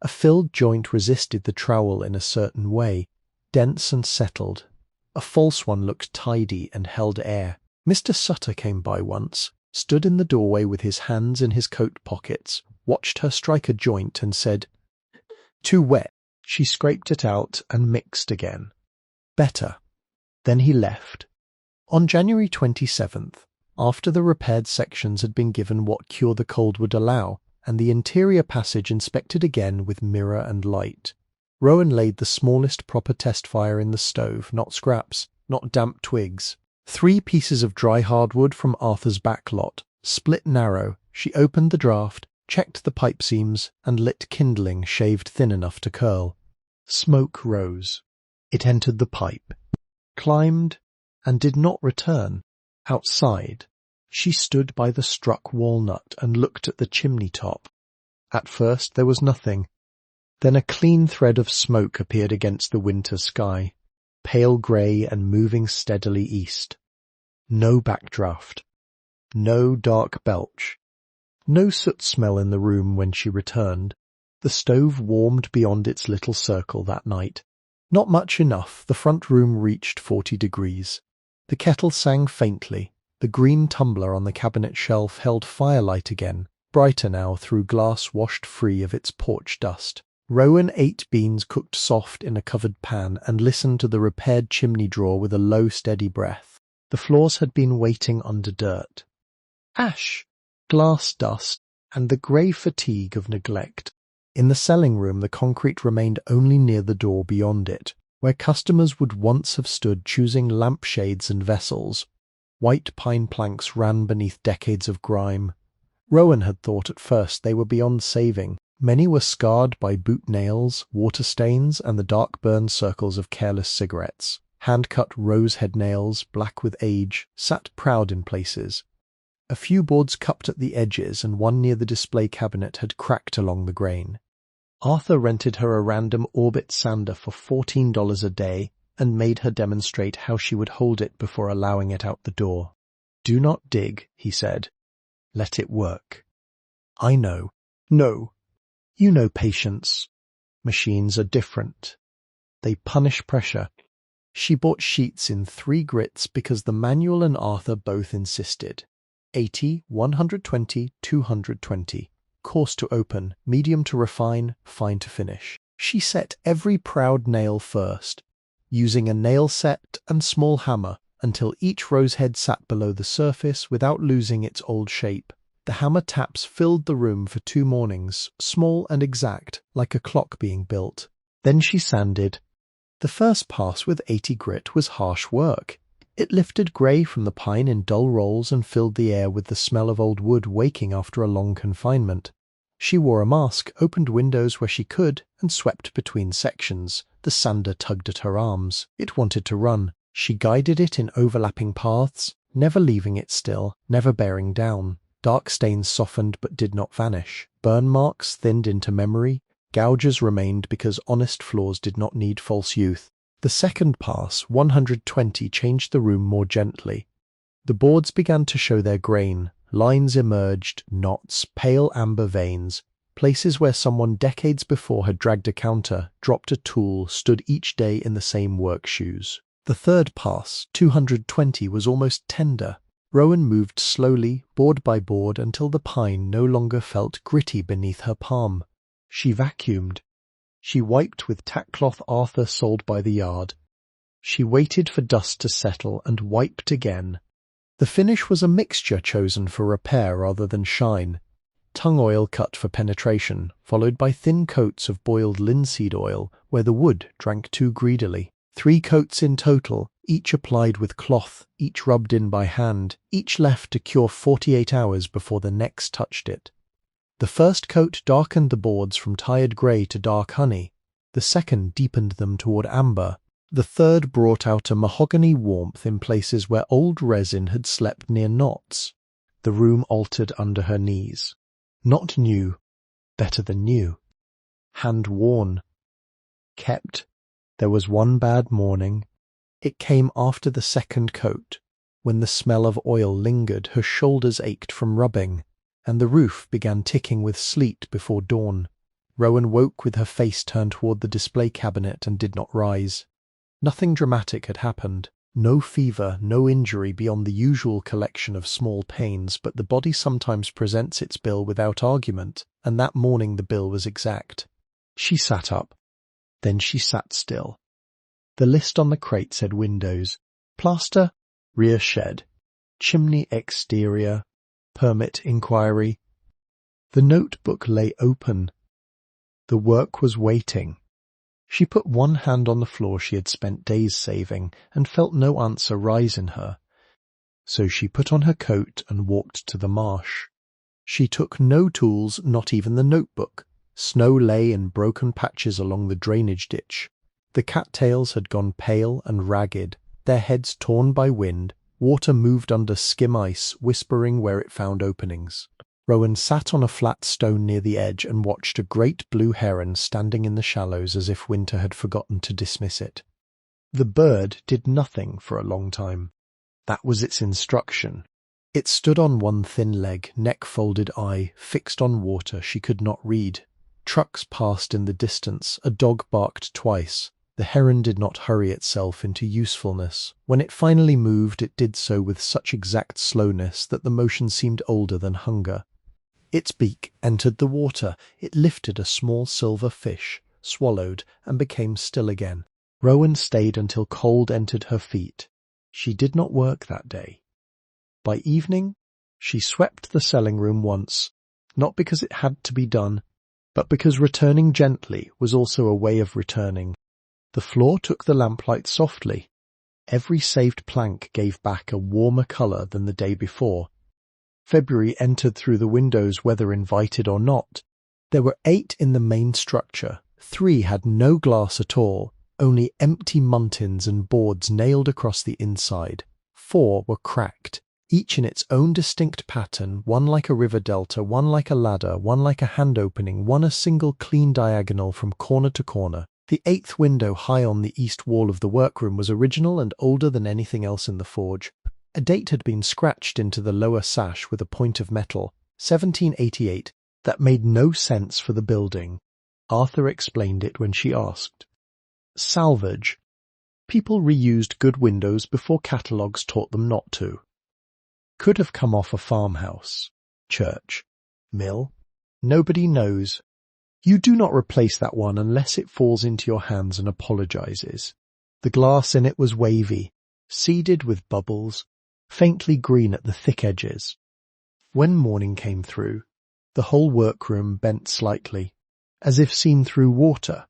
A filled joint resisted the trowel in a certain way, dense and settled. A false one looked tidy and held air. Mr. Sutter came by once, stood in the doorway with his hands in his coat pockets, watched her strike a joint and said, "Too wet." She scraped it out and mixed again. Better. Then he left. On January 27th, after the repaired sections had been given what cure the cold would allow, and the interior passage inspected again with mirror and light, Rowan laid the smallest proper test fire in the stove, not scraps, not damp twigs. 3 pieces of dry hardwood from Arthur's back lot, split narrow, She opened the draft, checked the pipe seams, and lit kindling shaved thin enough to curl. Smoke rose. It entered the pipe, climbed, and did not return. Outside, she stood by the struck walnut and looked at the chimney top. At first there was nothing. Then a clean thread of smoke appeared against the winter sky, pale grey and moving steadily east. No backdraft. No dark belch. No soot smell in the room when she returned. The stove warmed beyond its little circle that night. Not much enough. The front room reached 40 degrees. The kettle sang faintly. The green tumbler on the cabinet shelf held firelight again, brighter now through glass washed free of its porch dust. Rowan ate beans cooked soft in a covered pan and listened to the repaired chimney drawer with a low, steady breath. The floors had been waiting under dirt. Ash, glass dust, and the grey fatigue of neglect. In the selling room the concrete remained only near the door beyond it, where customers would once have stood choosing lampshades and vessels. White pine planks ran beneath decades of grime. Rowan had thought at first they were beyond saving. Many were scarred by boot nails, water stains, and the dark burned circles of careless cigarettes. Hand-cut rose-head nails, black with age, sat proud in places. A few boards cupped at the edges and one near the display cabinet had cracked along the grain. Arthur rented her a random orbit sander for $14 a day and made her demonstrate how she would hold it before allowing it out the door. "Do not dig," he said. "Let it work." "I know." "No. You know patience. Machines are different. They punish pressure." She bought sheets in 3 grits because the manual and Arthur both insisted. 80, 120, 220. Coarse to open, medium to refine, fine to finish. She set every proud nail first, using a nail set and small hammer until each rosehead sat below the surface without losing its old shape. The hammer taps filled the room for 2 mornings, small and exact, like a clock being built. Then she sanded. The first pass with 80 grit was harsh work. It lifted grey from the pine in dull rolls and filled the air with the smell of old wood waking after a long confinement. She wore a mask, opened windows where she could, and swept between sections. The sander tugged at her arms. It wanted to run. She guided it in overlapping paths, never leaving it still, never bearing down. Dark stains softened but did not vanish. Burn marks thinned into memory. Gouges remained because honest flaws did not need false youth. The second pass, 120, changed the room more gently. The boards began to show their grain. Lines emerged, knots, pale amber veins, places where someone decades before had dragged a counter, dropped a tool, stood each day in the same work shoes. The third pass, 220, was almost tender. Rowan moved slowly, board by board, until the pine no longer felt gritty beneath her palm. She vacuumed. She wiped with tackcloth Arthur sold by the yard. She waited for dust to settle and wiped again. The finish was a mixture chosen for repair rather than shine. Tung oil cut for penetration, followed by thin coats of boiled linseed oil where the wood drank too greedily. 3 coats in total, each applied with cloth, each rubbed in by hand, each left to cure 48 hours before the next touched it. The first coat darkened the boards from tired grey to dark honey. The second deepened them toward amber. The third brought out a mahogany warmth in places where old resin had slept near knots. The room altered under her knees. Not new, better than new. Hand-worn. Kept. There was one bad morning. It came after the second coat, when the smell of oil lingered, her shoulders ached from rubbing, and the roof began ticking with sleet before dawn. Rowan woke with her face turned toward the display cabinet and did not rise. Nothing dramatic had happened. No fever, no injury beyond the usual collection of small pains, but the body sometimes presents its bill without argument, and that morning the bill was exact. She sat up. Then she sat still. The list on the crate said windows. Plaster, rear shed. Chimney exterior. Permit inquiry. The notebook lay open. The work was waiting. She put one hand on the floor she had spent days saving, and felt no answer rise in her. So she put on her coat and walked to the marsh. She took no tools, not even the notebook. Snow lay in broken patches along the drainage ditch. The cattails had gone pale and ragged, their heads torn by wind. Water moved under skim ice, whispering where it found openings. Rowan sat on a flat stone near the edge and watched a great blue heron standing in the shallows as if winter had forgotten to dismiss it. The bird did nothing for a long time. That was its instruction. It stood on one thin leg, neck-folded eye, fixed on water she could not read. Trucks passed in the distance, a dog barked twice. The heron did not hurry itself into usefulness. When it finally moved, it did so with such exact slowness that the motion seemed older than hunger. Its beak entered the water. It lifted a small silver fish, swallowed, and became still again. Rowan stayed until cold entered her feet. She did not work that day. By evening, she swept the selling room once, not because it had to be done, but because returning gently was also a way of returning. The floor took the lamplight softly. Every saved plank gave back a warmer colour than the day before. February entered through the windows whether invited or not. There were 8 in the main structure. 3 had no glass at all, only empty muntins and boards nailed across the inside. 4 were cracked, each in its own distinct pattern, one like a river delta, one like a ladder, one like a hand opening, one a single clean diagonal from corner to corner. The 8th window high on the east wall of the workroom was original and older than anything else in the forge. A date had been scratched into the lower sash with a point of metal, 1788, that made no sense for the building. Arthur explained it when she asked. Salvage. People reused good windows before catalogues taught them not to. Could have come off a farmhouse, church, mill. Nobody knows. You do not replace that one unless it falls into your hands and apologizes. The glass in it was wavy, seeded with bubbles, faintly green at the thick edges. When morning came through, the whole workroom bent slightly, as if seen through water.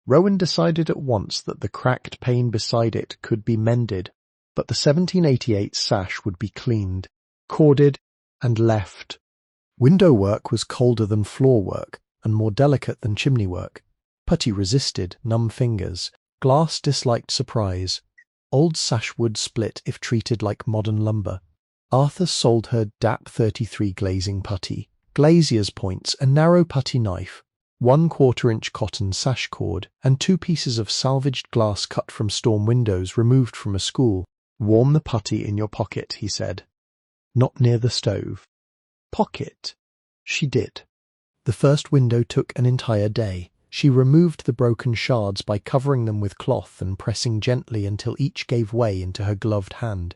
Rowan decided at once that the cracked pane beside it could be mended, but the 1788 sash would be cleaned, corded, and left. Window work was colder than floor work, and more delicate than chimney work. Putty resisted numb fingers. Glass disliked surprise. Old sash wood split if treated like modern lumber. Arthur sold her DAP 33 glazing putty, glazier's points, a narrow putty knife, 1/4-inch cotton sash cord, and 2 pieces of salvaged glass cut from storm windows removed from a school. Warm the putty in your pocket, he said. Not near the stove. Pocket. She did. The first window took an entire day. She removed the broken shards by covering them with cloth and pressing gently until each gave way into her gloved hand.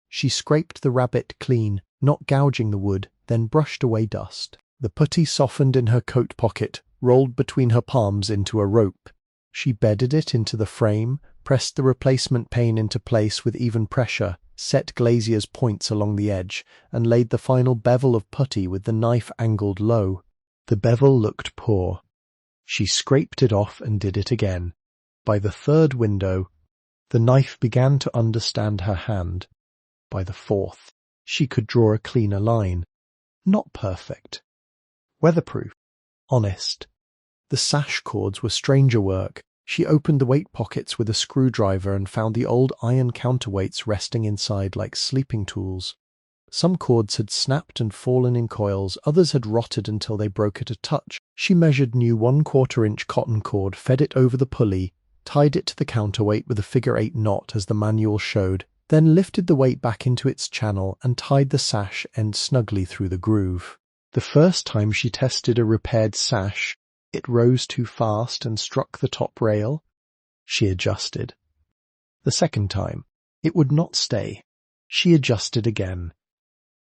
She scraped the rabbit clean, not gouging the wood, then brushed away dust. The putty softened in her coat pocket, rolled between her palms into a rope. She bedded it into the frame, pressed the replacement pane into place with even pressure, set glazier's points along the edge, and laid the final bevel of putty with the knife angled low. The bevel looked poor. She scraped it off and did it again. By the 3rd window, the knife began to understand her hand. By the 4th, she could draw a cleaner line. Not perfect. Weatherproof. Honest. The sash cords were stranger work. She opened the weight pockets with a screwdriver and found the old iron counterweights resting inside like sleeping tools. Some cords had snapped and fallen in coils, others had rotted until they broke at a touch. She measured new 1/4-inch cotton cord, fed it over the pulley, tied it to the counterweight with a figure-8 knot as the manual showed, then lifted the weight back into its channel and tied the sash end snugly through the groove. The first time she tested a repaired sash, it rose too fast and struck the top rail. She adjusted. The second time, it would not stay. She adjusted again.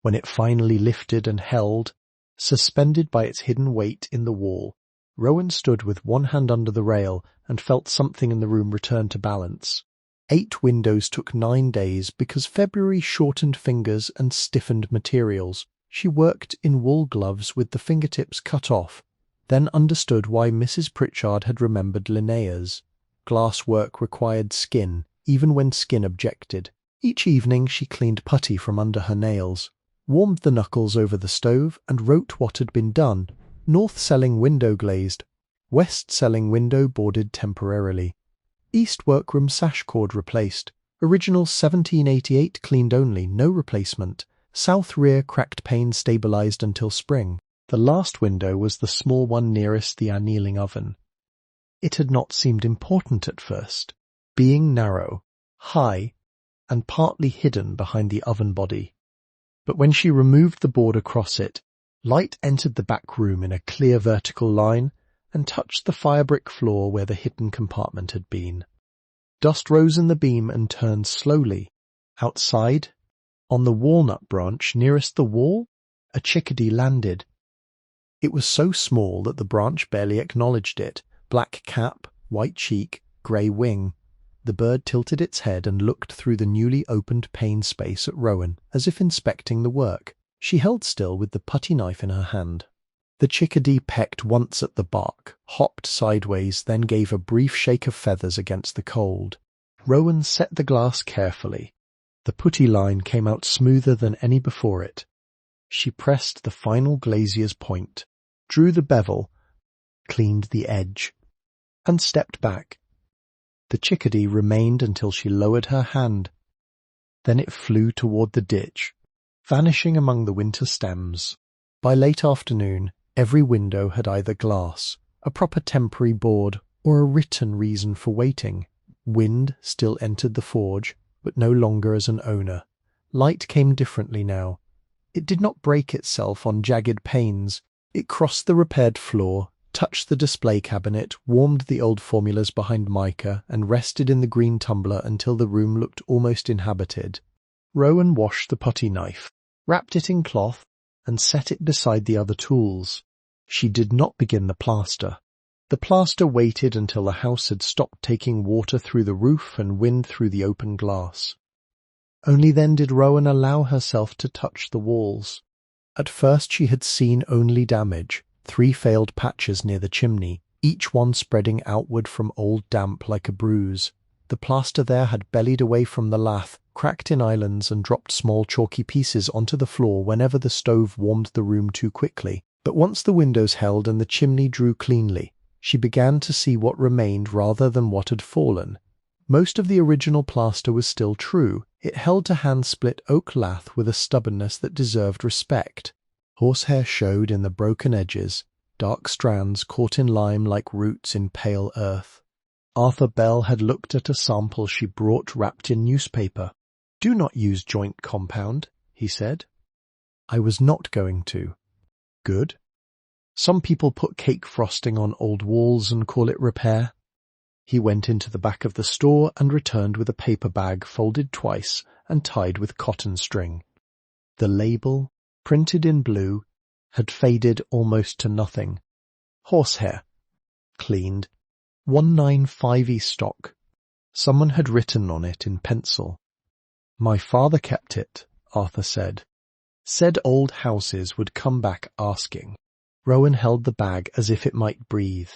When it finally lifted and held, suspended by its hidden weight in the wall, Rowan stood with one hand under the rail and felt something in the room return to balance. 8 windows took 9 days because February shortened fingers and stiffened materials. She worked in wool gloves with the fingertips cut off, then understood why Mrs. Pritchard had remembered Linnaeus. Glass work required skin, even when skin objected. Each evening she cleaned putty from under her nails. warmed the knuckles over the stove, and wrote what had been done. North celling window glazed. West celling window boarded temporarily. East workroom sash cord replaced. Original 1788 cleaned only, no replacement. South rear cracked pane stabilized until spring. The last window was the small one nearest the annealing oven. It had not seemed important at first, being narrow, high, and partly hidden behind the oven body. But when she removed the board across it, light entered the back room in a clear vertical line and touched the fire brick floor where the hidden compartment had been. Dust rose in the beam and turned slowly. Outside, on the walnut branch nearest the wall, a chickadee landed. It was so small that the branch barely acknowledged it. Black cap, white cheek, grey wing. The bird tilted its head and looked through the newly opened pane space at Rowan, as if inspecting the work. She held still with the putty knife in her hand. The chickadee pecked once at the bark, hopped sideways, then gave a brief shake of feathers against the cold. Rowan set the glass carefully. The putty line came out smoother than any before it. She pressed the final glazier's point, drew the bevel, cleaned the edge, and stepped back. The chickadee remained until she lowered her hand. Then it flew toward the ditch, vanishing among the winter stems. By late afternoon, every window had either glass, a proper temporary board, or a written reason for waiting. Wind still entered the forge, but no longer as an owner. Light came differently now. It did not break itself on jagged panes. It crossed the repaired floor, touched the display cabinet, warmed the old formulas behind mica, and rested in the green tumbler until the room looked almost inhabited. Rowan washed the putty knife, wrapped it in cloth, and set it beside the other tools. She did not begin the plaster. The plaster waited until the house had stopped taking water through the roof and wind through the open glass. Only then did Rowan allow herself to touch the walls. At first she had seen only damage, 3 failed patches near the chimney, each one spreading outward from old damp like a bruise. The plaster there had bellied away from the lath, cracked in islands, and dropped small chalky pieces onto the floor whenever the stove warmed the room too quickly. But once the windows held and the chimney drew cleanly, she began to see what remained rather than what had fallen. Most of the original plaster was still true. It held to hand-split oak lath with a stubbornness that deserved respect. Horsehair showed in the broken edges, dark strands caught in lime like roots in pale earth. Arthur Bell had looked at a sample she brought wrapped in newspaper. "Do not use joint compound," he said. "I was not going to." "Good. Some people put cake frosting on old walls and call it repair." He went into the back of the store and returned with a paper bag folded twice and tied with cotton string. The label, printed in blue, had faded almost to nothing. Horsehair. Cleaned. 195 stock. Someone had written on it in pencil. "My father kept it," Arthur said. "Said old houses would come back asking." Rowan held the bag as if it might breathe.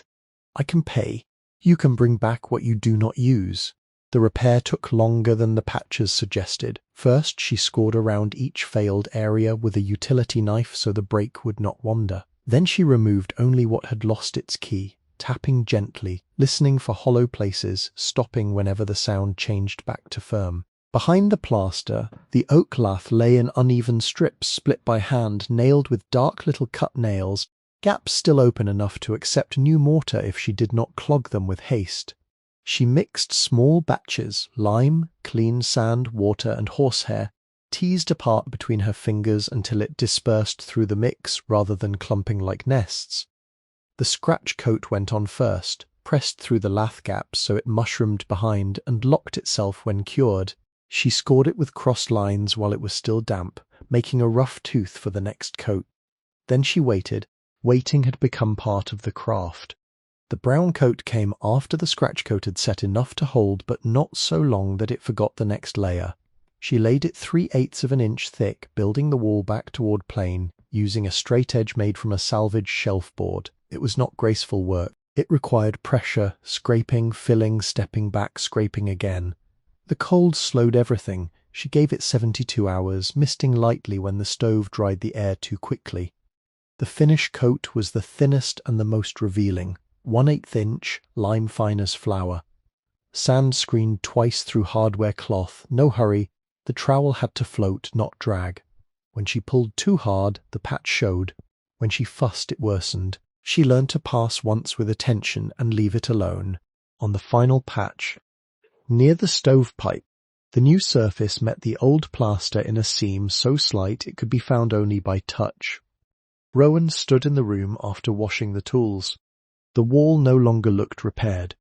"I can pay. You can bring back what you do not use." The repair took longer than the patches suggested. First she scored around each failed area with a utility knife so the break would not wander. Then she removed only what had lost its key, tapping gently, listening for hollow places, stopping whenever the sound changed back to firm. Behind the plaster, the oak lath lay in uneven strips split by hand, nailed with dark little cut nails, gaps still open enough to accept new mortar if she did not clog them with haste. She mixed small batches, lime, clean sand, water, and horsehair, teased apart between her fingers until it dispersed through the mix rather than clumping like nests. The scratch coat went on first, pressed through the lath gaps so it mushroomed behind and locked itself when cured. She scored it with crossed lines while it was still damp, making a rough tooth for the next coat. Then she waited. Waiting had become part of the craft. The brown coat came after the scratch coat had set enough to hold, but not so long that it forgot the next layer. She laid it 3/8 of an inch thick, building the wall back toward plane, using a straight edge made from a salvaged shelf board. It was not graceful work. It required pressure, scraping, filling, stepping back, scraping again. The cold slowed everything. She gave it 72 hours, misting lightly when the stove dried the air too quickly. The finish coat was the thinnest and the most revealing, 1/8 inch, lime fine as flour. Sand screened twice through hardware cloth, no hurry, the trowel had to float, not drag. When she pulled too hard, the patch showed. When she fussed, it worsened. She learned to pass once with attention and leave it alone. On the final patch, near the stovepipe, the new surface met the old plaster in a seam so slight it could be found only by touch. Rowan stood in the room after washing the tools. The wall no longer looked repaired.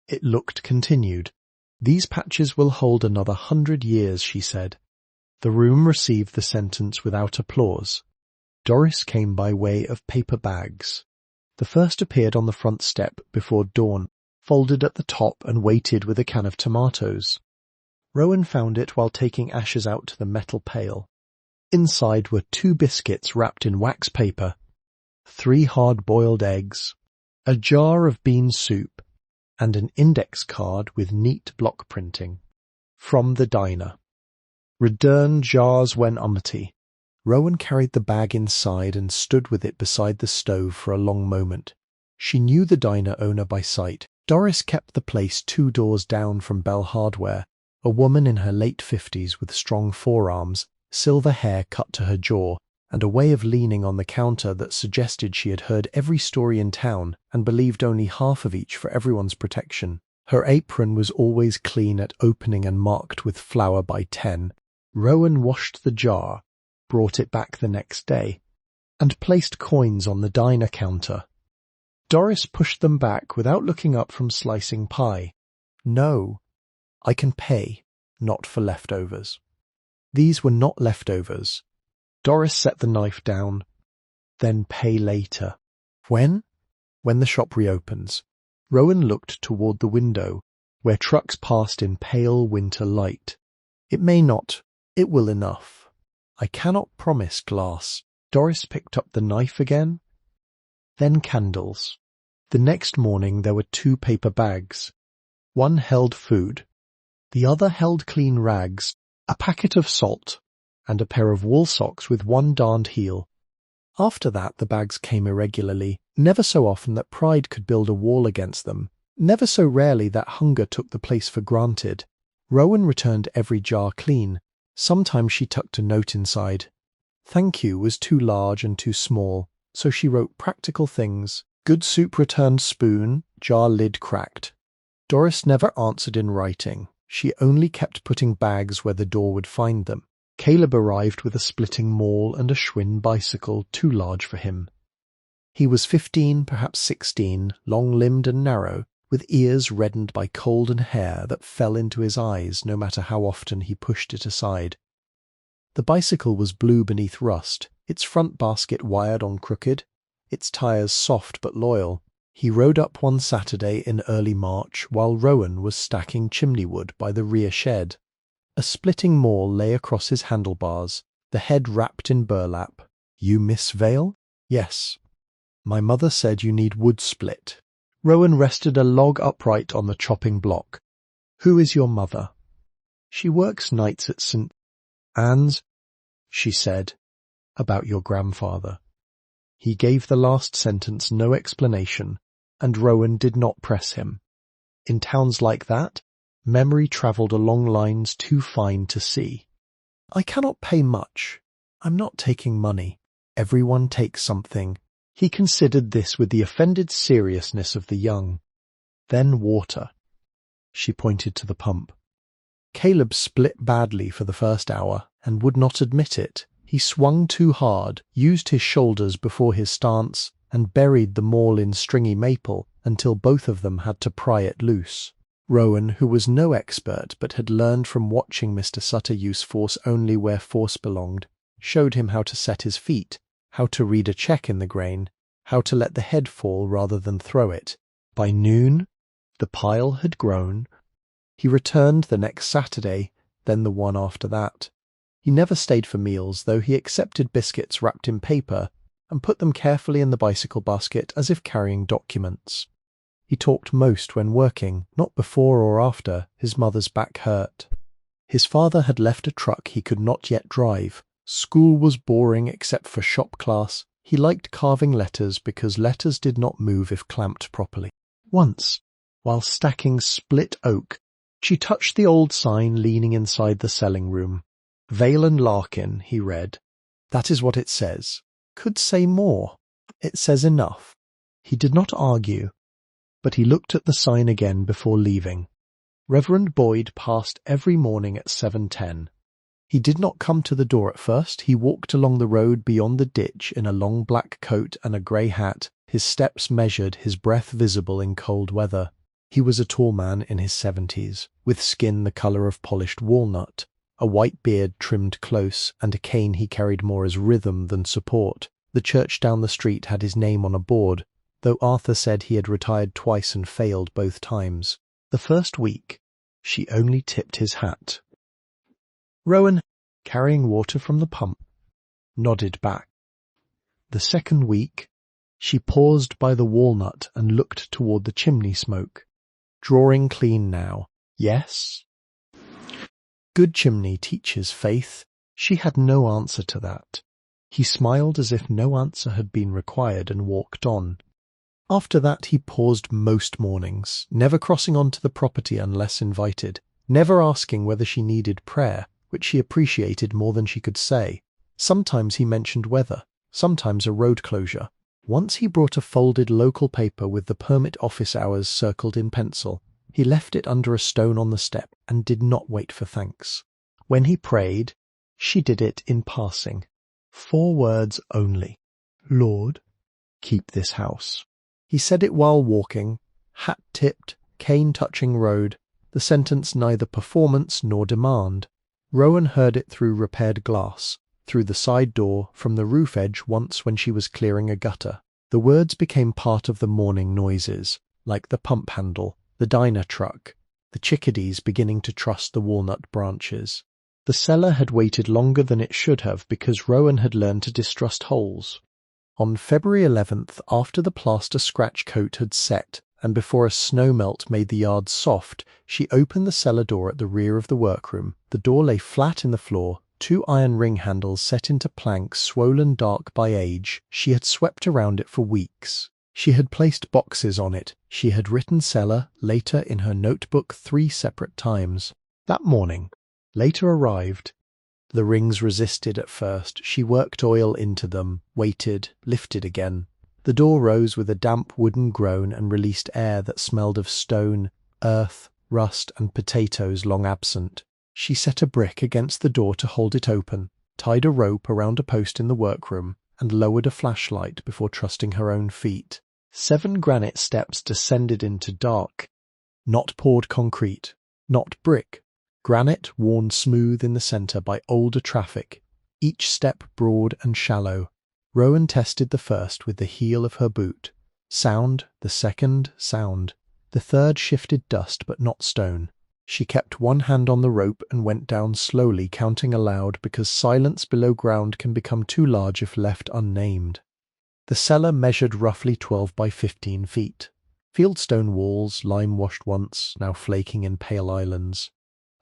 It looked continued. "These patches will hold another 100 years," she said. The room received the sentence without applause. Doris came by way of paper bags. The first appeared on the front step before dawn, folded at the top and weighted with a can of tomatoes. Rowan found it while taking ashes out to the metal pail. Inside were 2 biscuits wrapped in wax paper, 3 hard-boiled eggs, a jar of bean soup, and an index card with neat block printing. From the diner. "Return jars when empty." Rowan carried the bag inside and stood with it beside the stove for a long moment. She knew the diner owner by sight. Doris kept the place 2 doors down from Bell Hardware, a woman in her late 50s with strong forearms, silver hair cut to her jaw, and a way of leaning on the counter that suggested she had heard every story in town and believed only half of each for everyone's protection. Her apron was always clean at opening and marked with flour by 10. Rowan washed the jar, brought it back the next day, and placed coins on the diner counter. Doris pushed them back without looking up from slicing pie. "No, I can pay, not for leftovers." These were not leftovers. Doris set the knife down. "Then pay later." "When?" "When the shop reopens." Rowan looked toward the window, where trucks passed in pale winter light. "It may not. It will enough. I cannot promise glass." Doris picked up the knife again. Then candles. The next morning there were 2 paper bags. One held food. The other held clean rags, a packet of salt, and a pair of wool socks with 1 darned heel. After that the bags came irregularly, never so often that pride could build a wall against them, never so rarely that hunger took the place for granted. Rowan returned every jar clean. Sometimes she tucked a note inside. "Thank you" was too large and too small, so she wrote practical things. "Good soup returned spoon, jar lid cracked." Doris never answered in writing. She only kept putting bags where the door would find them. Caleb arrived with a splitting maul and a Schwinn bicycle too large for him. He was 15, perhaps 16, long-limbed and narrow, with ears reddened by cold and hair that fell into his eyes no matter how often he pushed it aside. The bicycle was blue beneath rust, its front basket wired on crooked, its tires soft but loyal. He rode up one Saturday in early March while Rowan was stacking chimney wood by the rear shed. A splitting maul lay across his handlebars, the head wrapped in burlap. "You Miss Vale?" "Yes." "My mother said you need wood split." Rowan rested a log upright on the chopping block. "Who is your mother?" "She works nights at St. Anne's," she said. "About your grandfather." He gave the last sentence no explanation, and Rowan did not press him. In towns like that, memory travelled along lines too fine to see. "I cannot pay much. I'm not taking money. Everyone takes something." He considered this with the offended seriousness of the young. "Then water." She pointed to the pump. Caleb split badly for the first hour and would not admit it. He swung too hard, used his shoulders before his stance, and buried the maul in stringy maple until both of them had to pry it loose. Rowan, who was no expert but had learned from watching Mr. Sutter use force only where force belonged, showed him how to set his feet, how to read a check in the grain, how to let the head fall rather than throw it. By noon, the pile had grown. He returned the next Saturday, then the one after that. He never stayed for meals, though he accepted biscuits wrapped in paper and put them carefully in the bicycle basket as if carrying documents. He talked most when working, not before or after his mother's back hurt. His father had left a truck he could not yet drive. School was boring except for shop class. He liked carving letters because letters did not move if clamped properly. Once, while stacking split oak, she touched the old sign leaning inside the selling room. Vale and Larkin, he read. That is what it says. Could say more. It says enough. He did not argue, but he looked at the sign again before leaving. Reverend Boyd passed every morning at 7:10. He did not come to the door at first. He walked along the road beyond the ditch in a long black coat and a grey hat, his steps measured, his breath visible in cold weather. He was a tall man in his 70s, with skin the colour of polished walnut, a white beard trimmed close, and a cane he carried more as rhythm than support. The church down the street had his name on a board, though Arthur said he had retired twice and failed both times. The first week, she only tipped his hat. Rowan, carrying water from the pump, nodded back. The second week, she paused by the walnut and looked toward the chimney smoke. Drawing clean now. Yes? Good chimney teaches faith. She had no answer to that. He smiled as if no answer had been required and walked on. After that he paused most mornings, never crossing onto the property unless invited, never asking whether she needed prayer, which she appreciated more than she could say. Sometimes he mentioned weather, sometimes a road closure. Once he brought a folded local paper with the permit office hours circled in pencil. He left it under a stone on the step and did not wait for thanks. When he prayed, she did it in passing. 4 words only. Lord, keep this house. He said it while walking, hat tipped, cane touching road, the sentence neither performance nor demand. Rowan heard it through repaired glass, through the side door, from the roof edge once when she was clearing a gutter. The words became part of the morning noises, like the pump handle, the diner truck, the chickadees beginning to trust the walnut branches. The cellar had waited longer than it should have because Rowan had learned to distrust holes. On February 11th, after the plaster scratch coat had set, and before a snow melt made the yard soft, she opened the cellar door at the rear of the workroom. The door lay flat in the floor, 2 iron ring handles set into planks swollen dark by age. She had swept around it for weeks. She had placed boxes on it. She had written cellar later in her notebook 3 separate times. That morning, later arrived. The rings resisted at first. She worked oil into them, waited, lifted again. The door rose with a damp wooden groan and released air that smelled of stone, earth, rust, and potatoes long absent. She set a brick against the door to hold it open, tied a rope around a post in the workroom, and lowered a flashlight before trusting her own feet. 7 granite steps descended into dark, not poured concrete, not brick, granite worn smooth in the centre by older traffic, each step broad and shallow. Rowan tested the first with the heel of her boot. Sound, the second, sound. The third shifted dust but not stone. She kept one hand on the rope and went down slowly, counting aloud because silence below ground can become too large if left unnamed. The cellar measured roughly 12 by 15 feet. Fieldstone walls, lime-washed once, now flaking in pale islands.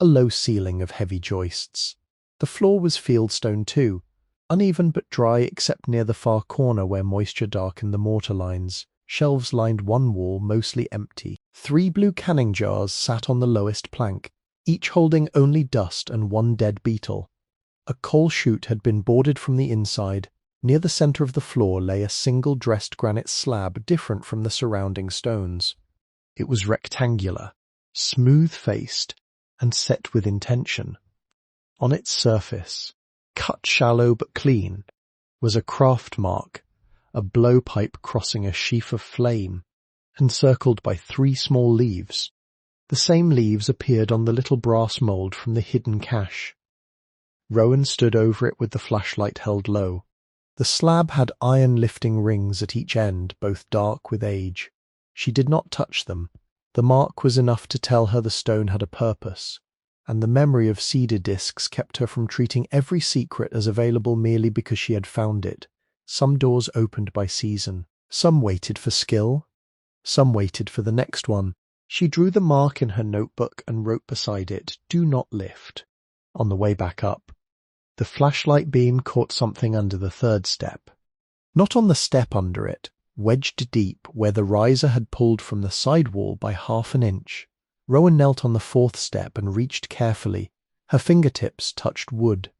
A low ceiling of heavy joists. The floor was fieldstone too, uneven but dry except near the far corner where moisture darkened the mortar lines. Shelves lined one wall, mostly empty. 3 blue canning jars sat on the lowest plank, each holding only dust and 1 dead beetle. A coal chute had been boarded from the inside. Near the centre of the floor lay a single dressed granite slab different from the surrounding stones. It was rectangular, smooth-faced, and set with intention. On its surface, cut shallow but clean, was a craft mark, a blowpipe crossing a sheaf of flame, encircled by 3 small leaves. The same leaves appeared on the little brass mould from the hidden cache. Rowan stood over it with the flashlight held low. The slab had iron-lifting rings at each end, both dark with age. She did not touch them. The mark was enough to tell her the stone had a purpose, and the memory of cedar discs kept her from treating every secret as available merely because she had found it. Some doors opened by season. Some waited for skill. Some waited for the next one. She drew the mark in her notebook and wrote beside it, "Do not lift." On the way back up, the flashlight beam caught something under the third step. Not on the step under it, wedged deep where the riser had pulled from the side wall by half an inch. Rowan knelt on the fourth step and reached carefully. Her fingertips touched wood.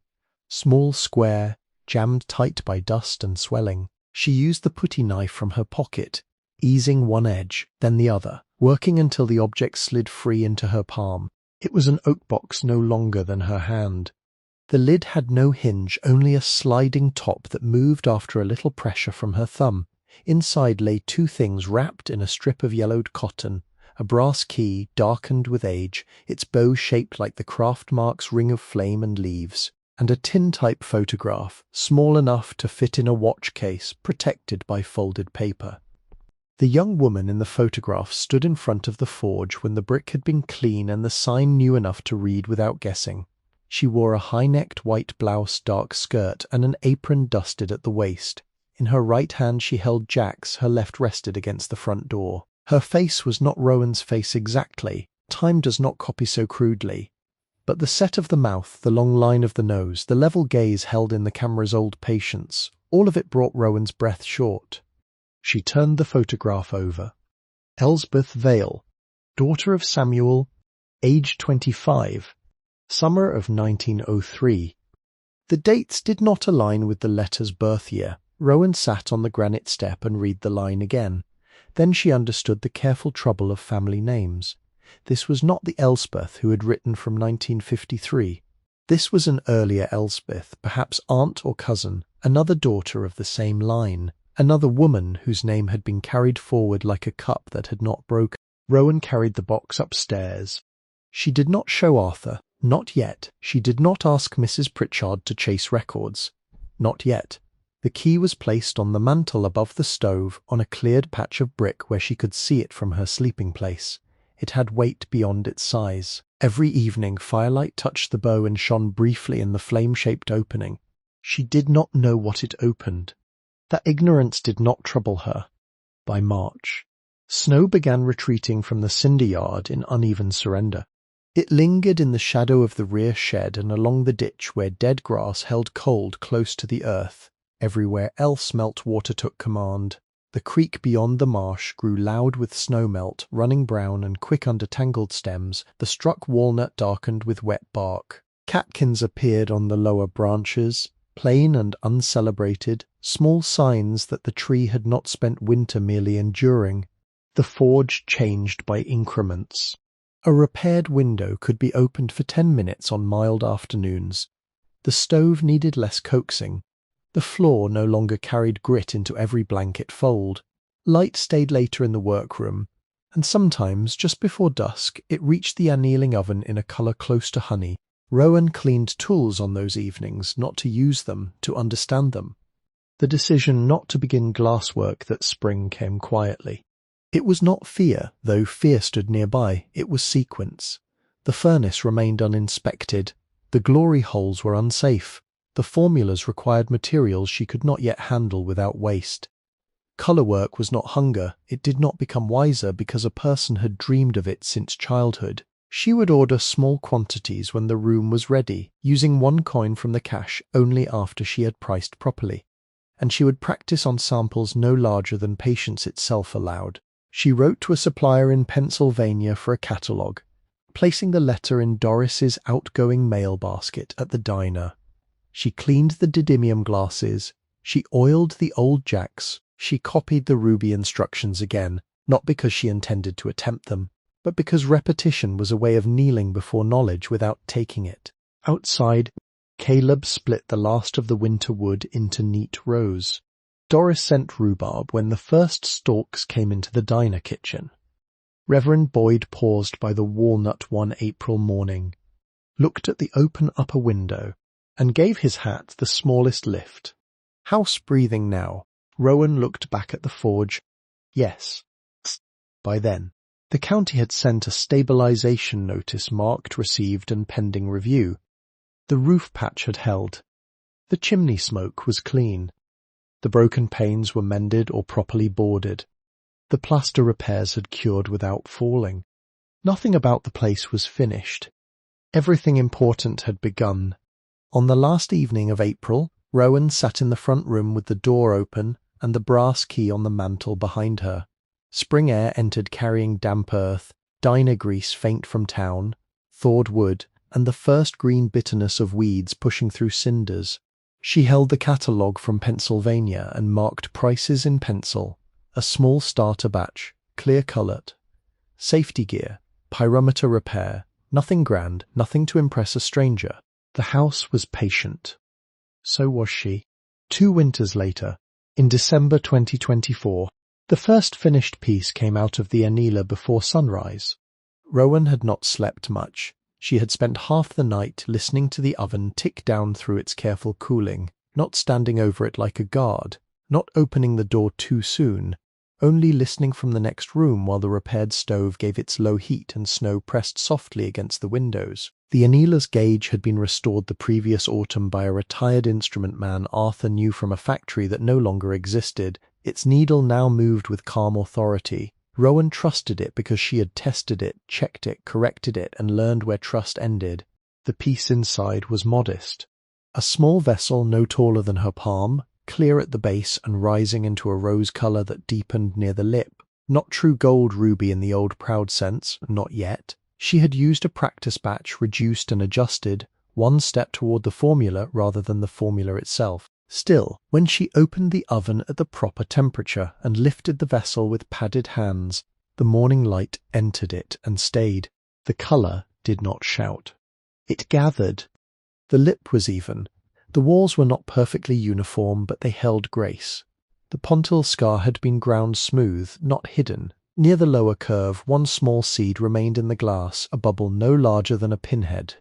Small, square, jammed tight by dust and swelling. She used the putty knife from her pocket, easing one edge, then the other, working until the object slid free into her palm. It was an oak box no longer than her hand. The lid had no hinge, only a sliding top that moved after a little pressure from her thumb. Inside lay two things wrapped in a strip of yellowed cotton, a brass key darkened with age, its bow shaped like the craft mark's ring of flame and leaves, and a tin-type photograph, small enough to fit in a watch case, protected by folded paper. The young woman in the photograph stood in front of the forge when the brick had been clean and the sign new enough to read without guessing. She wore a high-necked white blouse, dark skirt, and an apron dusted at the waist. In her right hand she held Jack's, her left rested against the front door. Her face was not Rowan's face exactly. Time does not copy so crudely. But the set of the mouth, the long line of the nose, the level gaze held in the camera's old patience, all of it brought Rowan's breath short. She turned the photograph over. Elsbeth Vale, daughter of Samuel, age 25. Summer of 1903. The dates did not align with the letter's birth year. Rowan sat on the granite step and read the line again. Then she understood the careful trouble of family names. This was not the Elsbeth who had written from 1953. This was an earlier Elsbeth, perhaps aunt or cousin, another daughter of the same line, another woman whose name had been carried forward like a cup that had not broken. Rowan carried the box upstairs. She did not show Arthur. Not yet. She did not ask Mrs. Pritchard to chase records. Not yet. The key was placed on the mantel above the stove, on a cleared patch of brick where she could see it from her sleeping place. It had weight beyond its size. Every evening firelight touched the bow and shone briefly in the flame-shaped opening. She did not know what it opened. That ignorance did not trouble her. By March, snow began retreating from the cinder yard in uneven surrender. It lingered in the shadow of the rear shed and along the ditch where dead grass held cold close to the earth. Everywhere else meltwater took command. The creek beyond the marsh grew loud with snowmelt, running brown and quick under tangled stems. The struck walnut darkened with wet bark. Catkins appeared on the lower branches, plain and uncelebrated, small signs that the tree had not spent winter merely enduring. The forge changed by increments. A repaired window could be opened for 10 minutes on mild afternoons. The stove needed less coaxing. The floor no longer carried grit into every blanket fold. Light stayed later in the workroom, and sometimes, just before dusk, it reached the annealing oven in a colour close to honey. Rowan cleaned tools on those evenings, not to use them, to understand them. The decision not to begin glasswork that spring came quietly. It was not fear, though fear stood nearby. It was sequence. The furnace remained uninspected. The glory holes were unsafe. The formulas required materials she could not yet handle without waste. Colour work was not hunger. It did not become wiser because a person had dreamed of it since childhood. She would order small quantities when the room was ready, using one coin from the cash only after she had priced properly. And she would practice on samples no larger than patience itself allowed. She wrote to a supplier in Pennsylvania for a catalogue, placing the letter in Doris's outgoing mail basket at the diner. She cleaned the didymium glasses. She oiled the old jacks. She copied the ruby instructions again, not because she intended to attempt them, but because repetition was a way of kneeling before knowledge without taking it. Outside, Caleb split the last of the winter wood into neat rows. Doris sent rhubarb when the first stalks came into the diner kitchen. Reverend Boyd paused by the walnut one April morning, looked at the open upper window, and gave his hat the smallest lift. House breathing now. Rowan looked back at the forge. Yes. By then, the county had sent a stabilization notice marked received and pending review. The roof patch had held. The chimney smoke was clean. The broken panes were mended or properly boarded. The plaster repairs had cured without falling. Nothing about the place was finished. Everything important had begun. On the last evening of April, Rowan sat in the front room with the door open and the brass key on the mantel behind her. Spring air entered carrying damp earth, diner grease faint from town, thawed wood, and the first green bitterness of weeds pushing through cinders. She held the catalogue from Pennsylvania and marked prices in pencil. A small starter batch, clear-coloured. Safety gear, pyrometer repair, nothing grand, nothing to impress a stranger. The house was patient. So was she. 2 winters later, in December 2024, the first finished piece came out of the annealer before sunrise. Rowan had not slept much. She had spent half the night listening to the oven tick down through its careful cooling, not standing over it like a guard, not opening the door too soon, only listening from the next room while the repaired stove gave its low heat and snow pressed softly against the windows. The annealer's gauge had been restored the previous autumn by a retired instrument man Arthur knew from a factory that no longer existed. Its needle now moved with calm authority. Rowan trusted it because she had tested it, checked it, corrected it, and learned where trust ended. The piece inside was modest. A small vessel no taller than her palm, clear at the base and rising into a rose colour that deepened near the lip. Not true gold ruby in the old proud sense, not yet. She had used a practice batch, reduced and adjusted, one step toward the formula rather than the formula itself. Still, when she opened the oven at the proper temperature and lifted the vessel with padded hands, the morning light entered it and stayed. The colour did not shout. It gathered. The lip was even. The walls were not perfectly uniform, but they held grace. The pontil scar had been ground smooth, not hidden. Near the lower curve, one small seed remained in the glass, a bubble no larger than a pinhead.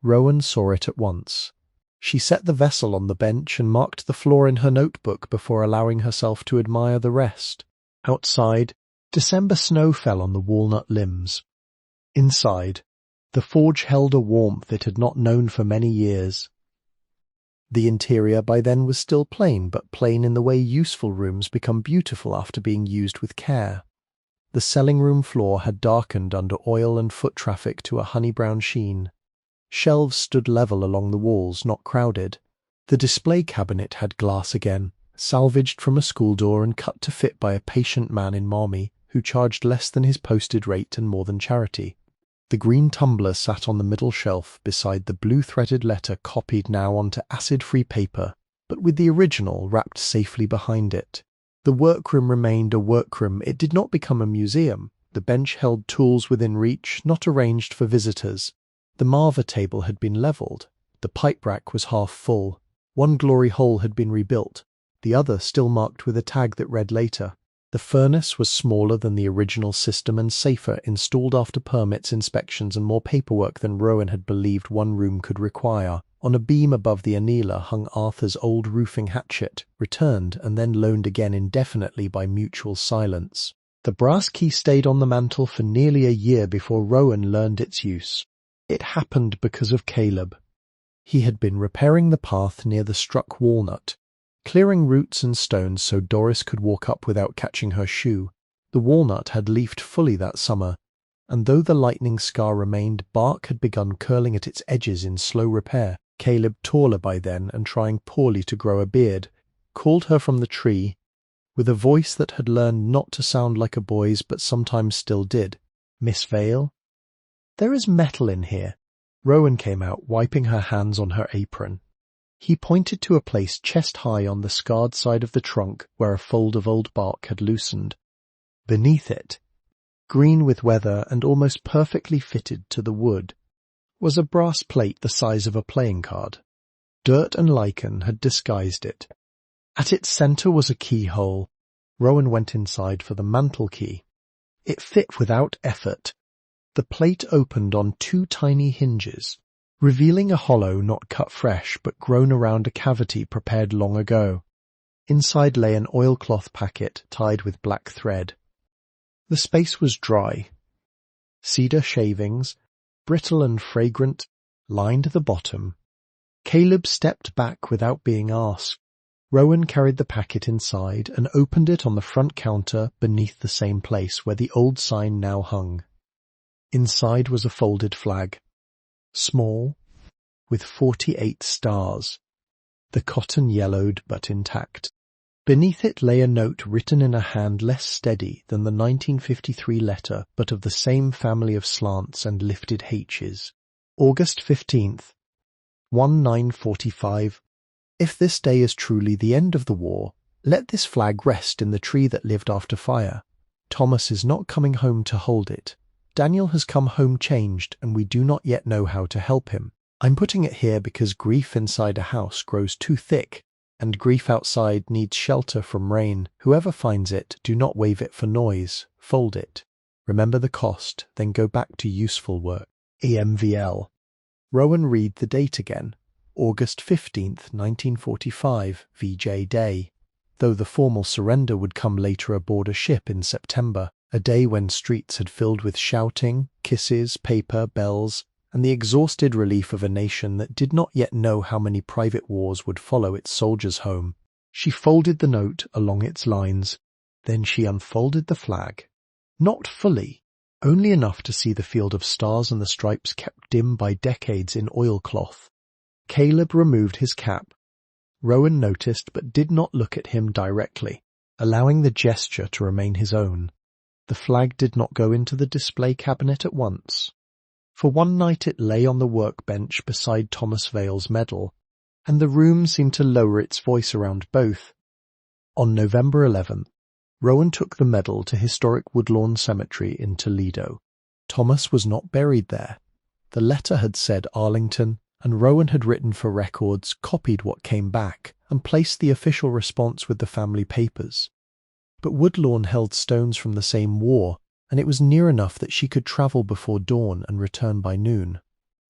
Rowan saw it at once. She set the vessel on the bench and marked the floor in her notebook before allowing herself to admire the rest. Outside, December snow fell on the walnut limbs. Inside, the forge held a warmth it had not known for many years. The interior by then was still plain, but plain in the way useful rooms become beautiful after being used with care. The selling room floor had darkened under oil and foot traffic to a honey-brown sheen. Shelves stood level along the walls, not crowded. The display cabinet had glass again, salvaged from a school door and cut to fit by a patient man in Marmee who charged less than his posted rate and more than charity. The green tumbler sat on the middle shelf beside the blue-threaded letter copied now onto acid-free paper, but with the original wrapped safely behind it. The workroom remained a workroom. It did not become a museum. The bench held tools within reach, not arranged for visitors. The Marva table had been levelled. The pipe rack was half full. One glory hole had been rebuilt, the other still marked with a tag that read later. The furnace was smaller than the original system and safer, installed after permits, inspections, and more paperwork than Rowan had believed one room could require. On a beam above the annealer hung Arthur's old roofing hatchet, returned and then loaned again indefinitely by mutual silence. The brass key stayed on the mantel for nearly a year before Rowan learned its use. It happened because of Caleb. He had been repairing the path near the struck walnut, clearing roots and stones so Doris could walk up without catching her shoe. The walnut had leafed fully that summer, and though the lightning scar remained, bark had begun curling at its edges in slow repair. Caleb, taller by then and trying poorly to grow a beard, called her from the tree, with a voice that had learned not to sound like a boy's but sometimes still did. "Miss Vale? There is metal in here." Rowan came out, wiping her hands on her apron. He pointed to a place chest-high on the scarred side of the trunk where a fold of old bark had loosened. Beneath it, green with weather and almost perfectly fitted to the wood, was a brass plate the size of a playing card. Dirt and lichen had disguised it. At its centre was a keyhole. Rowan went inside for the mantel key. It fit without effort. The plate opened on 2 tiny hinges, revealing a hollow not cut fresh but grown around a cavity prepared long ago. Inside lay an oilcloth packet tied with black thread. The space was dry. Cedar shavings, brittle and fragrant, lined the bottom. Caleb stepped back without being asked. Rowan carried the packet inside and opened it on the front counter beneath the same place where the old sign now hung. Inside was a folded flag. small, with 48 stars. The cotton yellowed but intact. Beneath it lay a note written in a hand less steady than the 1953 letter, but of the same family of slants and lifted H's. August 15th, 1945. If this day is truly the end of the war, let this flag rest in the tree that lived after fire. Thomas is not coming home to hold it. Daniel has come home changed, and we do not yet know how to help him. I'm putting it here because grief inside a house grows too thick, and grief outside needs shelter from rain. Whoever finds it, do not wave it for noise. Fold it. Remember the cost, then go back to useful work. EMVL. Rowan read the date again. August 15th, 1945, VJ Day. Though the formal surrender would come later aboard a ship in September, a day when streets had filled with shouting, kisses, paper, bells, and the exhausted relief of a nation that did not yet know how many private wars would follow its soldiers home. She folded the note along its lines. Then she unfolded the flag. Not fully, only enough to see the field of stars and the stripes kept dim by decades in oilcloth. Caleb removed his cap. Rowan noticed but did not look at him directly, allowing the gesture to remain his own. The flag did not go into the display cabinet at once. For one night it lay on the workbench beside Thomas Vale's medal, and the room seemed to lower its voice around both. On November 11th, Rowan took the medal to historic Woodlawn Cemetery in Toledo. Thomas was not buried there. The letter had said Arlington, and Rowan had written for records, copied what came back, and placed the official response with the family papers. But Woodlawn held stones from the same war, and it was near enough that she could travel before dawn and return by noon.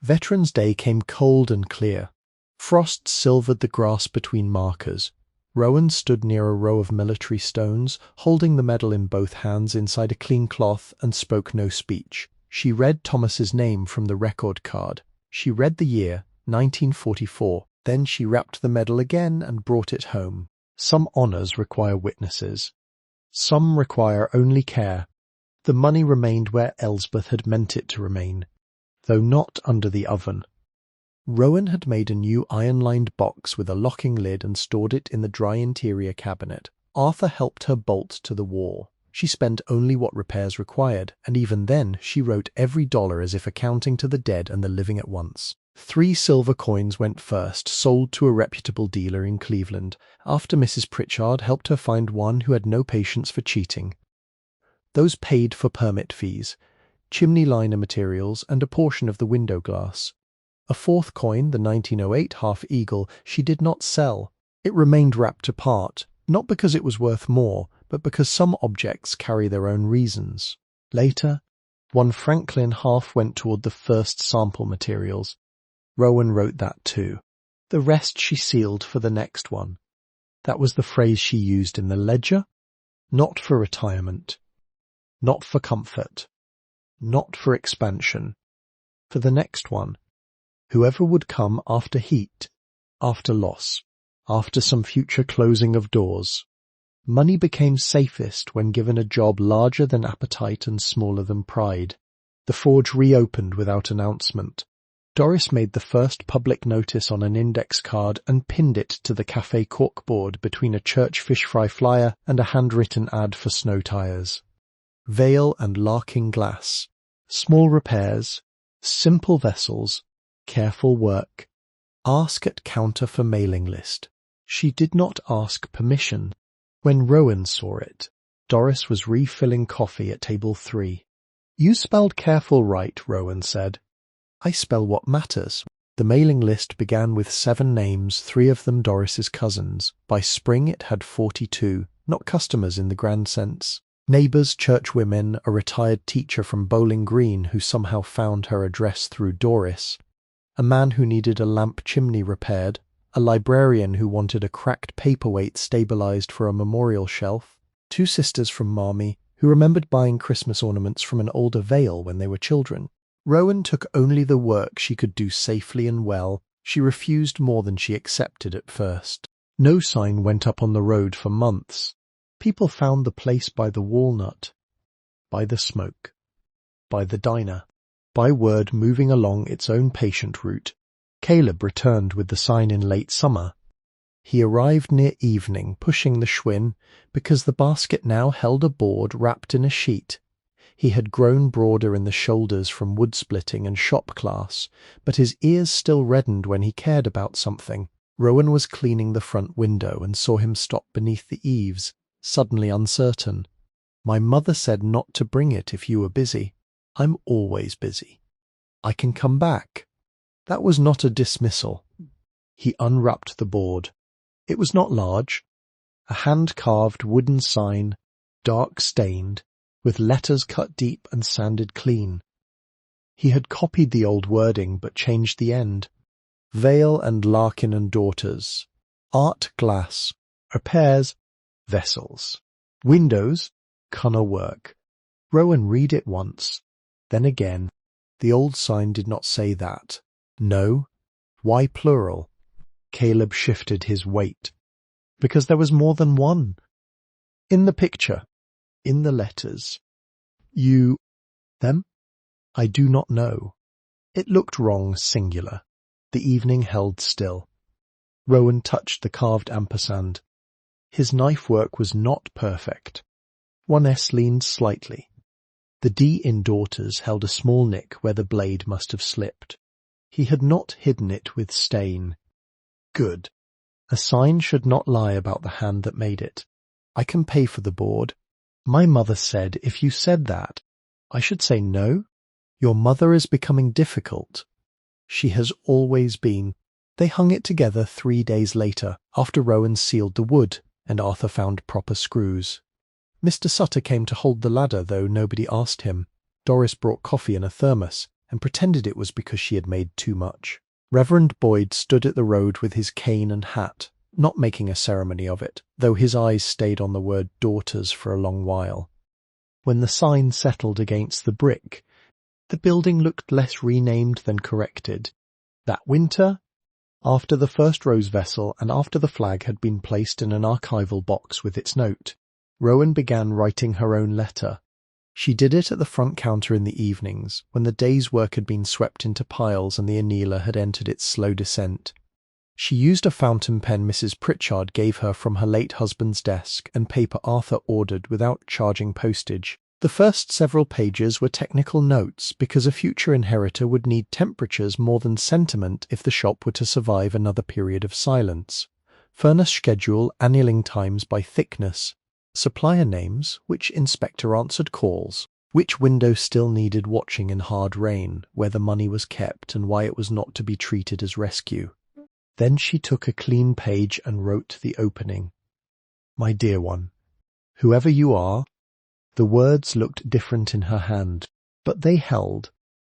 Veterans Day came cold and clear. Frost silvered the grass between markers. Rowan stood near a row of military stones, holding the medal in both hands inside a clean cloth, and spoke no speech. She read Thomas's name from the record card. She read the year, 1944. Then she wrapped the medal again and brought it home. Some honors require witnesses. Some require only care. The money remained where Elsbeth had meant it to remain, though not under the oven. Rowan had made a new iron-lined box with a locking lid and stored it in the dry interior cabinet. Arthur helped her bolt to the wall. She spent only what repairs required, and even then she wrote every dollar as if accounting to the dead and the living at once. 3 silver coins went first, sold to a reputable dealer in Cleveland, after Mrs. Pritchard helped her find one who had no patience for cheating. Those paid for permit fees, chimney liner materials, and a portion of the window glass. A 4th coin, the 1908 half-eagle, she did not sell. It remained wrapped apart, not because it was worth more, but because some objects carry their own reasons. Later, 1 Franklin half went toward the first sample materials. Rowan wrote that too. The rest she sealed for the next one. That was the phrase she used in the ledger. Not for retirement. Not for comfort. Not for expansion. For the next one. Whoever would come after heat, after loss, after some future closing of doors. Money became safest when given a job larger than appetite and smaller than pride. The forge reopened without announcement. Doris made the first public notice on an index card and pinned it to the cafe corkboard between a church fish fry flyer and a handwritten ad for snow tires. Vale and Larking glass. Small repairs. Simple vessels. Careful work. Ask at counter for mailing list. She did not ask permission. When Rowan saw it, Doris was refilling coffee at table 3. You spelled careful right, Rowan said. I spell what matters. The mailing list began with 7 names, 3 of them Doris's cousins. By spring it had 42, not customers in the grand sense. Neighbours, churchwomen, a retired teacher from Bowling Green who somehow found her address through Doris, a man who needed a lamp chimney repaired, a librarian who wanted a cracked paperweight stabilised for a memorial shelf, 2 sisters from Marmee who remembered buying Christmas ornaments from an older Vale when they were children. Rowan took only the work she could do safely and well. She refused more than she accepted at first. No sign went up on the road for months. People found the place by the walnut, by the smoke, by the diner. by word moving along its own patient route. Caleb returned with the sign in late summer. He arrived near evening, pushing the Schwinn, because the basket now held a board wrapped in a sheet. He had grown broader in the shoulders from wood-splitting and shop class, but his ears still reddened when he cared about something. Rowan was cleaning the front window and saw him stop beneath the eaves, suddenly uncertain. "My mother said not to bring it if you were busy." "I'm always busy." "I can come back." That was not a dismissal. He unwrapped the board. It was not large. A hand-carved wooden sign, dark-stained, with letters cut deep and sanded clean. He had copied the old wording but changed the end. Vale and Larkin and Daughters. Art glass. Repairs vessels. Windows cunner work. Rowan read it once, then again. The old sign did not say that. No. Why plural? Caleb shifted his weight. Because there was more than one. In the picture. In the letters. You... them? I do not know. It looked wrong, singular. The evening held still. Rowan touched the carved ampersand. His knife work was not perfect. One S leaned slightly. The D in Daughters held a small nick where the blade must have slipped. He had not hidden it with stain. Good. A sign should not lie about the hand that made it. I can pay for the board. My mother said if you said that, I should say no. Your mother is becoming difficult. She has always been. They hung it together 3 days later, after Rowan sealed the wood, and Arthur found proper screws. Mr. Sutter came to hold the ladder, though nobody asked him. Doris brought coffee in a thermos, and pretended it was because she had made too much. Reverend Boyd stood at the road with his cane and hat, not making a ceremony of it, though his eyes stayed on the word Daughters for a long while. When the sign settled against the brick, the building looked less renamed than corrected. That winter, after the first rose vessel and after the flag had been placed in an archival box with its note, Rowan began writing her own letter. She did it at the front counter in the evenings, when the day's work had been swept into piles and the annealer had entered its slow descent. She used a fountain pen Mrs. Pritchard gave her from her late husband's desk and paper Arthur ordered without charging postage. The first several pages were technical notes because a future inheritor would need temperatures more than sentiment if the shop were to survive another period of silence. Furnace schedule, annealing times by thickness. Supplier names, which inspector answered calls. Which window still needed watching in hard rain, where the money was kept and why it was not to be treated as rescue. Then she took a clean page and wrote the opening. My dear one, whoever you are. The words looked different in her hand, but they held.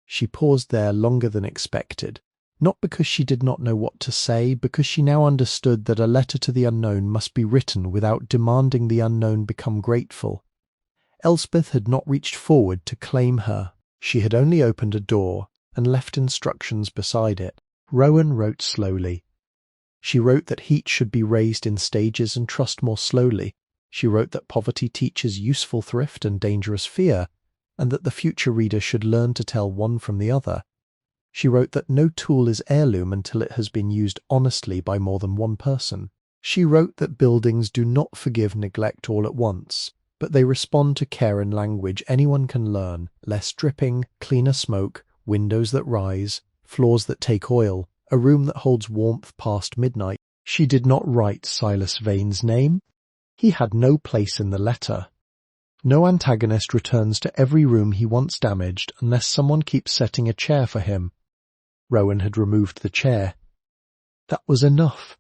She paused there longer than expected, not because she did not know what to say, because she now understood that a letter to the unknown must be written without demanding the unknown become grateful. Elsbeth had not reached forward to claim her. She had only opened a door and left instructions beside it. Rowan wrote slowly. She wrote that heat should be raised in stages and trust more slowly. She wrote that poverty teaches useful thrift and dangerous fear, and that the future reader should learn to tell one from the other. She wrote that no tool is heirloom until it has been used honestly by more than one person. She wrote that buildings do not forgive neglect all at once, but they respond to care and language anyone can learn: less dripping, cleaner smoke, windows that rise, floors that take oil, a room that holds warmth past midnight. She did not write Silas Vane's name. He had no place in the letter. No antagonist returns to every room he once damaged unless someone keeps setting a chair for him. Rowan had removed the chair. That was enough.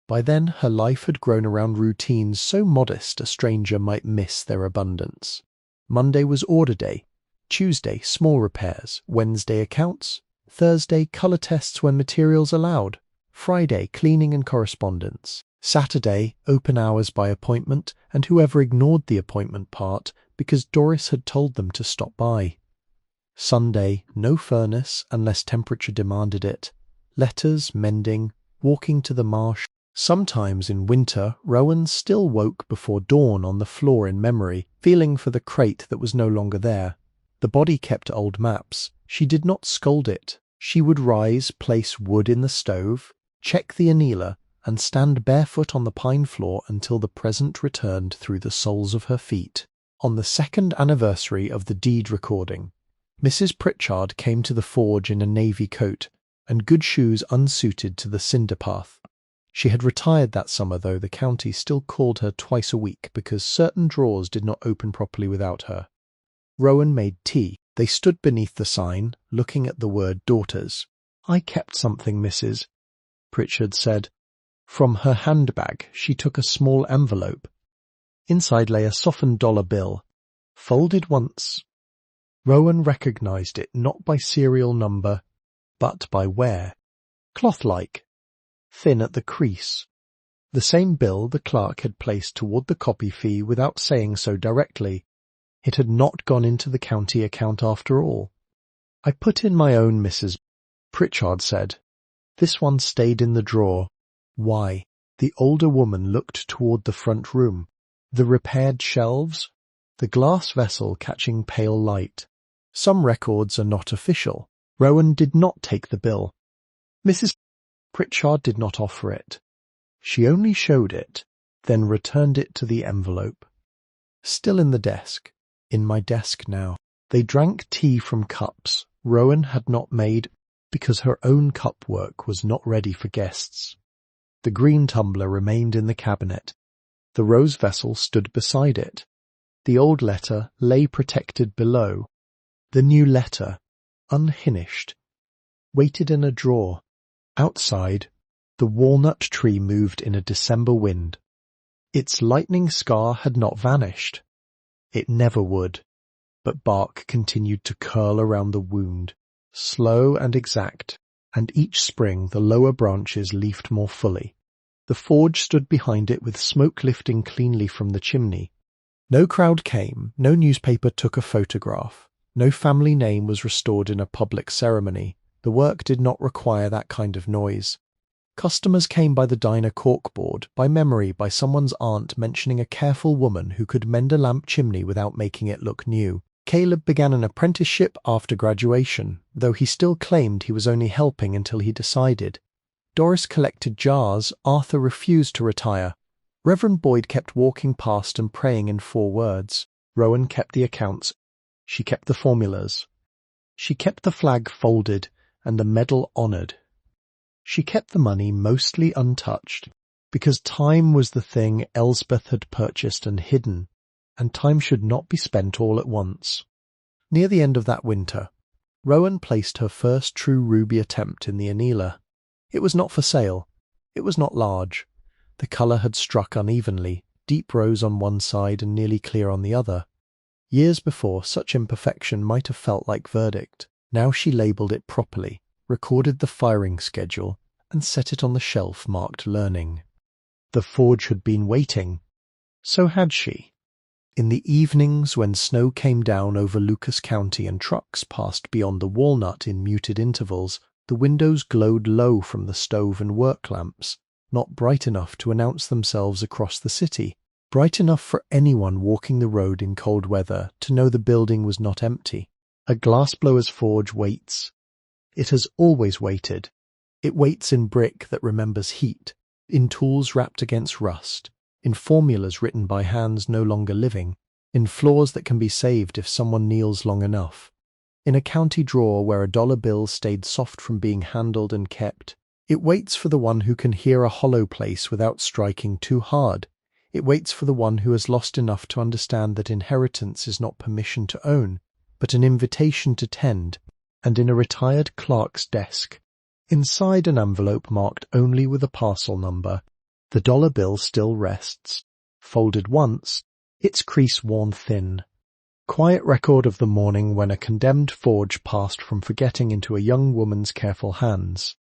By then her life had grown around routines so modest a stranger might miss their abundance. Monday was order day. Tuesday, small repairs. Wednesday, accounts. Thursday, colour tests when materials allowed. Friday, cleaning and correspondence. Saturday, open hours by appointment, and whoever ignored the appointment part because Doris had told them to stop by. Sunday, no furnace unless temperature demanded it. Letters, mending, walking to the marsh. Sometimes in winter, Rowan still woke before dawn on the floor in memory, feeling for the crate that was no longer there. The body kept old maps. She did not scold it. She would rise, place wood in the stove, check the annealer, and stand barefoot on the pine floor until the present returned through the soles of her feet. On the 2nd anniversary of the deed recording, Mrs. Pritchard came to the forge in a navy coat and good shoes unsuited to the cinder path. She had retired that summer, though the county still called her twice a week because certain drawers did not open properly without her. Rowan made tea. They stood beneath the sign, looking at the word daughters. "I kept something, Mrs." Pritchard said. From her handbag she took a small envelope. Inside lay a softened dollar bill, folded once. Rowan recognized it not by serial number, but by wear. Cloth-like, thin at the crease. The same bill the clerk had placed toward the copy fee without saying so directly. It had not gone into the county account after all. "I put in my own, Mrs. Pritchard said. "This one stayed in the drawer." "Why?" The older woman looked toward the front room. The repaired shelves, the glass vessel catching pale light. "Some records are not official." Rowan did not take the bill. Mrs. Pritchard did not offer it. She only showed it, then returned it to the envelope. "Still in the desk." "In my desk now." They drank tea from cups Rowan had not made because her own cup work was not ready for guests. The green tumbler remained in the cabinet. The rose vessel stood beside it. The old letter lay protected below. The new letter, unfinished, waited in a drawer. Outside, the walnut tree moved in a December wind. Its lightning scar had not vanished. It never would, but bark continued to curl around the wound, slow and exact, and each spring the lower branches leafed more fully. The forge stood behind it with smoke lifting cleanly from the chimney. No crowd came, no newspaper took a photograph, no family name was restored in a public ceremony. The work did not require that kind of noise. Customers came by the diner corkboard, by memory, by someone's aunt mentioning a careful woman who could mend a lamp chimney without making it look new. Caleb began an apprenticeship after graduation, though he still claimed he was only helping until he decided. Doris collected jars. Arthur refused to retire. Reverend Boyd kept walking past and praying in 4 words. Rowan kept the accounts. She kept the formulas. She kept the flag folded and the medal honoured. She kept the money mostly untouched, because time was the thing Elsbeth had purchased and hidden, and time should not be spent all at once. Near the end of that winter, Rowan placed her first true ruby attempt in the annealer. It was not for sale. It was not large. The colour had struck unevenly, deep rose on one side and nearly clear on the other. Years before, such imperfection might have felt like verdict. Now she labelled it properly, recorded the firing schedule, and set it on the shelf marked learning. The forge had been waiting. So had she. In the evenings when snow came down over Lucas County and trucks passed beyond the walnut in muted intervals, the windows glowed low from the stove and work lamps, not bright enough to announce themselves across the city, bright enough for anyone walking the road in cold weather to know the building was not empty. A glassblower's forge waits. It has always waited. It waits in brick that remembers heat, in tools wrapped against rust, in formulas written by hands no longer living, in floors that can be saved if someone kneels long enough, in a county drawer where a dollar bill stayed soft from being handled and kept. It waits for the one who can hear a hollow place without striking too hard. It waits for the one who has lost enough to understand that inheritance is not permission to own, but an invitation to tend, and in a retired clerk's desk, inside an envelope marked only with a parcel number, the dollar bill still rests, folded once, its crease worn thin. Quiet record of the morning when a condemned forge passed from forgetting into a young woman's careful hands.